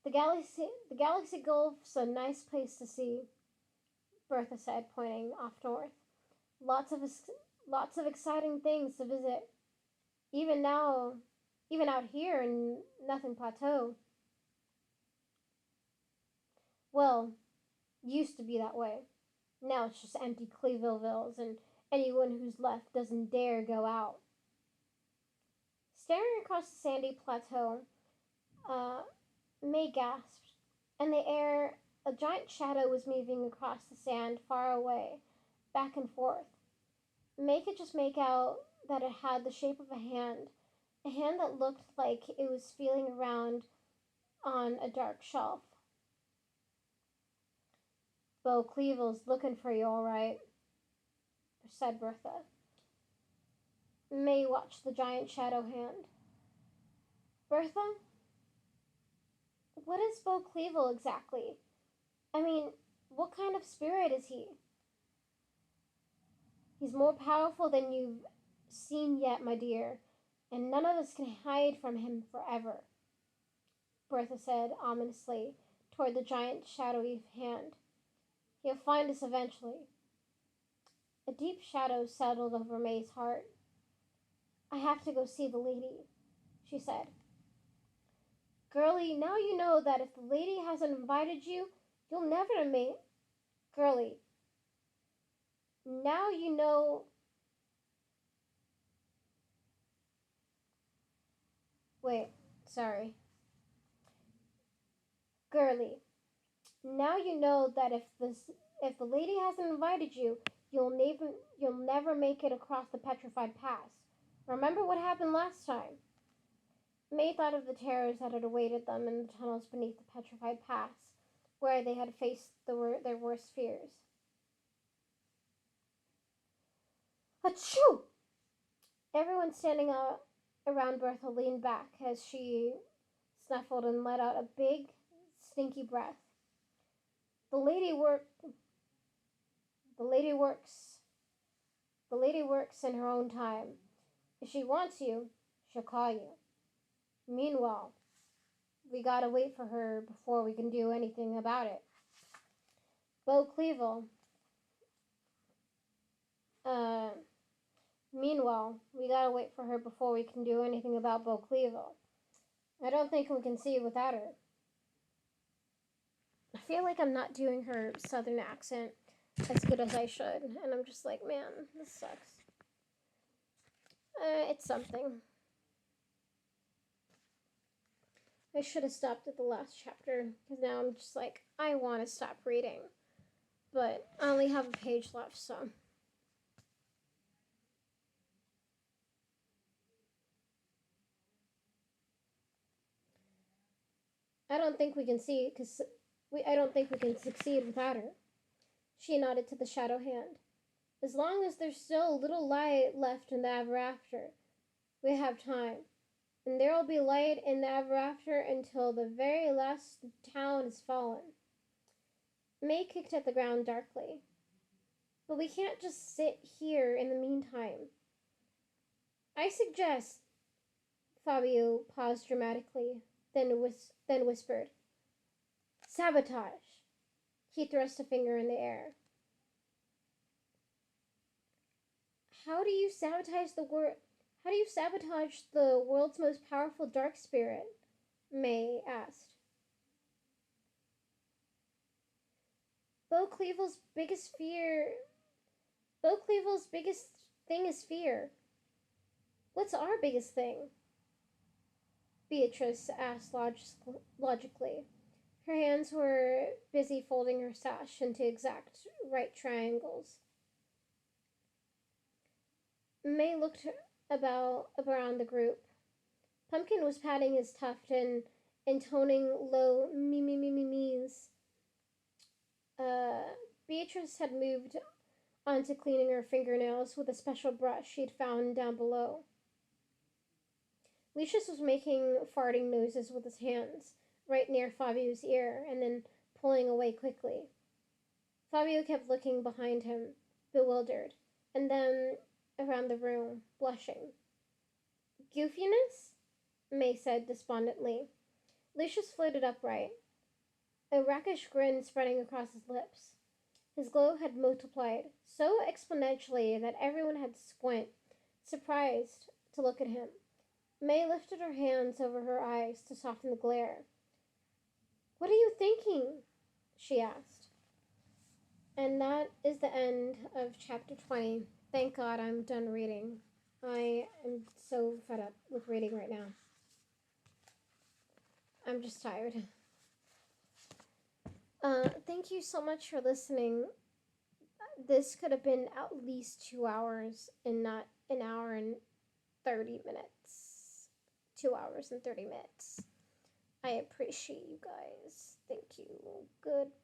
The galaxy Gulf's a nice place to see, Bertha said, pointing off north. Lots of exciting things to visit. Even out here in Nothing Plateau. Well, used to be that way. Now it's just empty Clevevilles, and anyone who's left doesn't dare go out. Staring across the sandy plateau, May gasped. In the air, a giant shadow was moving across the sand far away, back and forth. May could just make out that it had the shape of a hand that looked like it was feeling around on a dark shelf. Bo Clevel's looking for you, all right, said Bertha. May watched the giant shadow hand. Bertha, what is Bo Clevel exactly? I mean, what kind of spirit is he? He's more powerful than you've seen yet, my dear, and none of us can hide from him forever, Bertha said ominously toward the giant shadowy hand. He'll find us eventually. A deep shadow settled over May's heart. I have to go see the lady, she said. Girlie, now you know that if the lady hasn't invited you, you'll never meet. Girlie, now you know. Wait, sorry. Girlie, now you know that if the lady hasn't invited you, you'll never make it across the petrified pass. Remember what happened last time? May thought of the terrors that had awaited them in the tunnels beneath the petrified pass, where they had faced their worst fears. Achoo! Everyone standing around Bertha leaned back as she snuffled and let out a big, stinky breath. The lady works. The lady works in her own time. If she wants you, she'll call you. Meanwhile, we gotta wait for her before we can do anything about it. Bo Clevel. Meanwhile, we gotta wait for her before we can do anything about Bo Clevel. I don't think we can see without her. I feel like I'm not doing her southern accent as good as I should, and I'm just like, man, this sucks. It's something. I should have stopped at the last chapter, because now I'm just like, I want to stop reading. But I only have a page left, so. I don't think we can succeed without her. She nodded to the shadow hand. As long as there's still a little light left in the ever after, we have time. And there'll be light in the ever after until the very last town is fallen. May kicked at the ground darkly. But we can't just sit here in the meantime. I suggest. Fabio paused dramatically, then whispered, Sabotage. He thrust a finger in the air. How do you sabotage the world's most powerful dark spirit? May asked. Bo Clevel's biggest thing is fear. What's our biggest thing? Beatrice asked logically. Her hands were busy folding her sash into exact right triangles. May looked around the group. Pumpkin was patting his tuft and intoning low me's. Beatrice had moved on to cleaning her fingernails with a special brush she'd found down below. Lucius was making farting noises with his hands, right near Fabio's ear, and then pulling away quickly. Fabio kept looking behind him, bewildered, and then around the room, blushing. Goofiness? May said despondently. Lucius floated upright, a rakish grin spreading across his lips. His glow had multiplied so exponentially that everyone had to squint, surprised to look at him. May lifted her hands over her eyes to soften the glare. What are you thinking? She asked. And that is the end of chapter 20. Thank God I'm done reading. I am so fed up with reading right now. I'm just tired. Thank you so much for listening. this could have been at least 2 hours and not an hour and 30 minutes. 2 hours and 30 minutes. I appreciate you guys. Thank you. Goodbye.